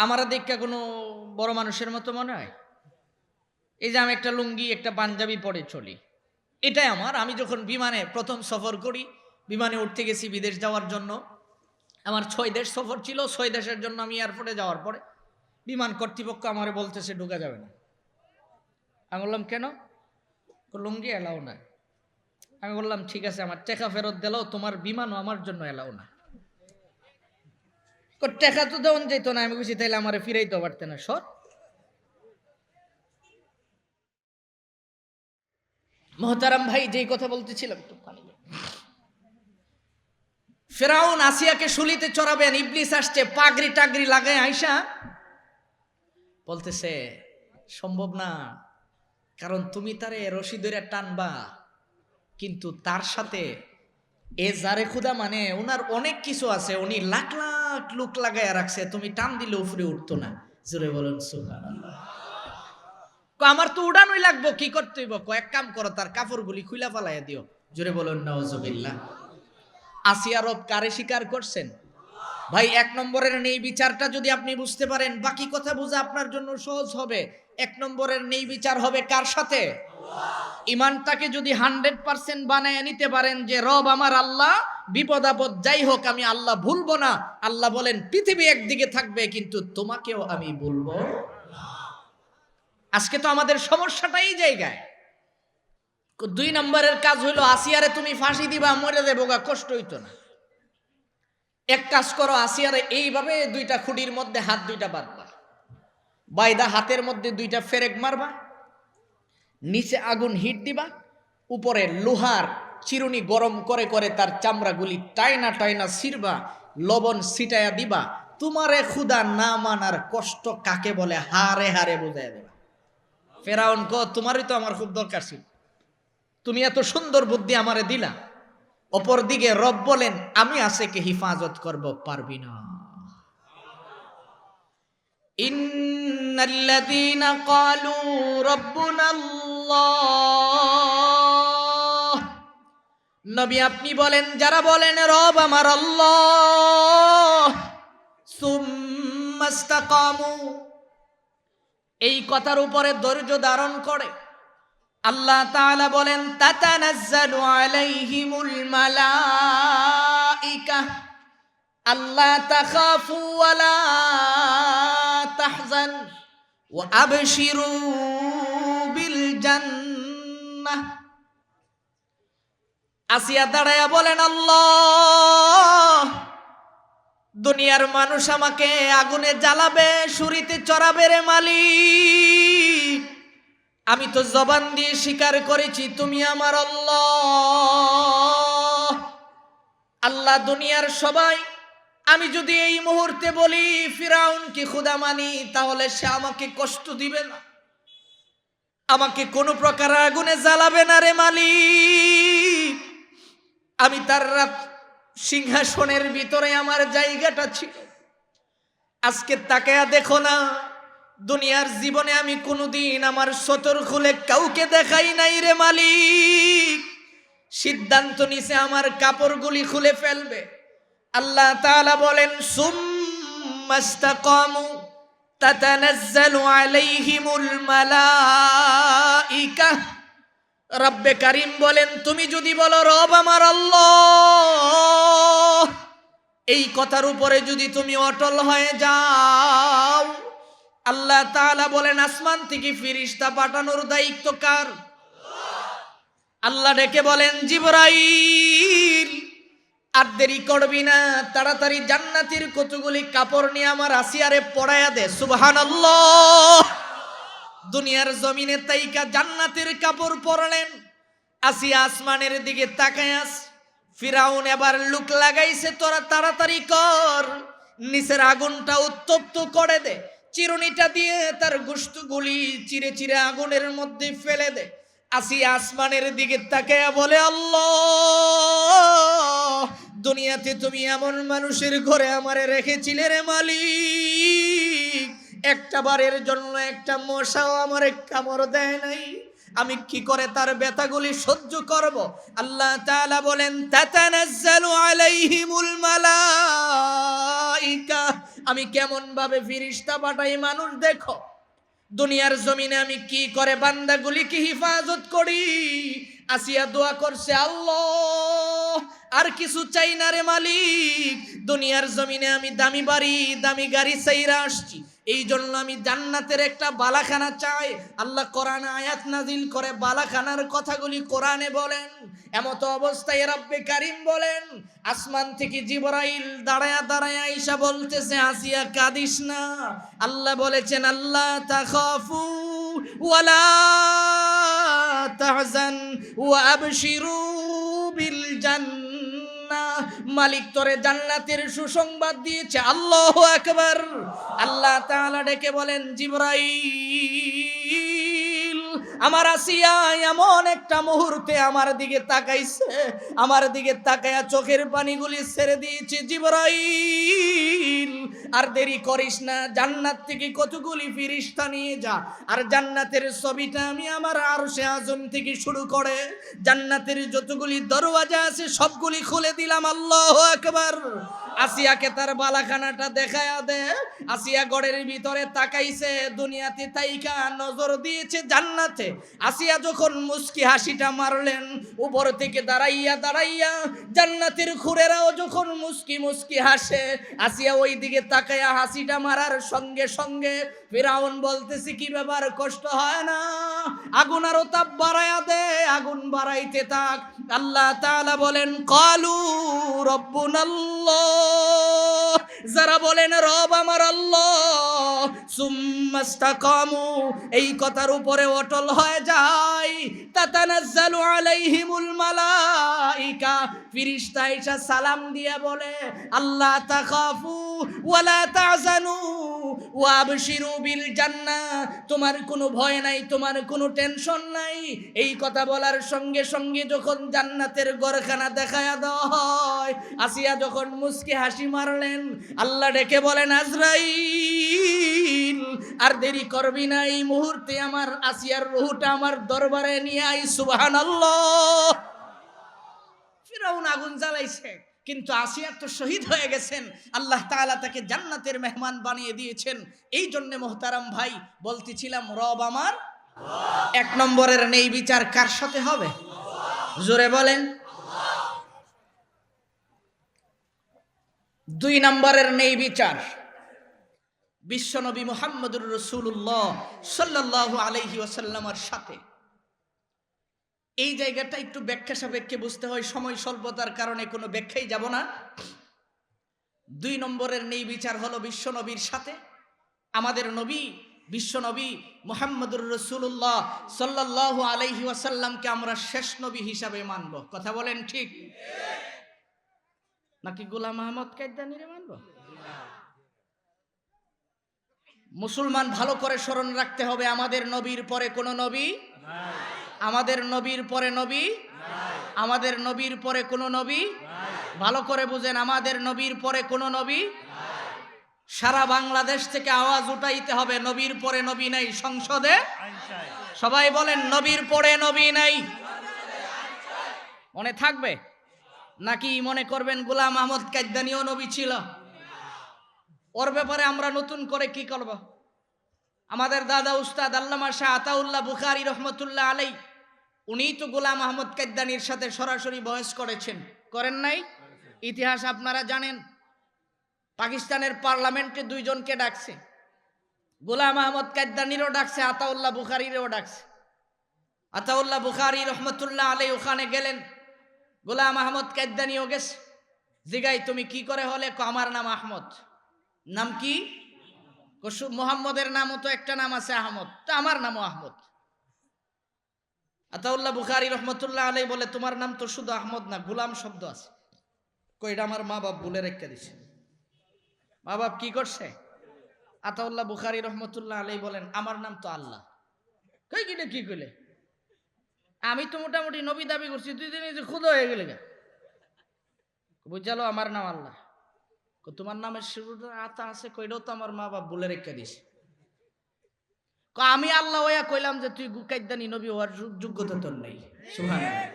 আমারা দেখা কোনো বড় মানুষের মতো মনে হয়? এই যে আমি একটা লুঙ্গি একটা পাঞ্জাবি পরে চলি, এটাই আমার। আমি যখন বিমানে প্রথম সফর করি, বিমানে উঠতে গেছি বিদেশ যাওয়ার জন্য, আমার 6 দেশ সফর ছিল। 6 দেশের জন্য আমি এয়ারপোর্টে যাওয়ার পরে বিমান কর্তৃপক্ষ আমারে বলতেছে ঢোকা যাবে না। আমি বললাম কেন? লুঙ্গি এলাও না। আমি বললাম ঠিক আছে, আমার টাকা ফেরত দিলেও তোমার বিমানও আমার জন্য এলাও না। টাকা তো দেওয়া যেত না। আমি বুঝি তাইলে আমারে ফিরাইতে পারতে না, সর। মোহতারাম ভাই, যেই কথা বলতেছিলাম, ফেরাউন আসিয়াকে শুলিতে চড়াবেন, ইবলিস আসছে পাগড়ি টাগড়ি লাগায় আইসা বলতেছে সম্ভব না, কারণ তুমি তারে রশি ধরে টানবা, কিন্তু তার সাথে এ জারে খুদা মানে ওনার অনেক কিছু আছে, উনি লাখ লাখ লোক লাগাইয়া রাখছে, তুমি টান দিলে উপরে উঠতো না। জোরে বলেন সুবহানাল্লাহ। আমার তো উড়ানোই লাগবো, কি করতে হইব? এক কাম করো, তার কাপড়গুলি খুইলা ফালাইয়া দিও। জোরে বলেন নাউজুবিল্লাহ। আসিয়া রব কারে স্বীকার করছেন? ভাই 1 নম্বরের নেই বিচারটা যদি আপনি বুঝতে পারেন, বাকি কথা বোঝা আপনার জন্য সহজ হবে। 1 নম্বরের নেই বিচার হবে কার সাথে? ইমানটাকে যদি 100% বানায় নিতে পারেন যে রব আমার আল্লাহ, বিপদ আপদ যাই হোক আমি আল্লাহ ভুলবো না। আল্লাহ বলেন পৃথিবী একদিকে থাকবে কিন্তু তোমাকেও আমি ভুলবো। আজকে তো আমাদের সমস্যাটাই এই জায়গায়। 2 নম্বরের কাজ হলো আসিয়ারে তুমি ফাঁসি দিবা, মরে দেবো গা, কষ্ট হইতো না। এক কাজ করো, আসিয়ারে এইভাবে 2টা খুঁটির মধ্যে হাত 2টা বাঁধবা, বাইদা হাতের মধ্যে 2টা ফেরেক মারবা, নিচে আগুন হিট দিবা, উপরে লোহার চিরুনি গরম করে করে তার চামড়াগুলি টাইনা টাইনা ছিড়বা, লবণ ছিটায়া দিবা। তোমারে খুদা না মানার কষ্ট কাকে বলে হারে হারে বুঝাই দেবা। ফেরাউন কো তোমারই তো আমার খুব দরকার ছিল, তুমি এত সুন্দর বুদ্ধি আমারে দিলা। অপর দিকে রব বলেন আমি আছেকে হিফাজত করব, পারবি না। ইন্নাল্লাযীনা ক্বালু রাব্বুনাল্লাহ, নবী আপনি বলেন যারা বলেন রব আমার আল্লাহ, সুম্মাস্তাকামু, এই কথার উপরে ধৈর্য ধারণ করে, আল্লাহ তাআলা বলেন তাতানাজ্জালু আলাইহিমুল মালাইকা আল্লা তাখাফু ওয়া লা তাহজান ওয়া আবশিরু বিল জান্নাহ। আসিয়া দাঁড়ায়া বলেন আল্লাহ, দুনিয়ার মানুষ আমাকে আগুনে জ্বালাবে, ছুরিতে চড়াবে রে মালিক, আমি তো জবান দিয়ে স্বীকার করেছি তুমি আমার আল্লাহ। আল্লাহ দুনিয়ার সবাই, আমি যদি এই মুহূর্তে বলি ফিরাউন কি খোদা মানি, তাহলে সে আমাকে কষ্ট দিবে না, আমাকে কোনো প্রকার আগুনে জ্বালাবে না রে মালিক। আমি তার রাত সিংহাসনের ভিতরে আমার জায়গাটা ছিল। আজকে তাকায়া দেখো না, দুনিয়ার জীবনে আমি কোনোদিন আমার সতর খুলে কাউকে দেখাই নাই রে মালিক। সিদ্ধান্ত নিছে আমার কাপড়গুলি খুলে ফেলবে। আল্লাহ তাআলা বলেন সুম্মাস্তাকামু তাতানাজ্জালু আলাইহিমুল মালাইকা। রব্বে কারীম বলেন তুমি যদি বলো রব আমার আল্লাহ, এই কথার উপরে যদি তুমি অটল হয়ে যাও, আল্লাহ তাআলা বলেন আসমান থেকে ফেরেশতা পাঠানোর দায়িত্ব কার? আল্লাহ ডেকে বলেন জিবরাইল আর দেরি করবি না, তাড়াতাড়ি জান্নাতের কতগুলি কাপড় নিয়ে আমার আসিয়ারে পরাইয়া দে। সুবহানাল্লাহ। দুনিয়ার জমিনে তাইকা জান্নাতের কাপড় পরলেন। আসিয়া আসমানের দিকে তাকায়, ফিরাউন এবার লুক লাগাইছে, তোরা তাড়াতাড়ি কর, নিচের আগুনটা উত্তপ্ত করে দে, চিরুনিটা দিয়ে তার গোশতগুলি চিরে চিরে আগুনের মধ্যে ফেলে দে। আসিয়া আসমানের দিকে তাকায়া বলে আল্লাহ, দুনিয়াতে তুমি এমন মানুষের ঘরে আমারে রেখেছিলে রে মালিক, একটা বারের জন্য একটা মশাও আমারে কামড় দেয় নাই, আমি কি করে তার ব্যথাগুলি সহ্য করব? আল্লাহ তাআলা বলেন তাতানাজ্জালু আলাইহিমুল মালাইকা, আমি কেমন ভাবে ফেরেশতা পাঠাই মানুষ দেখো। দুনিয়ার জমিনে আমি কি করে বান্দাগুলিকে হিফাজত করি। আসিয়া দোয়া করছে আল্লাহ আর কিছু চাই না রে মালিক, দুনিয়ার জমিনে আমি দামি বাড়ি দামি গাড়ি চাইরা আসছি, এই জন্য আমি জান্নাতের একটা বালাখানা চাই। আল্লাহ কোরআনে আয়াত নাজিল করে বালাখানার কথাগুলি কোরআনে বলেন। এমত অবস্থায় রব্বে কারীম বলেন আসমান থেকে জিবরাইল দাঁড়ায়া দাঁড়ায়া আয়েশা বলতেছে আসিয়া কাঁদিস না। আল্লাহ বলেছেন আল্লাহ তাখাফু ওয়ালা তাহজান ওয়া আবশিরু বিল জান্নাহ, মালিক তোরে জান্নাতের সুসংবাদ দিয়েছে। আল্লাহু আকবার। আল্লাহ তাআলা ডেকে বলেন জিবরাইল, আমার আসিয়া এমন একটা মুহূর্তে আমার দিকে তাকাইছে, আমার দিকে তাকায়া চোখের পানিগুলি ছেড়ে দিয়েছে। জিবরাইল আর দেরি করিস না, জান্নাত থেকে কতগুলি ফেরেশতা নিয়ে যা, আর জান্নাতের ছবিটা আমি আমার আরশে আজম থেকে শুরু করে জান্নাতের যতগুলি দরওয়াজা আছে সবগুলি খুলে দিলাম। আল্লাহু আকবার। আসিয়াকে তার বালাখানাটা দেখায়া দে। আসিয়া গড়ের ভিতরে তাকাইছে, দুনিয়াতে তাইকা নজর দিয়েছে জান্নাতে। আসিয়া যখন মুস্কি হাসিটা মারলেন, উপর থেকে দাঁড়াইয়া দাঁড়াইয়া জান্নাতের খুরেরাও যখন মুস্কি মুস্কি হাসে, আসিয়া ওই দিকে তাকাইয়া হাসিটা মারার সঙ্গে সঙ্গে ফিরাউন বলতেছে, কি ব্যাপার, কষ্ট হয় না? আগুন আরো তাপ বাড়ায়া দে, আগুন বাড়াইতে থাক। আল্লাহ তাআলা বলেন, কালু রব্বুনাল্লাহ, যারা বলেন রব আমার আল্লাহ, সুম্মাস্তাকামু, এই কথার উপরে অটল হয়ে যায়, তাতানাজ্জালু আলাইহিমুল মালাইকা, ফেরেশতা এসে সালাম দিয়ে বলে, আল্লাহ তাখাফু ওয়ালা তাহজানু ওয়া আবশিরু বিল জান্নাহ, তোমার কোনো ভয় নাই, তোমার কোনো টেনশন নাই। এই কথা বলার সঙ্গে সঙ্গে যখন জান্নাতের ঘরখানা দেখায়া দেওয়া হয়, আসিয়া যখন মুস্কি হাসি মারলেন, আল্লাহ ডেকে বলেন, আজরাইল, আর দেরি করবি না, এই মুহূর্তে আমার আসিয়ার রূহটা আমার দরবারে নিয়ে আই। সুবহানাল্লাহ। ফিরাউন আগুন জ্বালাইছে, কিন্তু আসিয়া তো শহীদ হয়ে গেছেন, আল্লাহ তাআলা তাকে জান্নাতের মেহমান বানিয়ে দিয়েছেন। এই জন্য মোহতারাম ভাই বলতেছিলাম, রব আমার এক নম্বরের নেই বিচার কার সাথে হবে? জোরে বলেন। 2 নম্বরের নেই বিচার বিশ্বনবী মুহাম্মদুর রাসূলুল্লাহ সাল্লাল্লাহু আলাইহি ওয়াসাল্লামের সাথে। এই জায়গাটা একটু ব্যাখ্যা সাপেক্ষে বুঝতে হয়, সময় স্বল্পতার কারণে কোনো ব্যাখ্যাই যাব না। 2 নম্বরের নেই বিচার হলো বিশ্বনবীর সাথে। আমাদের নবী বিশ্বনবী মুহাম্মদুর রাসূলুল্লাহ সাল্লাল্লাহু আলাইহি ওয়াসাল্লামকে আমরা শেষ নবী হিসাবে মানব। কথা বলেন ঠিক নাকি গোলাম আহমদ কায়দানিরে মানব? মুসলমান ভালো করে স্মরণ রাখতে হবে, আমাদের নবীর পরে কোনো নবী নাই, আমাদের নবীর পরে নবী নাই, আমাদের নবীর পরে কোনো নবী নাই। ভালো করে বুঝেন, আমাদের নবীর পরে কোনো নবী নাই। সারা বাংলাদেশ থেকে আওয়াজ উঠাইতে হবে, নবীর পরে নবী নাই। সংসদে সবাই বলেন, নবীর পরে নবী নাই। মনে থাকবে নাকি মনে করবেন গোলাম আহমদ কায়দানিও নবী ছিল? ওর ব্যাপারে আমরা নতুন করে কি করব? আমাদের দাদা উস্তাদ আল্লামা শাহ আতাউল্লাহ বুখারী রহমতুল্লাহ আলাই, উনি তো গোলাম আহমদ কায়দানির সাথে সরাসরি বহস করেছেন, করেন নাই? ইতিহাস আপনারা জানেন। পাকিস্তানের পার্লামেন্টে 2 জনকে ডাকছে, গোলাম আহমদ কায়দানিরও ডাকছে, আতাউল্লাহ বুখারীরও ডাকছে। আতাউল্লাহ বুখারী রহমতুল্লাহ আলাই ওখানে গেলেন, গোলাম আহমদ কায়দানিও গেছে। জিগাই, তুমি কি করে হলে? আমার নাম আহমদ। নাম কি? মোহাম্মদের নামও তো একটা নাম আছে আহমদ, তো আমার নামও আহমদ। আতাউল্লাহ বুখারী রহমতুল্লাহ আলাই বলে, তোমার নাম তো শুধু আহমদ না, গোলাম শব্দ আছে। কইটা আমার মা বাপ বলে রেখে দিছে। মা বাপ কি করছে? আতাউল্লাহ বুখারী রহমতুল্লাহ আলাই বলেন, আমার নাম তো আল্লাহ। কই কিনে কি কইলে? আমি তো মোটামুটি নবী দাবি করছি, 2 দিনে যে খুদ হয়ে গেলে বুঝালো আমার নাম আল্লাহ। তোমার নামের শুরুটা আতা আছে, কইটাও তো আমার মা বাপ বলে রেখে দিছে। আমি আল্লাহ হইয়া কইলাম যে তুই কায়দানি নবী হওয়ার যোগ্যতা তোর নেই। সুবহানাল্লাহ।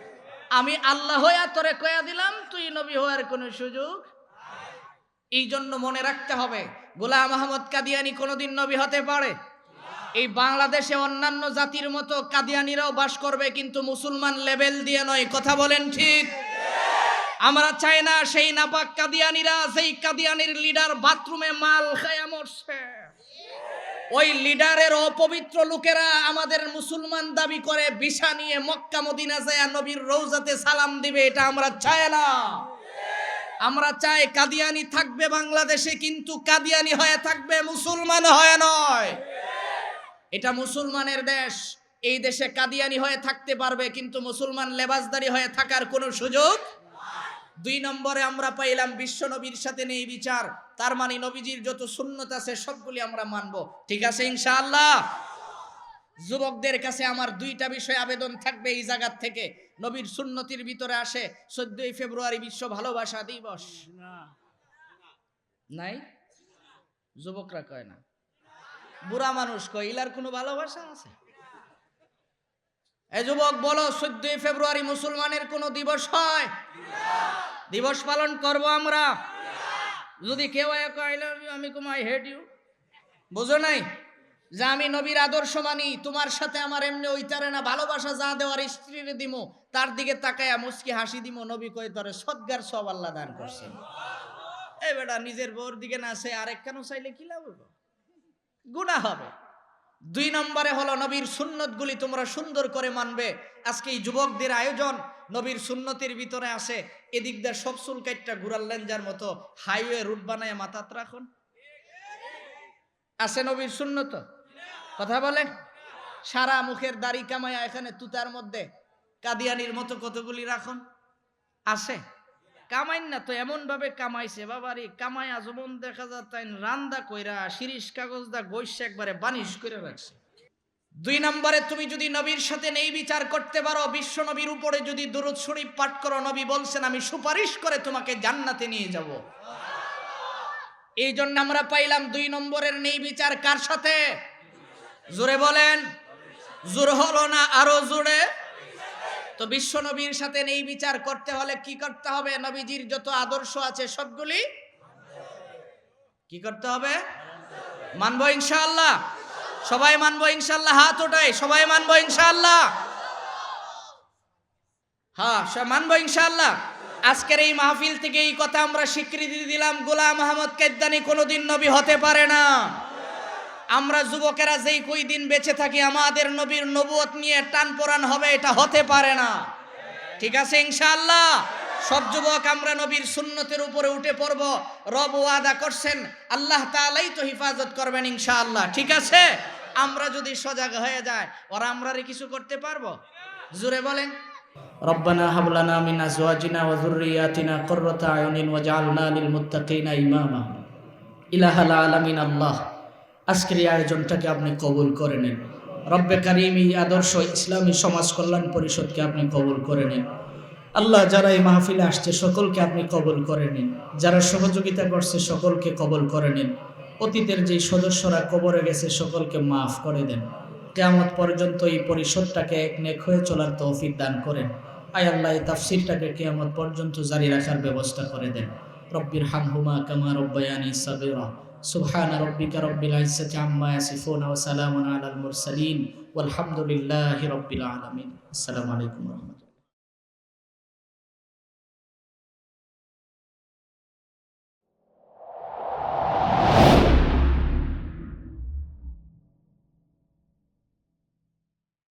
আমি আল্লাহ হইয়া তোরে কইয়া দিলাম, তুই নবী হওয়ার কোনো সুযোগ। এই জন্য মনে রাখতে হবে, গোলাম আহমদ কাদিয়ানী কোনোদিন নবী হতে পারে? এই বাংলাদেশে অন্যান্য জাতির মতো কাদিয়ানীরাও বাস করবে, কিন্তু মুসলমান লেভেল দিয়ে নয়। কথা বলেন ঠিক? আমরা চাই না সেই নাপাক কাদিয়ানীরা, সেই কাদিয়ানির লিডার বাথরুমে মাল খায়া মরছে, ওই লিডারের অপবিত্র লোকেরা আমাদের মুসলমান দাবি করে ভিসা নিয়ে মক্কা মদিনা যায় নবীর রওজাতে সালাম দিবে। এটা আমরা চাই না। আমরা চাই কাদিয়ানি থাকবে বাংলাদেশে, কিন্তু কাদিয়ানি হয়ে থাকবে, মুসলমান হয়ে নয়। এটা মুসলমানের দেশ। এই দেশে কাদিয়ানি হয়ে থাকতে পারবে, কিন্তু মুসলমান লেবাসদারি হয়ে থাকার কোনো সুযোগ। 2 নম্বরে আমরা পাইলাম বিশ্ব নবীর সাথে নেই বিচার। তার মানে নবীজির যত সুন্নত আছে সবগুলি আমরা মানব। ঠিক আছে ইনশাআল্লাহ? যুবকদের কাছে আমার 2টা বিষয় আবেদন থাকবে এই জায়গা থেকে। নবীর সুন্নতির ভিতরে আসে 14ই ফেব্রুয়ারি বিশ্ব ভালোবাসা দিবস। নাই? যুবকরা কয় না, বুড়া মানুষ কয়, ইলার কোনো ভালোবাসা আছে? এই যুবক বলো, 14 ফেব্রুয়ারি মুসলমানের কোন দিবস হয়? দিবস পালন করব আমরা? যদি কেউ কয় আমি কম আই হেট ইউ, বুঝো নাই যে আমি নবীর আদর্শ মানি, তোমার সাথে আমার এমনি ওইটারে না, ভালোবাসা যা দেওয়ার স্ত্রীরে দিমো, তার দিকে তাকায়া মুস্কি হাসি দিমো, নবী কই তরে সদগার সব আল্লাহ দান করছেন। এই বেটা নিজের বউর দিকে না সে আরেক কেন চাইলে কি লাভ হলো? গুনাহ হবে। 2 নম্বরে হলো নবীর সুন্নতগুলি তোমরা সুন্দর করে মানবে। আজকে এই যুবকদের আয়োজন নবীর সুন্নতের ভিতরে আসে, এদিক দিয়ে সব চুল কাটটা ঘুরার লেঞ্জার মতো হাইওয়ে রুট বানায় মাথাত রাখুন, আছে নবীর সুন্নত? কথা বলে। সারা মুখের দাড়ি কামায়া এখানে তুতার মধ্যে কাদিয়ানির মতো কতগুলি রাখুন, আছে? কামাইন না তো, এমন ভাবে কামাইছে বাবারে, কামাইয়া যেমন দেখা যায় তাই রান্দা কইরা শিরিষ কাগজ দা গৈসে একবারে বানিশ করে রাখছে। 2 নম্বরে তুমি যদি নবীর সাথে নেই বিচার করতে পারো, বিশ্ব নবীর উপরে যদি দুরূদ শরীফ পাঠ করো, নবী বলছেন আমি সুপারিশ করে তোমাকে জান্নাতে নিয়ে যাব। এই জন্য আমরা পাইলাম 2 নম্বরের নেই বিচার কার সাথে? জোরে বলেন, জোর হলো না আরো জোরে? তো বিশ্ব নবীর সাথে নেই বিচার করতে হলে কি করতে হবে? নবীজির যত আদর্শ আছে সবগুলি কি করতে হবে? মানবো ইনশাআল্লাহ? সবাই মানবো ইনশাআল্লাহ? হাত ওঠাই, সবাই মানবো ইনশাআল্লাহ? হ্যাঁ, সব মানবো ইনশাআল্লাহ। আজকের এই মাহফিল থেকে এই কথা আমরা স্বীকৃতি দিলাম, গোলাম আহমদ কাদ্দানী কোনোদিন নবী হতে পারে না। আমরা যুবকেরা যেই কই দিন বেঁচে থাকি আমাদের নবীর নবুয়ত নিয়ে টান পোড়ান হবে, এটা হতে পারে না। ঠিক আছে ইনশাআল্লাহ? সব যুবক আমরা নবীর সুন্নতের উপরে উঠে পড়ব। রব ওয়াদা করছেন, আল্লাহ তাআলাই তো হিফাজত করবেন ইনশাআল্লাহ। ঠিক আছে? আমরা যদি সজাগ হয়ে যায়, ওরা আমরারে কিছু করতে পারবো? জোরে বলেন। রব্বানা হাব লানা মিন আজওয়াজিনা ওয়া যুররিয়াতিনা কুররাতা আয়ুনিন ওয়াজআলনা লিল মুত্তাকিনা ইমামা। ইলাহাল আলামিন আল্লাহ, আজকের এই আয়োজনটাকে আপনি কবুল করে নেন। রব্বে কারীম, এই আদর্শ ইসলামী সমাজ কল্যাণ পরিষদকে আপনি কবুল করে নেন। আল্লাহ, যারা এই মাহফিলে আসছে সকলকে আপনি কবুল করে নিন, যারা সহযোগিতা করছে সকলকে কবুল করে নিন। অতীতের যে সদস্যরা কবরে গেছে সকলকে মাফ করে দেন। কিয়ামত পর্যন্ত এই পরিষদটাকে এক নেক হয়ে চলার তৌফিক দান করেন। আয় আল্লাহ, এই তাফসীরটাকে কিয়ামত পর্যন্ত জারি রাখার ব্যবস্থা করে দেন। রব্বির হামহুমা কামা রব্বায়ানি সাগীরা। সুবহান রাব্বিকা রব্বিল ইজ্জাতি আম্মা ইয়াসিফুন ওয়া সালামুন আলাল মুরসালিন ওয়ালহামদুলিল্লাহি রাব্বিল আলামিন। আসসালামু আলাইকুম ওয়া রাহমাতুল্লাহ।